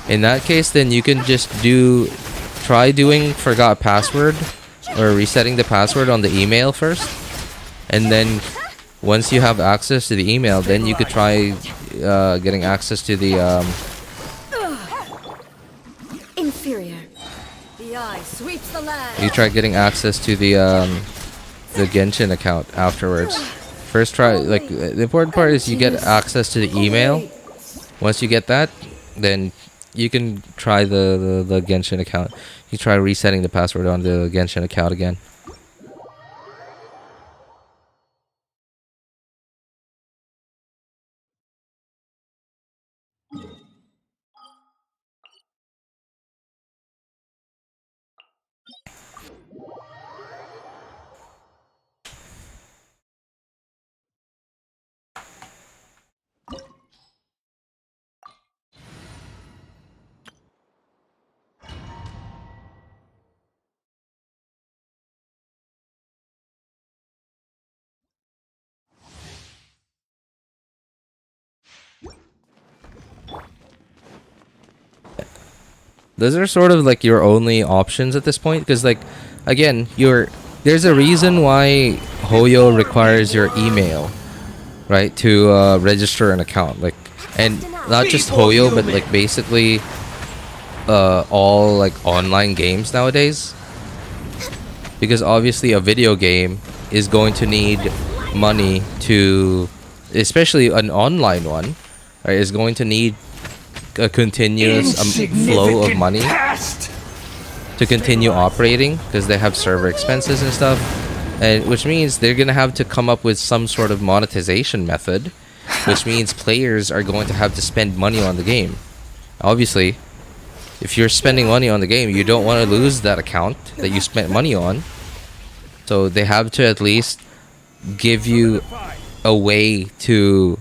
In that case, then you can just try doing forgot password or resetting the password on the email first, and then once you have access to the email, then you could try getting access to the Inferior. The eye sweeps the land. you try getting access to the Genshin account afterwards. First try, like, the important part is you get access to the email. Once you get that, then you can try the Genshin account. You try resetting the password on the Genshin account again. Those are sort of like your only options at this point, because, like, again, there's a reason why Hoyo requires your email, right, to register an account. Like, and not just Hoyo, but like basically all like online games nowadays, because obviously a video game is going to need money to, especially an online one, right, is going to need a continuous flow of money to continue operating, because they have server expenses and stuff, and which means they're gonna have to come up with some sort of monetization method, which means players are going to have to spend money on the game. Obviously, if you're spending money on the game, you don't want to lose that account that you spent money on, so they have to at least give you a way to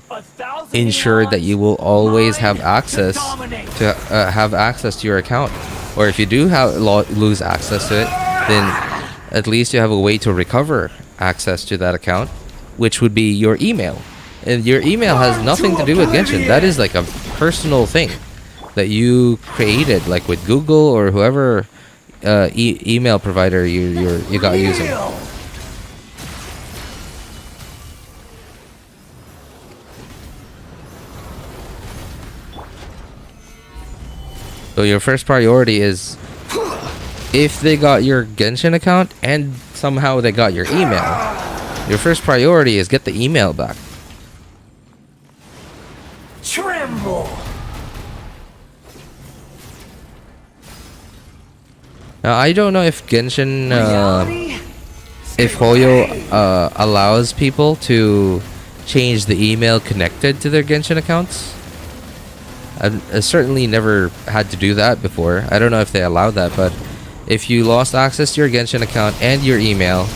ensure that you will always have access to your account. Or if you do lose access to it, then at least you have a way to recover access to that account, which would be your email. And your email has nothing to do with Genshin. That is like a personal thing that you created, like with Google or whoever email provider you got using. So your first priority is if they got your Genshin account and somehow they got your email, your first priority is get the email back. Tremble! Now I don't know if Genshin, if Hoyo allows people to change the email connected to their Genshin accounts. I've certainly never had to do that before. I don't know if they allow that, but if you lost access to your Genshin account and your email,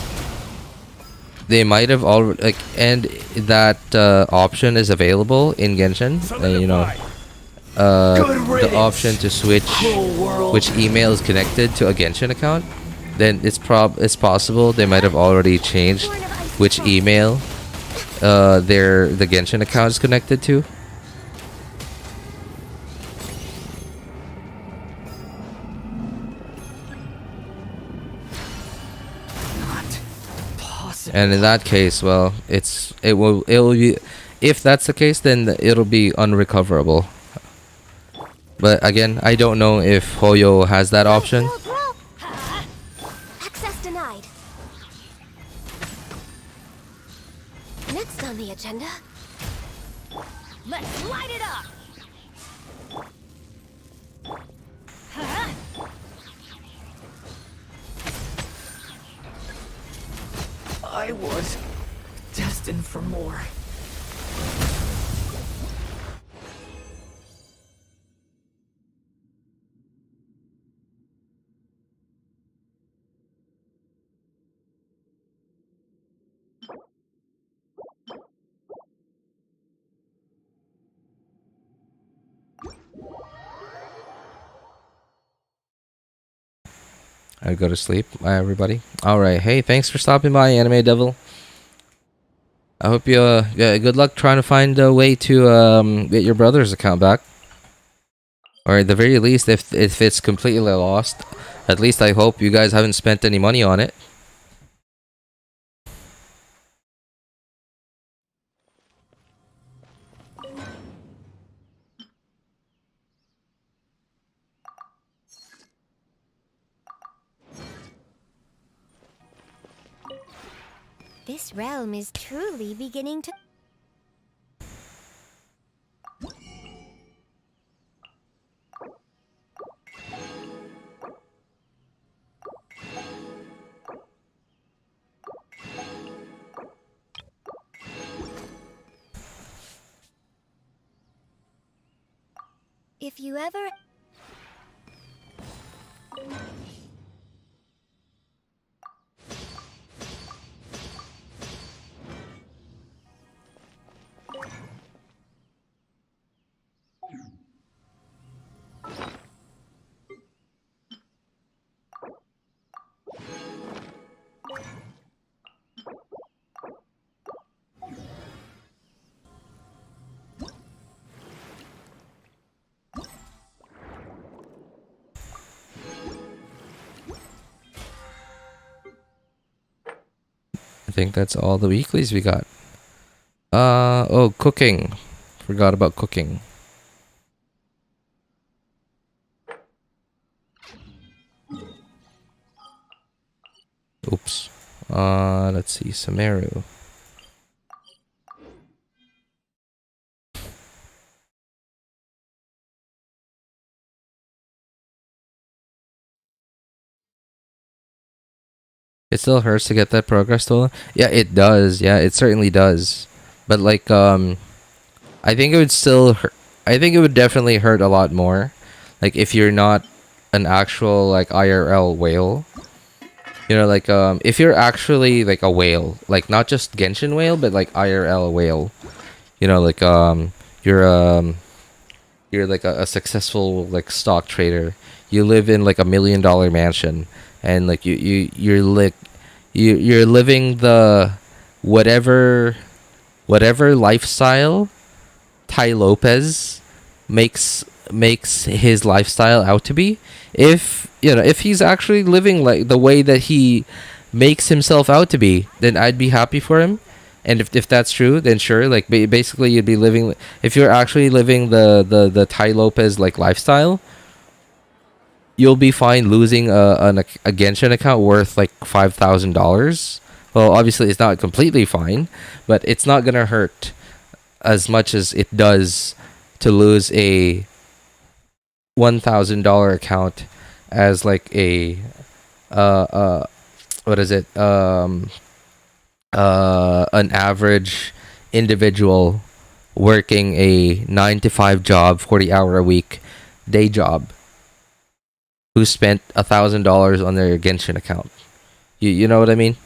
they might have already, like, and that option is available in Genshin. You know, the option to switch which email is connected to a Genshin account. Then it's possible they might have already changed which email the Genshin account is connected to. And in that case, well, it will be, if that's the case, then it'll be unrecoverable. But again, I don't know if Hoyo has that option. Access denied. Next on the agenda. Let's light it up! Huh? I was destined for more. I go to sleep. Bye, everybody. All right. Hey, thanks for stopping by, Anime Devil. I hope you yeah, good luck trying to find a way to get your brother's account back. Or at the very least, if it's completely lost, at least I hope you guys haven't spent any money on it. This realm is truly beginning to... If you ever... I think that's all the weeklies we got. Oh, cooking. Forgot about cooking. Oops. Let's see. Samaru. It still hurts to get that progress stolen. Yeah, it does. Yeah, it certainly does. But like, I think it would still hurt. I think it would definitely hurt a lot more. Like if you're not an actual like IRL whale. You know, like if you're actually like a whale, like not just Genshin whale, but like IRL whale. You know, like you're like a successful like stock trader. You live in like $1 million mansion, and like you're living the whatever lifestyle Tai Lopez makes his lifestyle out to be. If you know, if he's actually living like the way that he makes himself out to be, then I'd be happy for him. And if that's true, then sure, like basically you'd be living, if you're actually living the Tai Lopez like lifestyle, you'll be fine losing a Genshin account worth like $5,000. Well, obviously it's not completely fine, but it's not gonna hurt as much as it does to lose a $1,000 account as like a what is it an average individual working a 9 to 5 job, 40-hour a week day job, who spent $1,000 on their Genshin account. You know what I mean?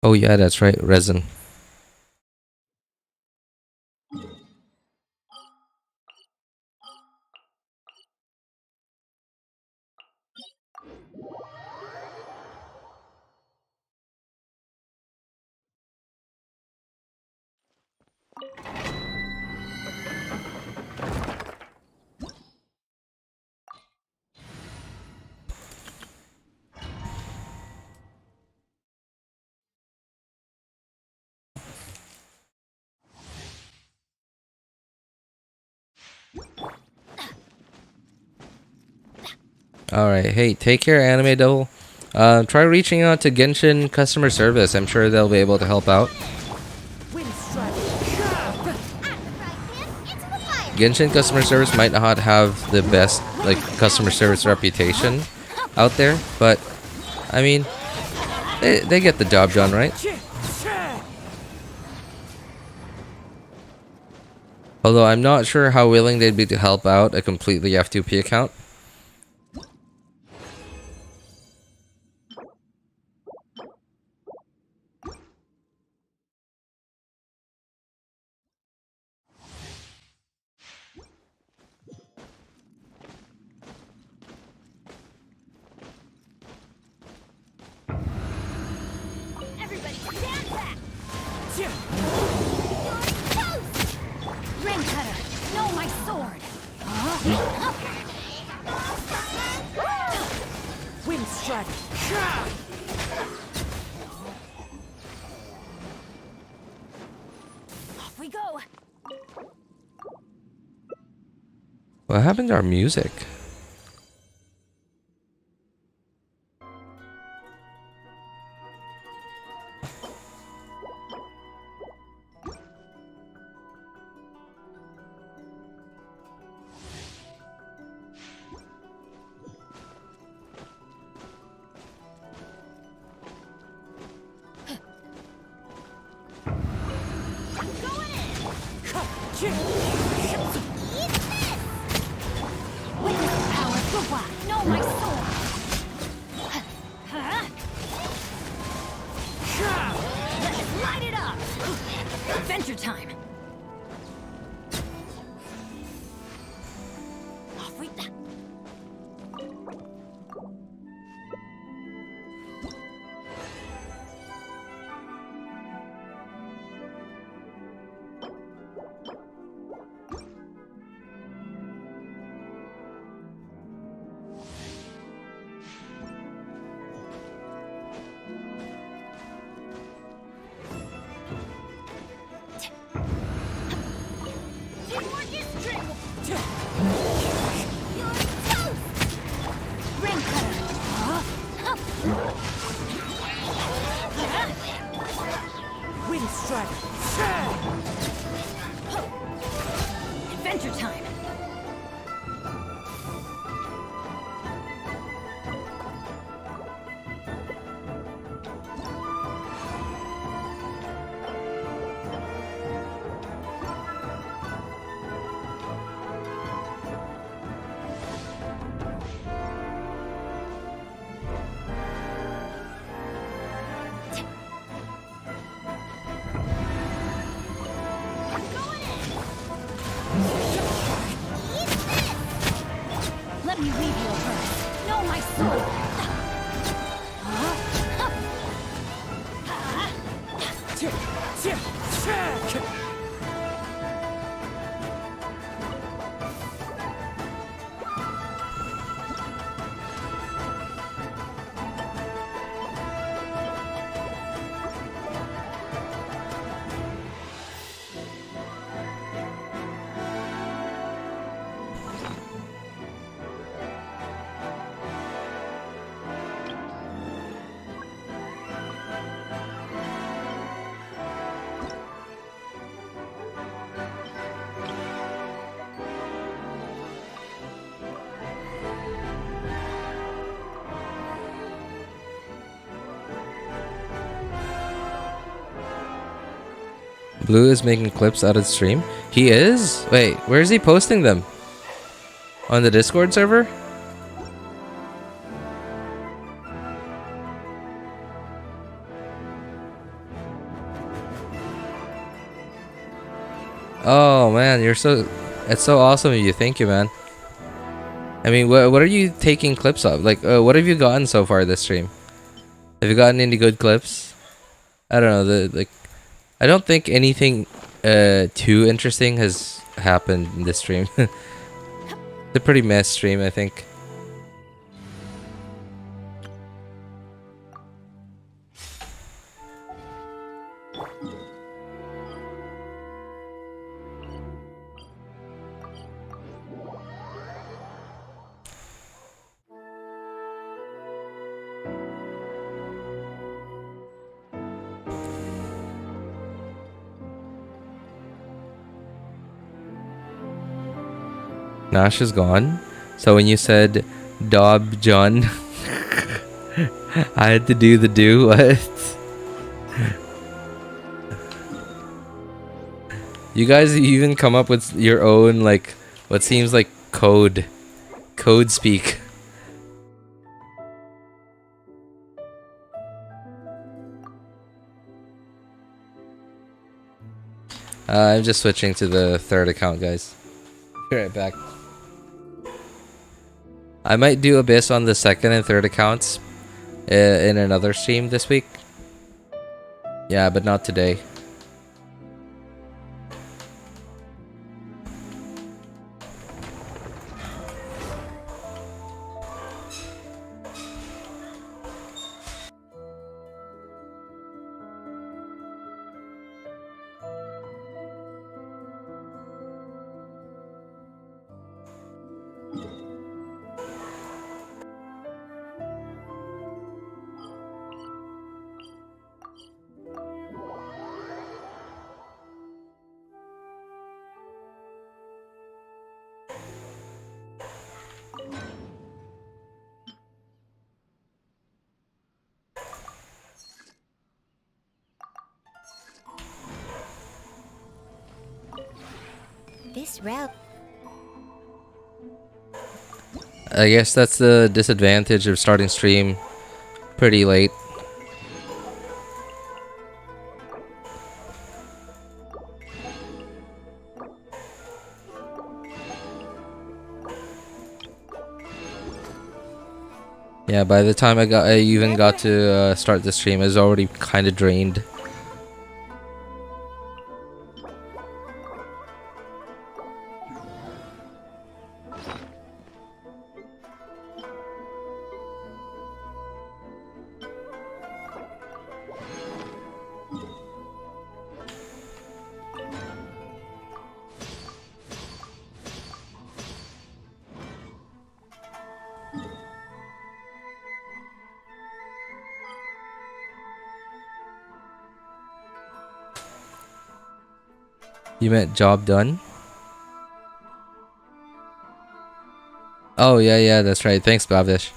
Oh yeah, that's right, resin. Alright, hey, take care, Anime Devil. Try reaching out to Genshin customer service. I'm sure they'll be able to help out. Genshin customer service might not have the best like customer service reputation out there, but I mean, they get the job done, right? Although I'm not sure how willing they'd be to help out a completely F2P account. Everybody stand back! Ring cutter, know my sword! Wind strike. Off we go! What happened to our music? Know my sword! Let's light it up! Adventure time! Off we... Ring cutter! Wind strike. Adventure time! Blue is making clips out of stream. He is? Wait, where is he posting them? On the Discord server? Oh man, it's so awesome of you. Thank you, man. I mean, what are you taking clips of? Like, what have you gotten so far this stream? Have you gotten any good clips? I don't know. I don't think anything too interesting has happened in this stream. It's a pretty mess stream, I think. Nash is gone. So when you said Dob John, I had to do the do. What? You guys even come up with your own, like, what seems like code speak. I'm just switching to the third account, guys. Be right back. I might do Abyss on the second and third accounts in another stream this week. Yeah, but not today. This route. I guess that's the disadvantage of starting stream pretty late. Yeah, by the time I even got to start the stream, I was already kind of drained. You meant job done? Oh, yeah, that's right. Thanks, Babish.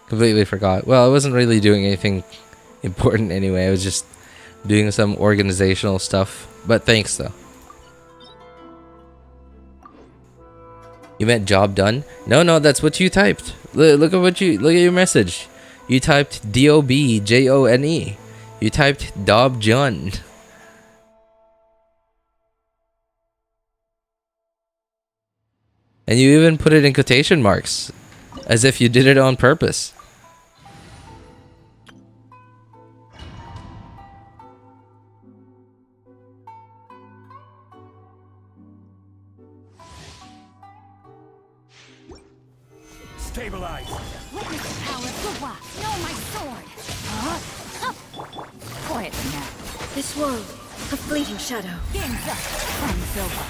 Completely forgot. Well, I wasn't really doing anything important anyway. I was just doing some organizational stuff. But thanks, though. You meant job done? No, that's what you typed. Look at your message. You typed DOBJONE. You typed Dob John. And you even put it in quotation marks. As if you did it on purpose. Stabilize. Witness the power of Guwa. Know my sword. Huh? Quiet now. This world, a fleeting shadow. Game's up. Time's over.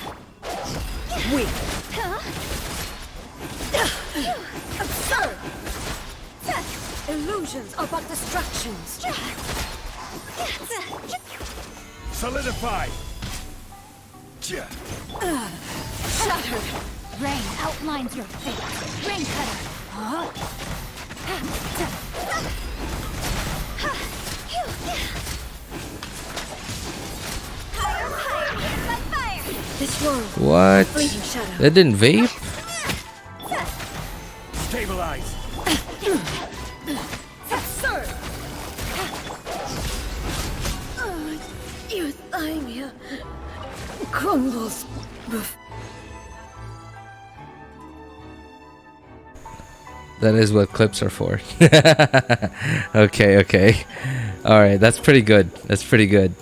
Weak. Huh? Absurd! Illusions are but distractions. Solidify. Shattered. Rain outlines your fate. Rain cutter. Huh? This world, What? fleeting shadow. That didn't vape? Stabilize. Absurd! Euthymia crumbles. That is what clips are for. Okay. Alright, that's pretty good. That's pretty good.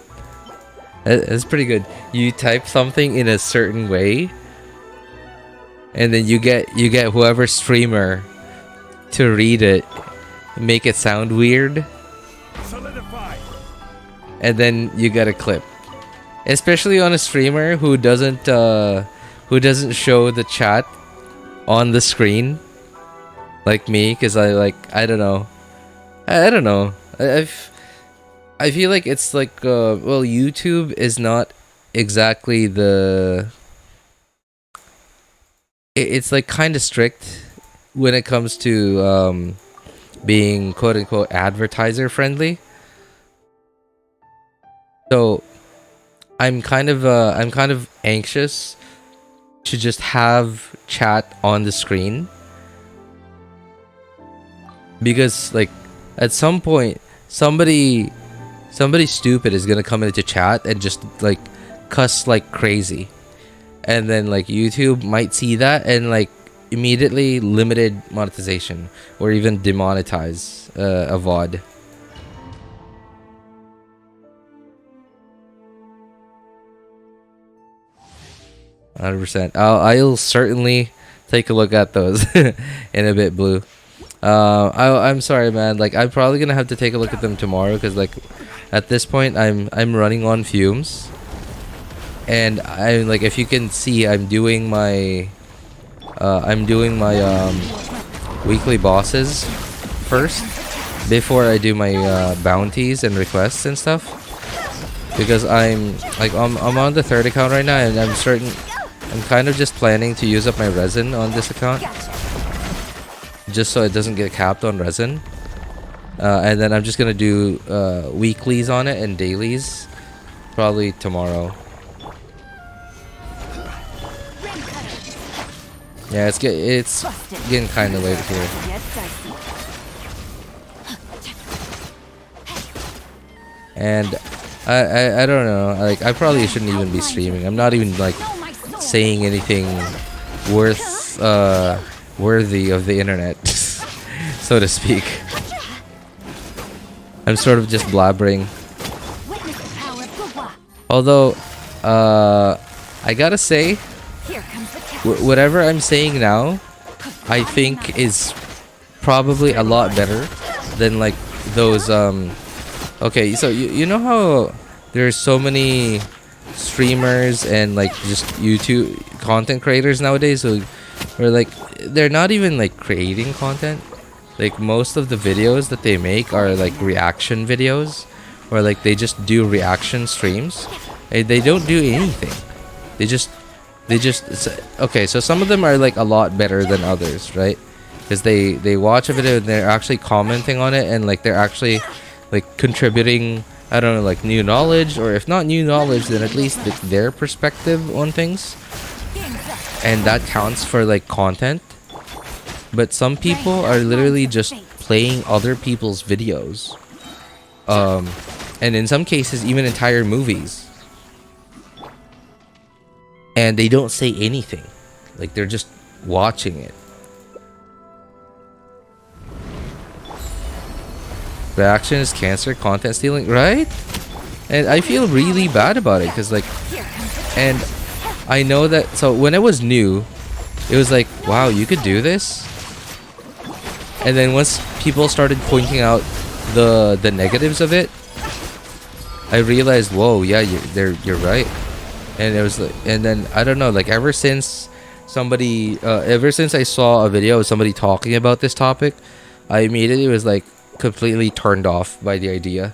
That's pretty good. You type something in a certain way, and then you get whoever streamer to read it, make it sound weird, Solidify. and then you get a clip. Especially on a streamer who doesn't show the chat on the screen, like me, because I don't know. I feel like it's like well, YouTube is not exactly it's like kind of strict when it comes to being quote unquote advertiser friendly. So I'm kind of anxious to just have chat on the screen, because like at some point somebody stupid is gonna come into chat and just like cuss like crazy, and then like YouTube might see that and like immediately limited monetization or even demonetize a VOD. I'll certainly take a look at those in a bit, Blue. I'm sorry, man. Like, I'm probably gonna have to take a look at them tomorrow, because like at this point I'm running on fumes, and I'm like, if you can see, I'm doing my weekly bosses first before I do my bounties and requests and stuff, because I'm on the third account right now, and I'm kind of just planning to use up my resin on this account, just so it doesn't get capped on resin. And then I'm just gonna do weeklies on it and dailies probably tomorrow. Yeah, it's getting kind of late here. And I don't know, like I probably shouldn't even be streaming. I'm not even like saying anything worthy of the internet, so to speak. I'm sort of just blabbering. Although, I gotta say, whatever I'm saying now, I think is probably a lot better than like those okay, so you know how there's so many streamers and like just YouTube content creators nowadays who are like, they're not even like creating content. Like most of the videos that they make are like reaction videos, or like they just do reaction streams. They don't do anything. They just okay, so some of them are like a lot better than others, right? Because they watch a video and they're actually commenting on it, and like they're actually like contributing, I don't know, like new knowledge, or if not new knowledge, then at least like their perspective on things, and that counts for like content. But some people are literally just playing other people's videos, and in some cases even entire movies, and they don't say anything. Like they're just watching it. reaction is cancer, content stealing, right? And I feel really bad about it because like, and I know that. So when it was new, it was like, wow, you could do this. And then once people started pointing out the negatives of it, I realized, whoa, yeah, you're right. And it was like, and then I don't know, like ever since I saw a video of somebody talking about this topic, I immediately was like completely turned off by the idea.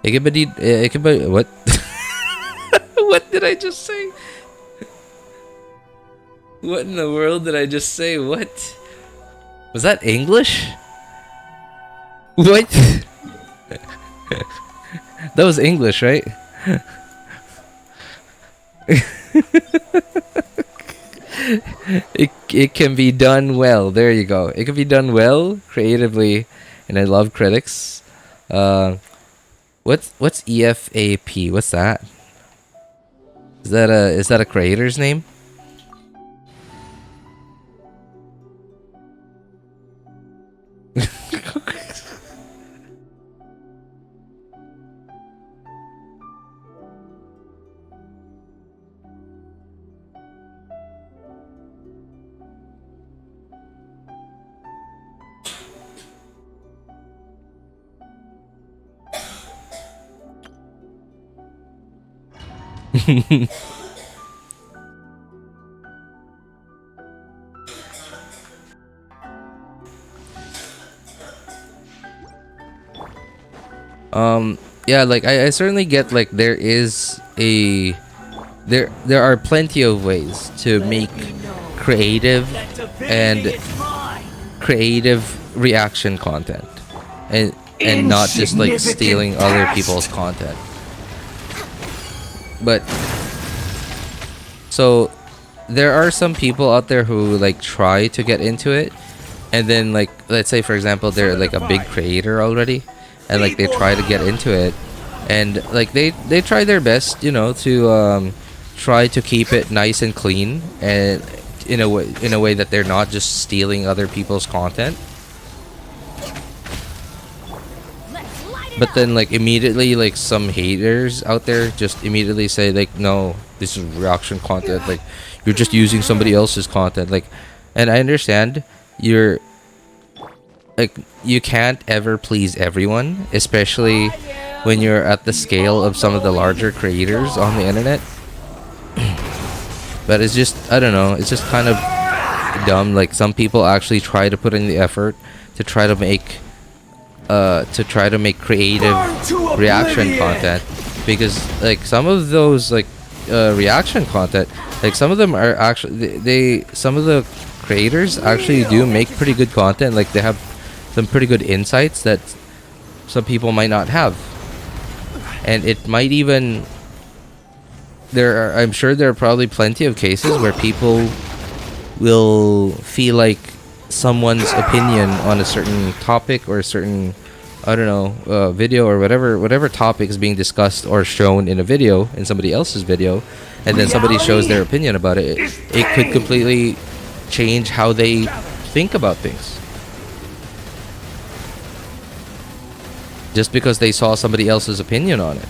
What? What did I just say? What in the world did I just say? What? Was that English? What? That was English, right? It can be done well. There you go. It can be done well, creatively, and I love critics. What's EFAP? What's that? Is that a creator's name? Yeah, like I certainly get like there are plenty of ways to make creative reaction content and not just like stealing other people's content. But so there are some people out there who like try to get into it, and then like let's say for example they're like a big creator already, and like they try to get into it, and like they try their best, you know, to try to keep it nice and clean, and in a way that they're not just stealing other people's content. But then like immediately like some haters out there just immediately say like, no, this is reaction content, like you're just using somebody else's content. Like, and I understand you're like, you can't ever please everyone, especially when you're at the scale of some of the larger creators on the internet. But it's just, I don't know, it's just kind of dumb. Like some people actually try to put in the effort to try to make creative reaction content, because like some of those like reaction content, like some of them are actually some of the creators actually do make pretty good content. Like they have some pretty good insights that some people might not have, and it might even I'm sure there are probably plenty of cases where people will feel like someone's opinion on a certain topic or a certain, I don't know, video or whatever topic is being discussed or shown in a video, in somebody else's video, and then somebody shows their opinion about it, it could completely change how they think about things, just because they saw somebody else's opinion on it.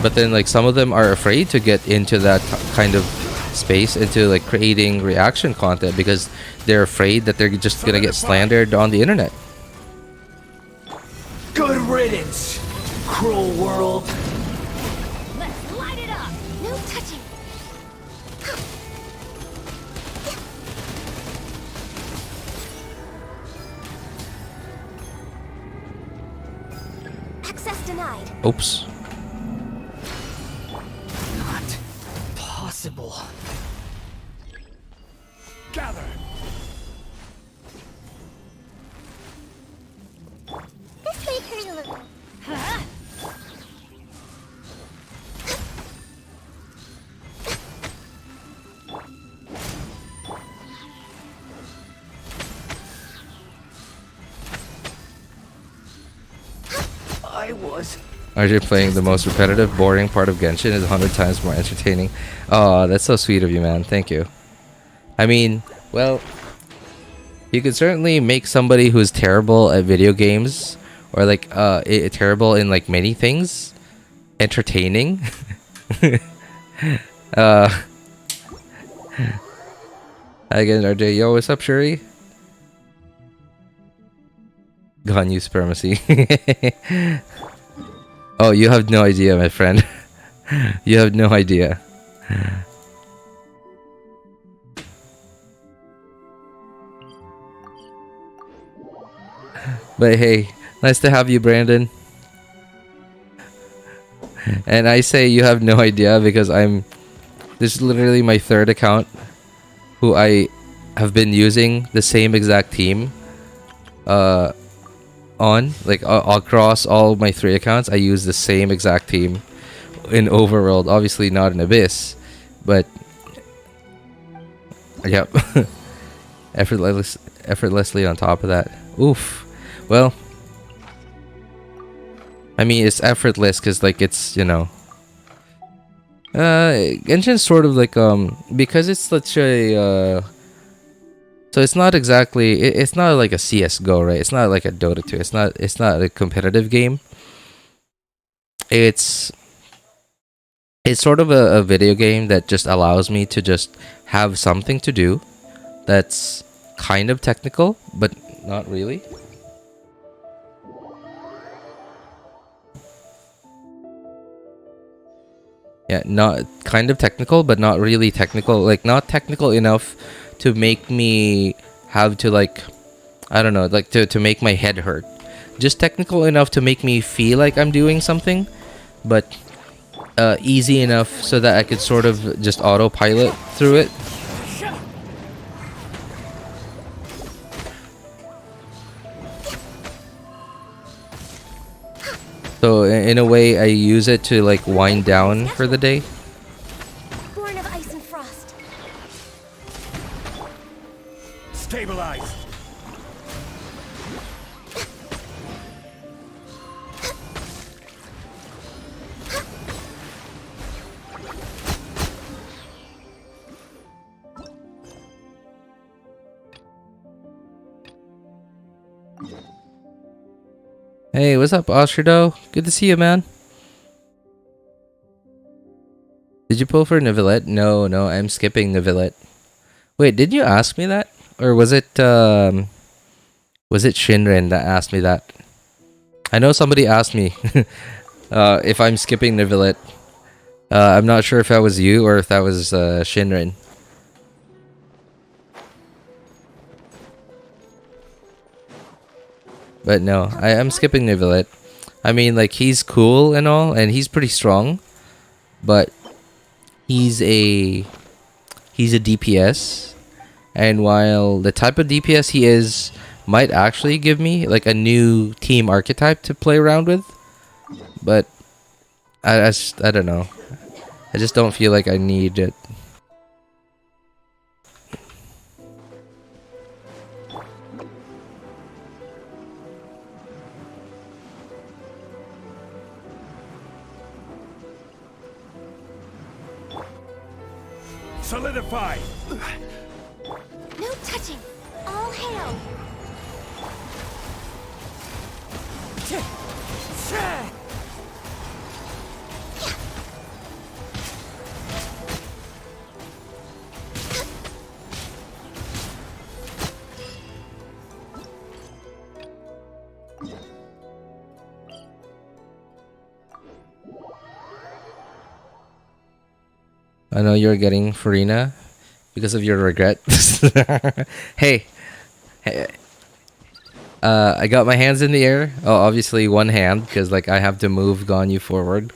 But then like some of them are afraid to get into that kind of space, into like creating reaction content, because they're afraid that they're just gonna get slandered on the internet. Good riddance, cruel world. Let's light it up. No touching. Access denied. Oops. Not possible. Gather. This way, Curly. Huh? I was. RJ playing the most repetitive, boring part of Genshin is 100 times more entertaining. Oh, that's so sweet of you, man. Thank you. I mean, well, you could certainly make somebody who's terrible at video games or like terrible in like many things entertaining. Again, RJ, yo, what's up, Shuri? Ganyu supremacy. Oh, you have no idea, my friend. You have no idea. But hey, nice to have you, Brandon. And I say you have no idea because this is literally my third account who I have been using the same exact team on. Like across all my 3 accounts, I use the same exact team in Overworld. Obviously not in Abyss, but yep. Effortlessly on top of that. Oof. Well, I mean, it's effortless because like it's, you know, Genshin's sort of like because it's such a so it's not exactly it's not like a CS:GO, right? It's not like a Dota 2. It's not a competitive game. It's sort of a video game that just allows me to just have something to do that's kind of technical, but not really. Yeah, not kind of technical, but not really technical. Like, not technical enough to make me have to, like, I don't know, like to make my head hurt. Just technical enough to make me feel like I'm doing something, but easy enough so that I could sort of just autopilot through it. So in a way, I use it to like wind down for the day. Born of ice and frost. Stabilize. Hey, what's up, Osherdo? Good to see you, man. Did you pull for Neuvillette? No, I'm skipping Neuvillette. Wait, did you ask me that? Or was it Shinrin that asked me that? I know somebody asked me if I'm skipping Neuvillette. I'm not sure if that was you or if that was Shinrin. But no, I am skipping Neuvillette. I mean, like, he's cool and all, and he's pretty strong, but he's a DPS, and while the type of DPS he is might actually give me like a new team archetype to play around with, but I don't know. I just don't feel like I need it. Solidify. No touching. All hail. I know you're getting Farina because of your regret. Hey, I got my hands in the air. Oh, obviously one hand because like I have to move Ganyu forward.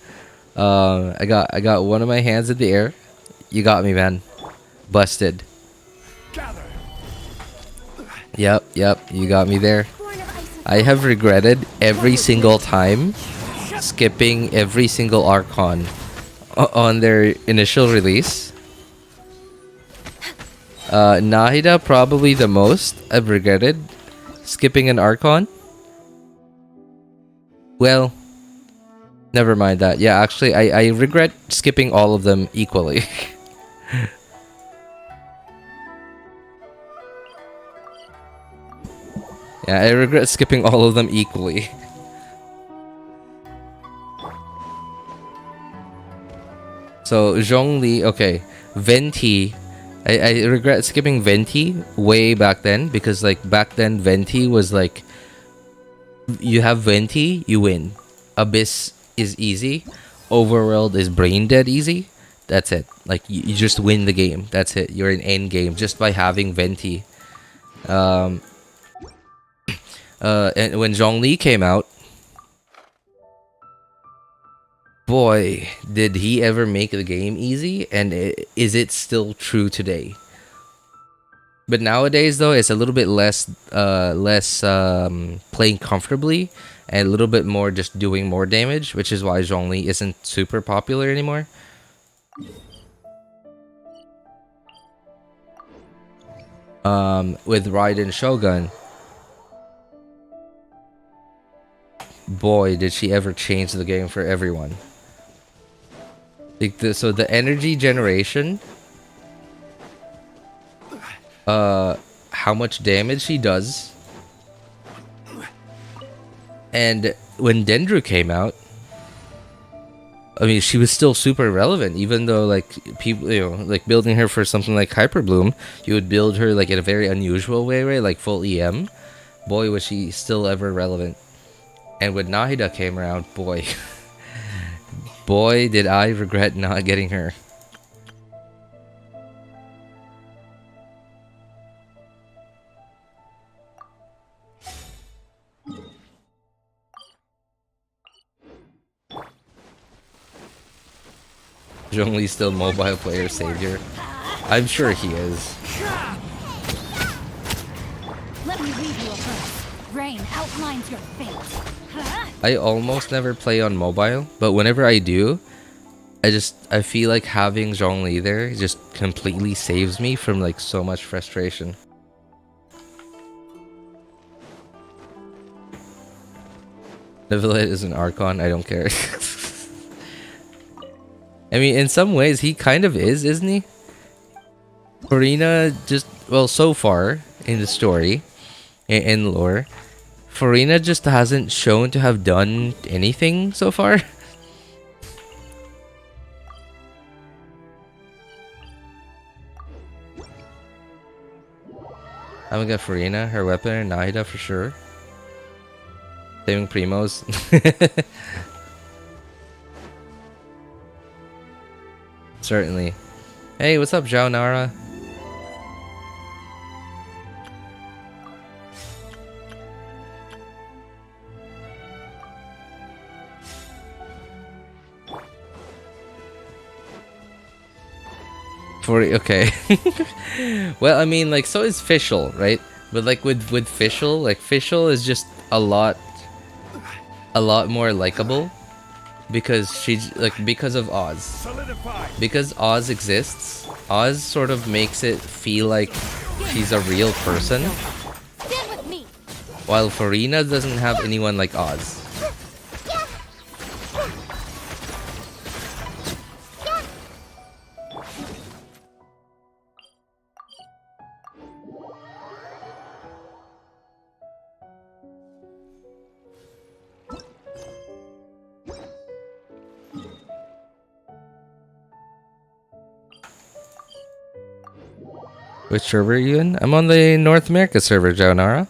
I got one of my hands in the air. You got me, man. Busted. Gather. Yep, you got me there. Born of ice and I have regretted every single time skipping every single Archon on their initial release. Nahida probably the most I've regretted skipping an Archon. Well, never mind that. Yeah, actually I regret skipping all of them equally. Yeah, I regret skipping all of them equally. So Zhongli, okay, Venti. I regret skipping Venti way back then because like back then Venti was like you have Venti, you win. Abyss is easy. Overworld is brain dead easy. That's it. Like you just win the game. That's it. You're in end game just by having Venti. And when Zhongli came out, boy, did he ever make the game easy, and is it still true today? But nowadays, though, it's a little bit less playing comfortably and a little bit more just doing more damage, which is why Zhongli isn't super popular anymore. With Raiden Shogun, boy, did she ever change the game for everyone. Like so the energy generation, how much damage she does, and when Dendru came out, I mean, she was still super relevant, even though like people, you know, like building her for something like Hyper Bloom, you would build her like in a very unusual way, right? Like full EM. Boy, was she still ever relevant. And when Nahida came around, boy, boy, did I regret not getting her. Zhongli's still mobile player savior. I'm sure he is. Let me read you a verse. Rain outlines your fate. I almost never play on mobile, but whenever I do, I feel like having Zhongli there just completely saves me from like so much frustration. Neuvillette is an Archon, I don't care. I mean, in some ways, he kind of is, isn't he? Farina just, well, so far in the story, in lore, Farina just hasn't shown to have done anything so far. I'm gonna get Farina, her weapon, and Nahida for sure. Saving Primos. Certainly. Hey, what's up, Zhao Nara? Okay. Well, I mean, like, so is Fischl, right? But like with Fischl, like Fischl is just a lot more likable because she's like, because of Oz. Solidify. Because Oz exists, Oz sort of makes it feel like she's a real person, Stand with me. while Farina doesn't have anyone like Oz. Which server are you in? I'm on the North America server, Jaonara.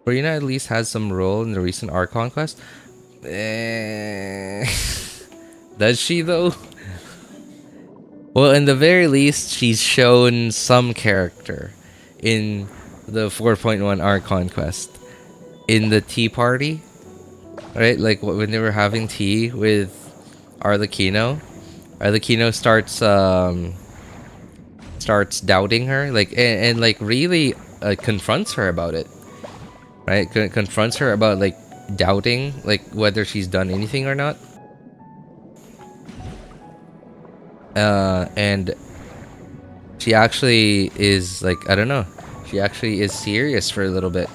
Farina at least has some role in the recent Archon quest. Does she though? Well, in the very least, she's shown some character in the 4.1 Archon quest. In the tea party, right? Like when they were having tea with Arlecchino. Arlecchino starts doubting her, like, and like really confronts her about it, right? Confronts her about like doubting like whether she's done anything or not. And she actually is like, I don't know, she actually is serious for a little bit.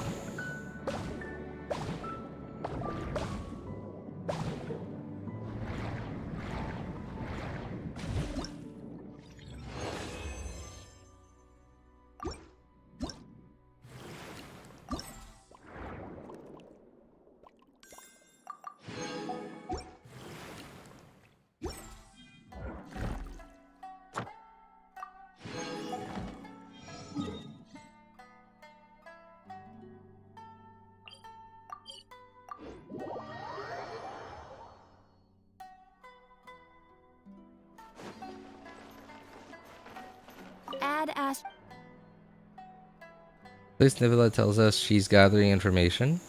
At least Neuvillette tells us she's gathering information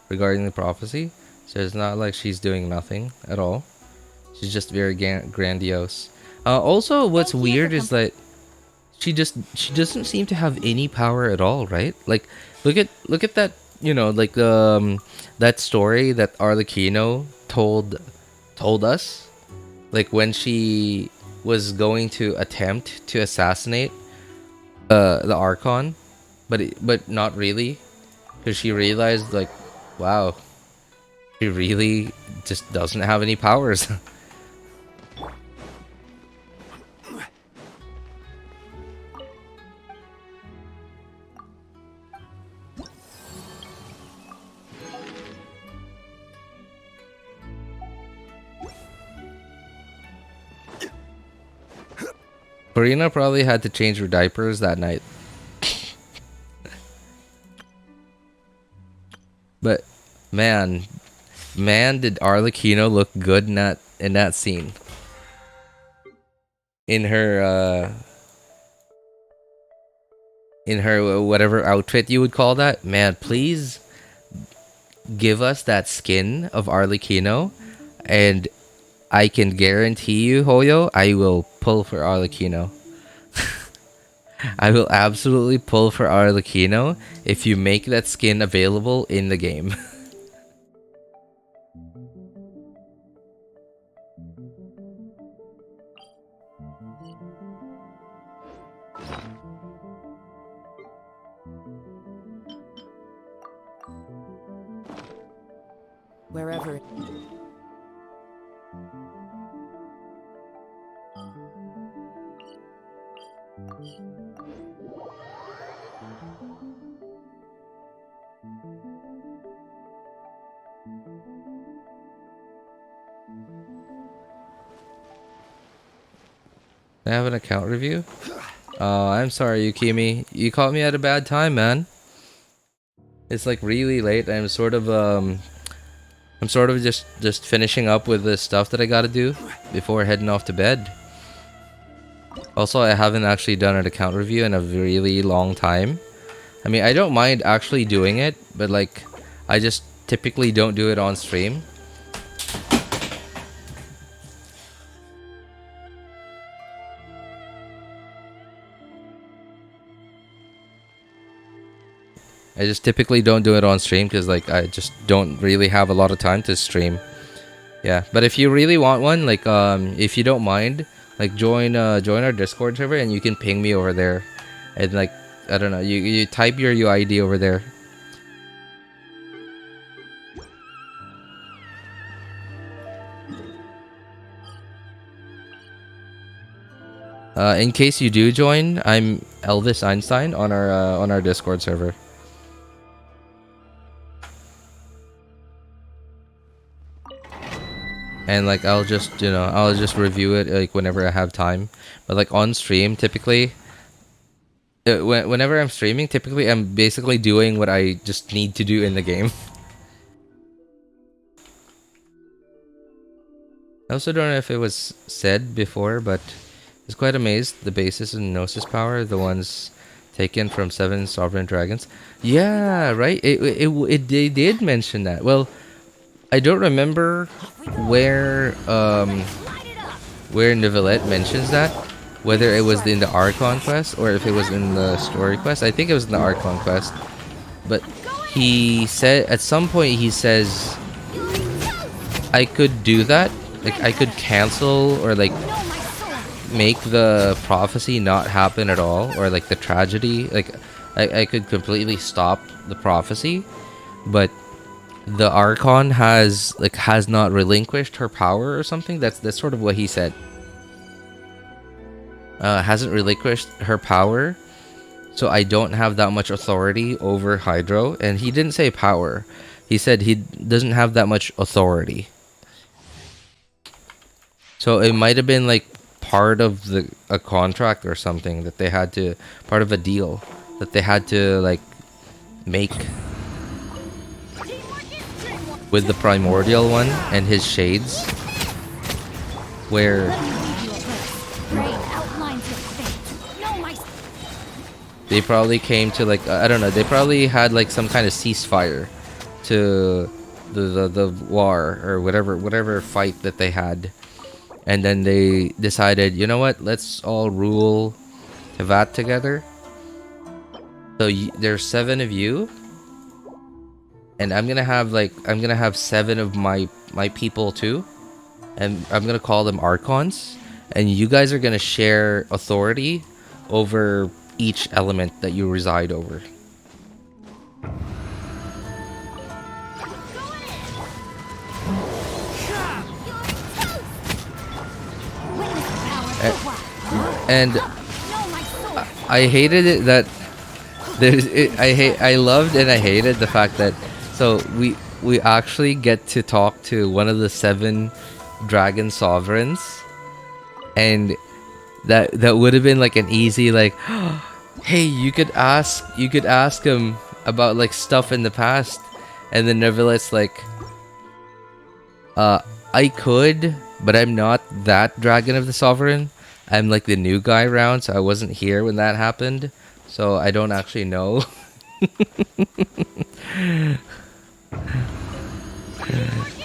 regarding the prophecy, so it's not like she's doing nothing at all. She's just very grandiose. Also, what's weird is that she doesn't seem to have any power at all, right? Like, look at that, like that story that Arlecchino told us, like when she was going to attempt to assassinate the Archon, but not really, because she realized, like, wow, she really just doesn't have any powers. Karina probably had to change her diapers that night. But man, did Arlecchino look good in that scene. In her whatever outfit you would call that. Man, please give us that skin of Arlecchino, and I can guarantee you, Hoyo, I will pull for Arlecchino. I will absolutely pull for Arlecchino if you make that skin available in the game. Wherever. I have an account review. Oh, I'm sorry, Yukimi. You caught me at a bad time, man. It's like really late. I'm sort of just finishing up with the stuff that I gotta do before heading off to bed. Also, I haven't actually done an account review in a really long time. I mean, I don't mind actually doing it, but like, I just typically don't do it on stream. I just typically don't do it on stream because, like, I just don't really have a lot of time to stream. Yeah, but if you really want one, like, if you don't mind, like, join our Discord server and you can ping me over there, and like, I don't know, you type your UID over there. In case you do join, I'm Elvis Einstein on our Discord server. And like, I'll just review it like whenever I have time. But like on stream, typically, whenever I'm streaming, typically I'm basically doing what I just need to do in the game. I also don't know if it was said before, but I was quite amazed. The basis and Gnosis power, the ones taken from 7 sovereign dragons. Yeah, right. They did mention that. Well, I don't remember where Neuvillette mentions that, whether it was in the Archon quest or if it was in the story quest. I think it was in the Archon quest, but he said at some point, he says I could do that, like I could cancel or like make the prophecy not happen at all, or like the tragedy, like I could completely stop the prophecy, but the Archon has not relinquished her power or something. That's sort of what he said. Hasn't relinquished her power, so I don't have that much authority over Hydro. And he didn't say power. He said he doesn't have that much authority. So it might have been like part of a contract or something that they had to, part of a deal that they had to like make with the primordial one and his shades, where They probably came to like I don't know. They probably had like some kind of ceasefire to the war or whatever fight that they had, and then they decided, you know what? Let's all rule Tevat together. So there's 7 of you, and I'm gonna have 7 of my people too, and I'm gonna call them Archons, and you guys are gonna share authority over each element that you reside over. And I hated it that I loved and I hated the fact that so we actually get to talk to one of the 7 dragon sovereigns, and that would have been like an easy like, hey, you could ask him about like stuff in the past, and then Neuvillette's like, I could, but I'm not that dragon of the sovereign. I'm like the new guy around, so I wasn't here when that happened, so I don't actually know.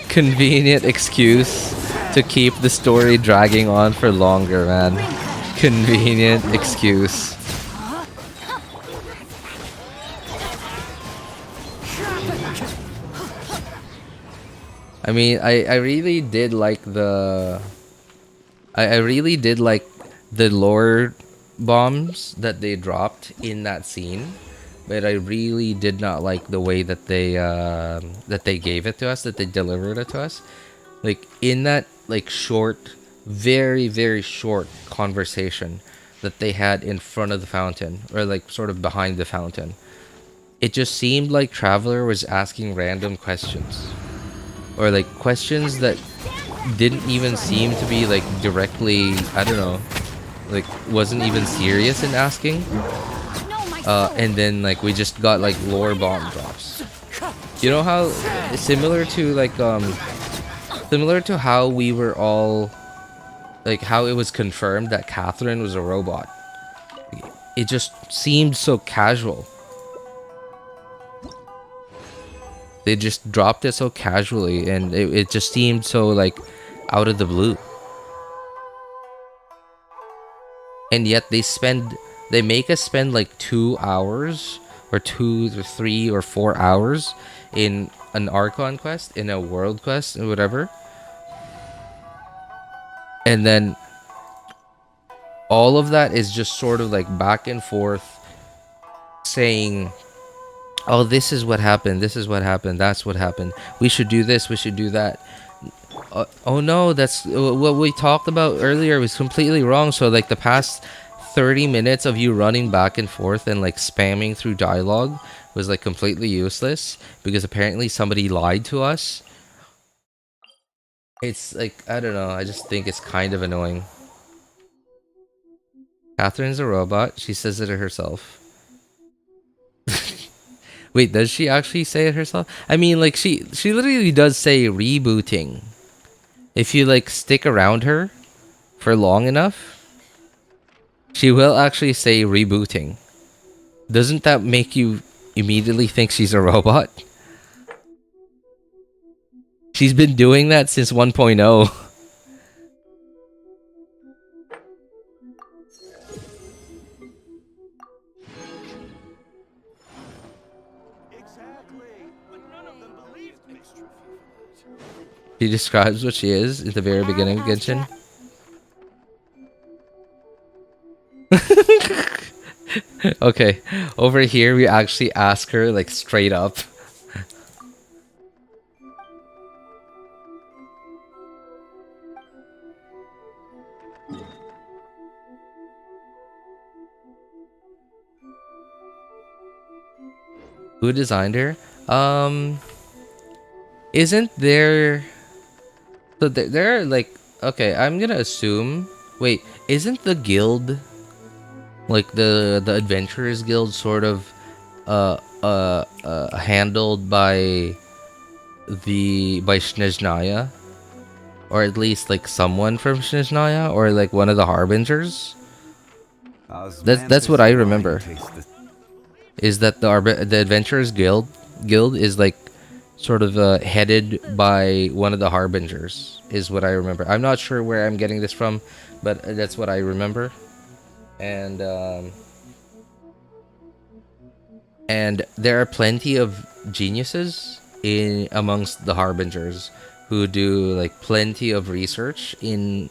Convenient excuse to keep the story dragging on for longer, man. Convenient excuse. I mean, I really did like the I really did like the lore bombs that they dropped in that scene, but I really did not like the way that they gave it to us, that they delivered it to us. Like in that like short, very very short conversation that they had in front of the fountain, or like sort of behind the fountain, it just seemed like Traveler was asking random questions, or like questions that didn't even seem to be like directly, I don't know, like wasn't even serious in asking, and then like we just got like lore bomb drops. You know how similar to like similar to how we were all like how it was confirmed that Catherine was a robot. It just seemed so casual. They just dropped it so casually, and it just seemed so like out of the blue. And yet they make us spend like 2 hours or 2 or 3 or 4 hours in an Archon quest, in a world quest, or whatever. And then all of that is just sort of like back and forth saying, oh, this is what happened, this is what happened, that's what happened, we should do this, we should do that. Oh no, that's what we talked about earlier was completely wrong. So like the past 30 minutes of you running back and forth and like spamming through dialogue was like completely useless because apparently somebody lied to us. It's like, I don't know, I just think it's kind of annoying. Catherine's a robot, she says it herself. Wait, does she actually say it herself? I mean, like she literally does say rebooting. If you like stick around her for long enough, she will actually say rebooting. Doesn't that make you immediately think she's a robot? She's been doing that since 1.0. She describes what she is at the very beginning of Genshin. Okay, over here we actually ask her like straight up. Who designed her? Isn't there... So they're like... Okay, I'm gonna assume... Wait, isn't the guild... Like the Adventurers Guild sort of... handled by... by Snezhnaya? Or at least like someone from Snezhnaya? Or like one of the Harbingers? That's what I remember. is that the Adventurers Guild is like sort of headed by one of the Harbingers, is what I remember. I'm not sure where I'm getting this from, but that's what I remember. And there are plenty of geniuses in amongst the Harbingers who do like plenty of research in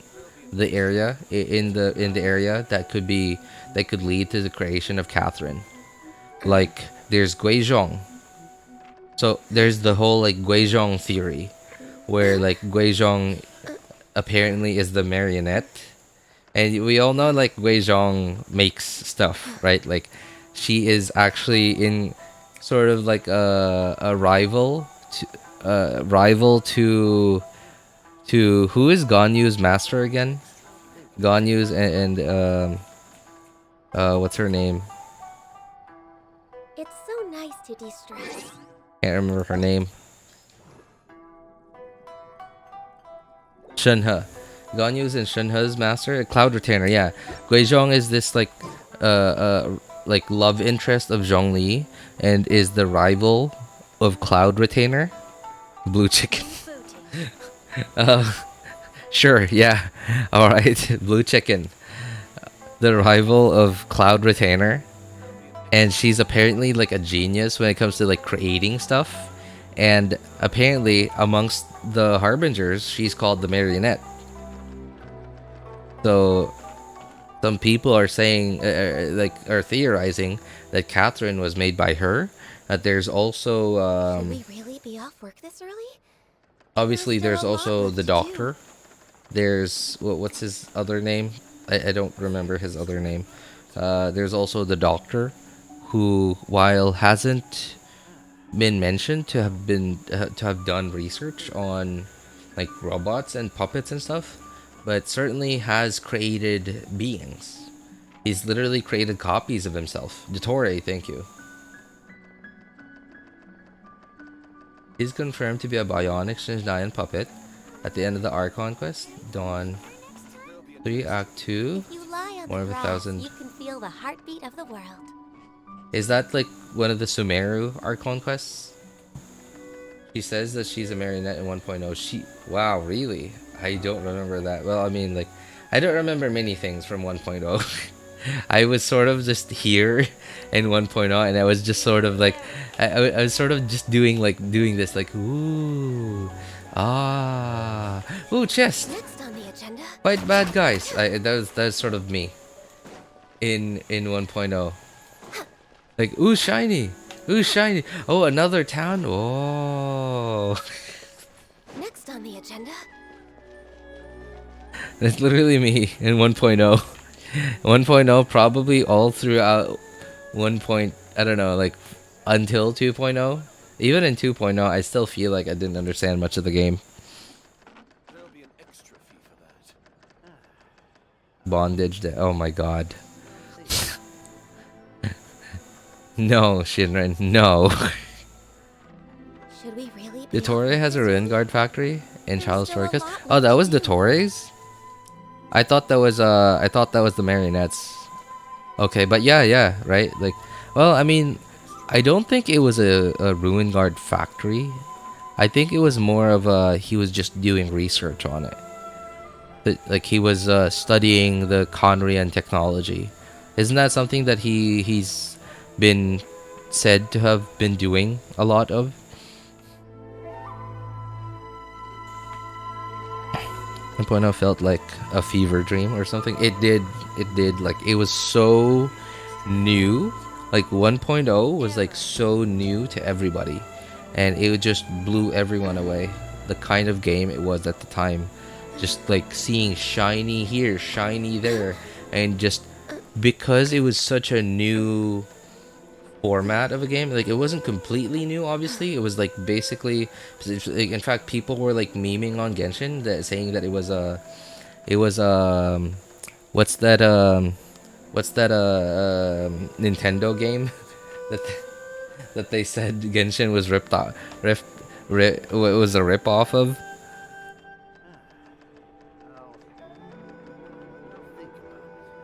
the area in the area that could lead to the creation of Catherine. Like there's Guizhong. So there's the whole like Guizhong theory, where like Guizhong apparently is the marionette, and we all know like Guizhong makes stuff, right? Like she is actually in sort of like a rival to who is Ganyu's master again? Ganyu's and what's her name? It's so nice to de-stress. Can't remember her name. Shenhe. Ganyu's and Shenhe's master, Cloud Retainer. Yeah, Guizhong is this like love interest of Zhongli and is the rival of Cloud Retainer. Blue chicken. Sure, yeah. Alright, Blue chicken. The rival of Cloud Retainer. And she's apparently like a genius when it comes to like creating stuff. And apparently amongst the Harbingers, she's called the marionette. So some people are saying, are theorizing that Catherine was made by her. That there's also Should we really be off work this early? obviously there's also the Doctor. There's what's his other name? I don't remember his other name. There's also the Doctor, who while hasn't been mentioned to have done research on like robots and puppets and stuff, but certainly has created beings. He's literally created copies of himself. Dottore, thank you. He's confirmed to be a bionic Shinjian puppet at the end of the Archon quest. Dawn 3 Act 2. If you lie on More the of a grass, thousand. you can feel the heartbeat of the world. Is that like one of the Sumeru Archon quests? She says that she's a marionette in 1.0. Wow, really? I don't remember that. Well, I mean, like, I don't remember many things from 1.0. I was sort of just here in 1.0, and I was just sort of like, I was sort of just doing this, like, ooh, ah, ooh, chest, Next on the agenda, fight bad guys. That was sort of me in 1.0. Like, ooh, shiny, ooh, shiny. Oh, another town. Oh. next on the agenda, That's literally me in 1.0. 1.0 probably all throughout I don't know, like until 2.0. Even in 2.0, I still feel like I didn't understand much of the game. There'll be an extra fee for that. Bondage. Oh my god. No, Shinran, no. should we really be Dottore off has a work this Ruin early? Guard factory in Child's still a Story. lot we Oh, that can was do. Dottore's? I thought that was the marionettes. Okay, but yeah, right? Like, well, I mean, I don't think it was a Ruin Guard factory. I think it was more of he was just doing research on it. Like he was studying the Conrian technology. Isn't that something that he's been said to have been doing a lot of? 1.0 felt like a fever dream or something. It did. Like, it was so new. Like 1.0 was like so new to everybody, and it just blew everyone away. The kind of game it was at the time, just like seeing shiny here, shiny there, and just because it was such a new format of a game, like it wasn't completely new, obviously. It was like basically, in fact, people were like memeing on Genshin, that saying that it was what's that Nintendo game that they said Genshin was ripped off, it was a rip off of.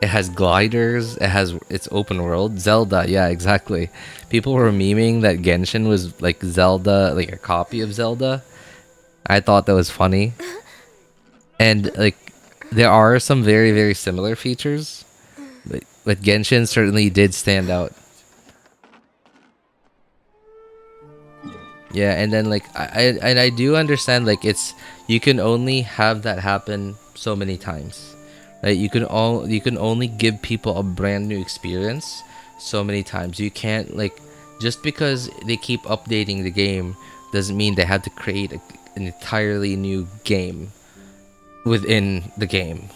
It has gliders. It has its open world. Zelda, yeah, exactly. People were memeing that Genshin was like Zelda, like a copy of Zelda. I thought that was funny. And like, there are some very, very similar features, but Genshin certainly did stand out. Yeah, and then like I do understand like it's you can only have that happen so many times, right? You can only give people a brand new experience so many times. You can't like just because they keep updating the game doesn't mean they have to create an entirely new game within the game.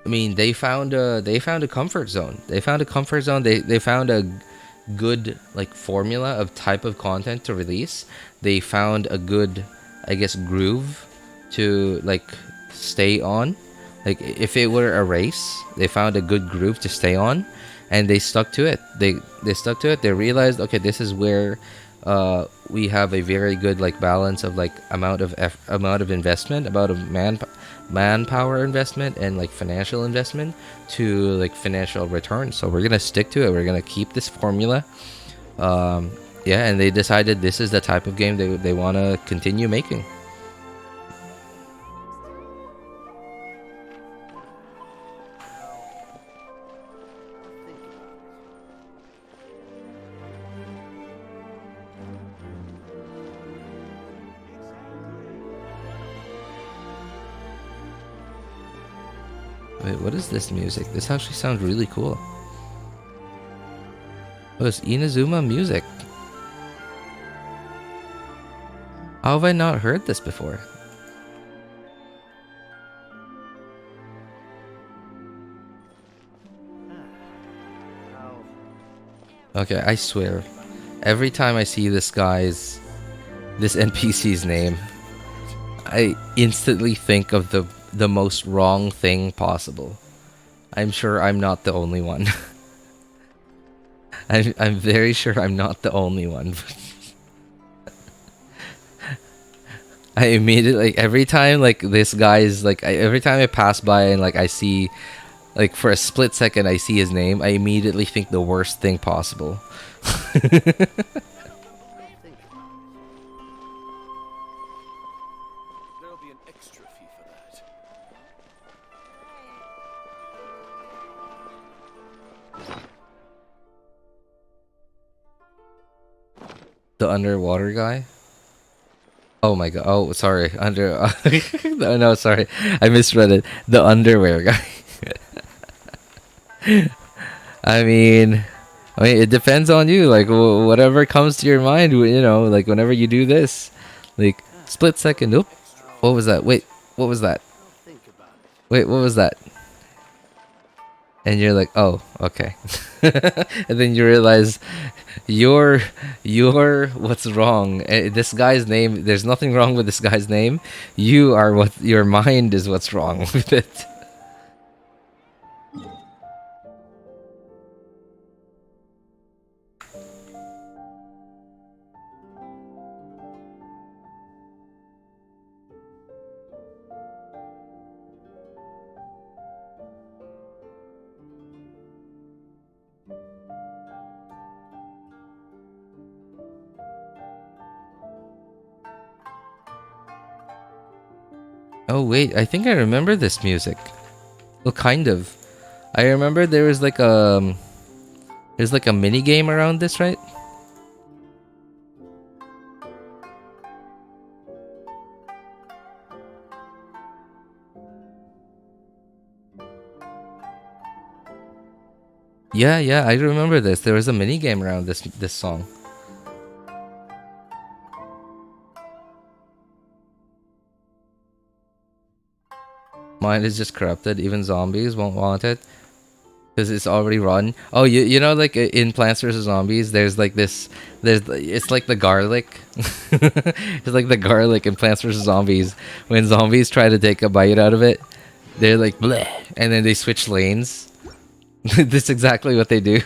I mean, they found a comfort zone. They found a comfort zone. They found a good like formula of type of content to release. They found a good, I guess, groove to like stay on. Like if it were a race, they found a good groove to stay on, and they stuck to it. They stuck to it. They realized, okay, this is where we have a very good like balance of like amount of investment, amount of manpower investment, and like financial investment to like financial return. So we're gonna stick to it. We're gonna keep this formula. Yeah, and they decided this is the type of game they want to continue making. Wait, what is this music? This actually sounds really cool. Oh, it's Inazuma music. How have I not heard this before? Okay, I swear, every time I see this NPC's name, I instantly think of the most wrong thing possible. I'm sure I'm not the only one. I'm very sure I'm not the only one. I immediately, like, every time like this guy's like every time I pass by and like I see, like for a split second I see his name, I immediately think the worst thing possible. There'll be an extra fee for that. The underwater guy. Oh my god. Oh, sorry. No, sorry. I misread it. The underwear guy. I mean, it depends on you. Like, whatever comes to your mind, you know, like, whenever you do this. Like, split second. Oop. What was that? Wait, what was that? Wait, what was that? And you're like, oh, okay. And then you realize you're what's wrong. This guy's name, there's nothing wrong with this guy's name. You are your mind is what's wrong with it. Oh wait, I think I remember this music. Well, kind of. I remember there's like a mini game around this, right? Yeah, I remember this. There was a mini game around this song. Mine is just corrupted. Even zombies won't want it because it's already run. Oh, you know, like in Plants vs Zombies, there's like this. It's like the garlic. It's like the garlic in Plants vs Zombies. When zombies try to take a bite out of it, they're like bleh, and then they switch lanes. That's exactly what they do.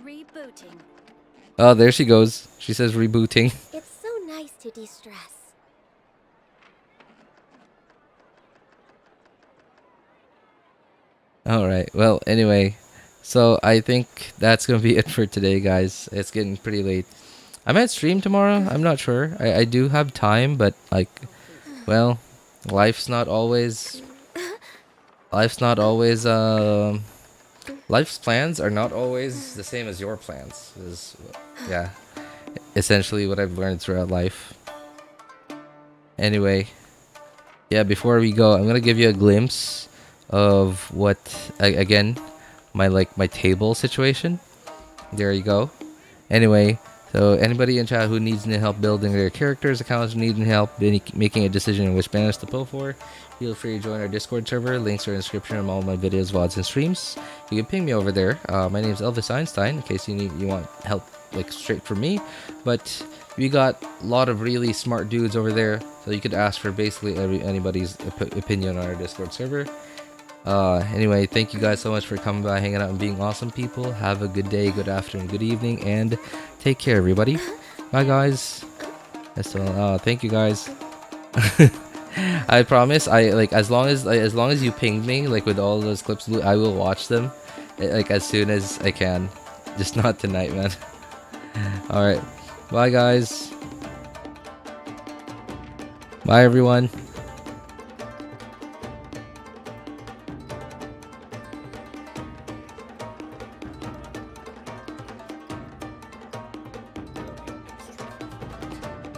Rebooting. Oh, there she goes. She says rebooting. It's so nice to de-stress. Alright, well, anyway. So, I think that's gonna be it for today, guys. It's getting pretty late. I might stream tomorrow. I'm not sure. I do have time, but, like, well, life's not always... Life's not always, Life's plans are not always the same as your plans. Is, yeah, essentially what I've learned throughout life. Anyway, yeah, before we go, I'm gonna give you a glimpse of what, again, my table situation. There you go. Anyway, so anybody in chat who needs any help building their characters, accounts, needing help making a decision on which banners to pull for, feel free to join our Discord server. Links are in the description of all my videos, VODs, and streams. You can ping me over there. My name is Elvis Einstein, in case you want help like straight from me. But we got a lot of really smart dudes over there, so you could ask for basically anybody's opinion on our Discord server. Anyway, thank you guys so much for coming by, hanging out, and being awesome people. Have a good day, good afternoon, good evening, and take care, everybody. Bye, guys. Thank you, guys. I promise. As long as you ping me like with all those clips, I will watch them like as soon as I can. Just not tonight, man. All right. Bye, guys. Bye, everyone.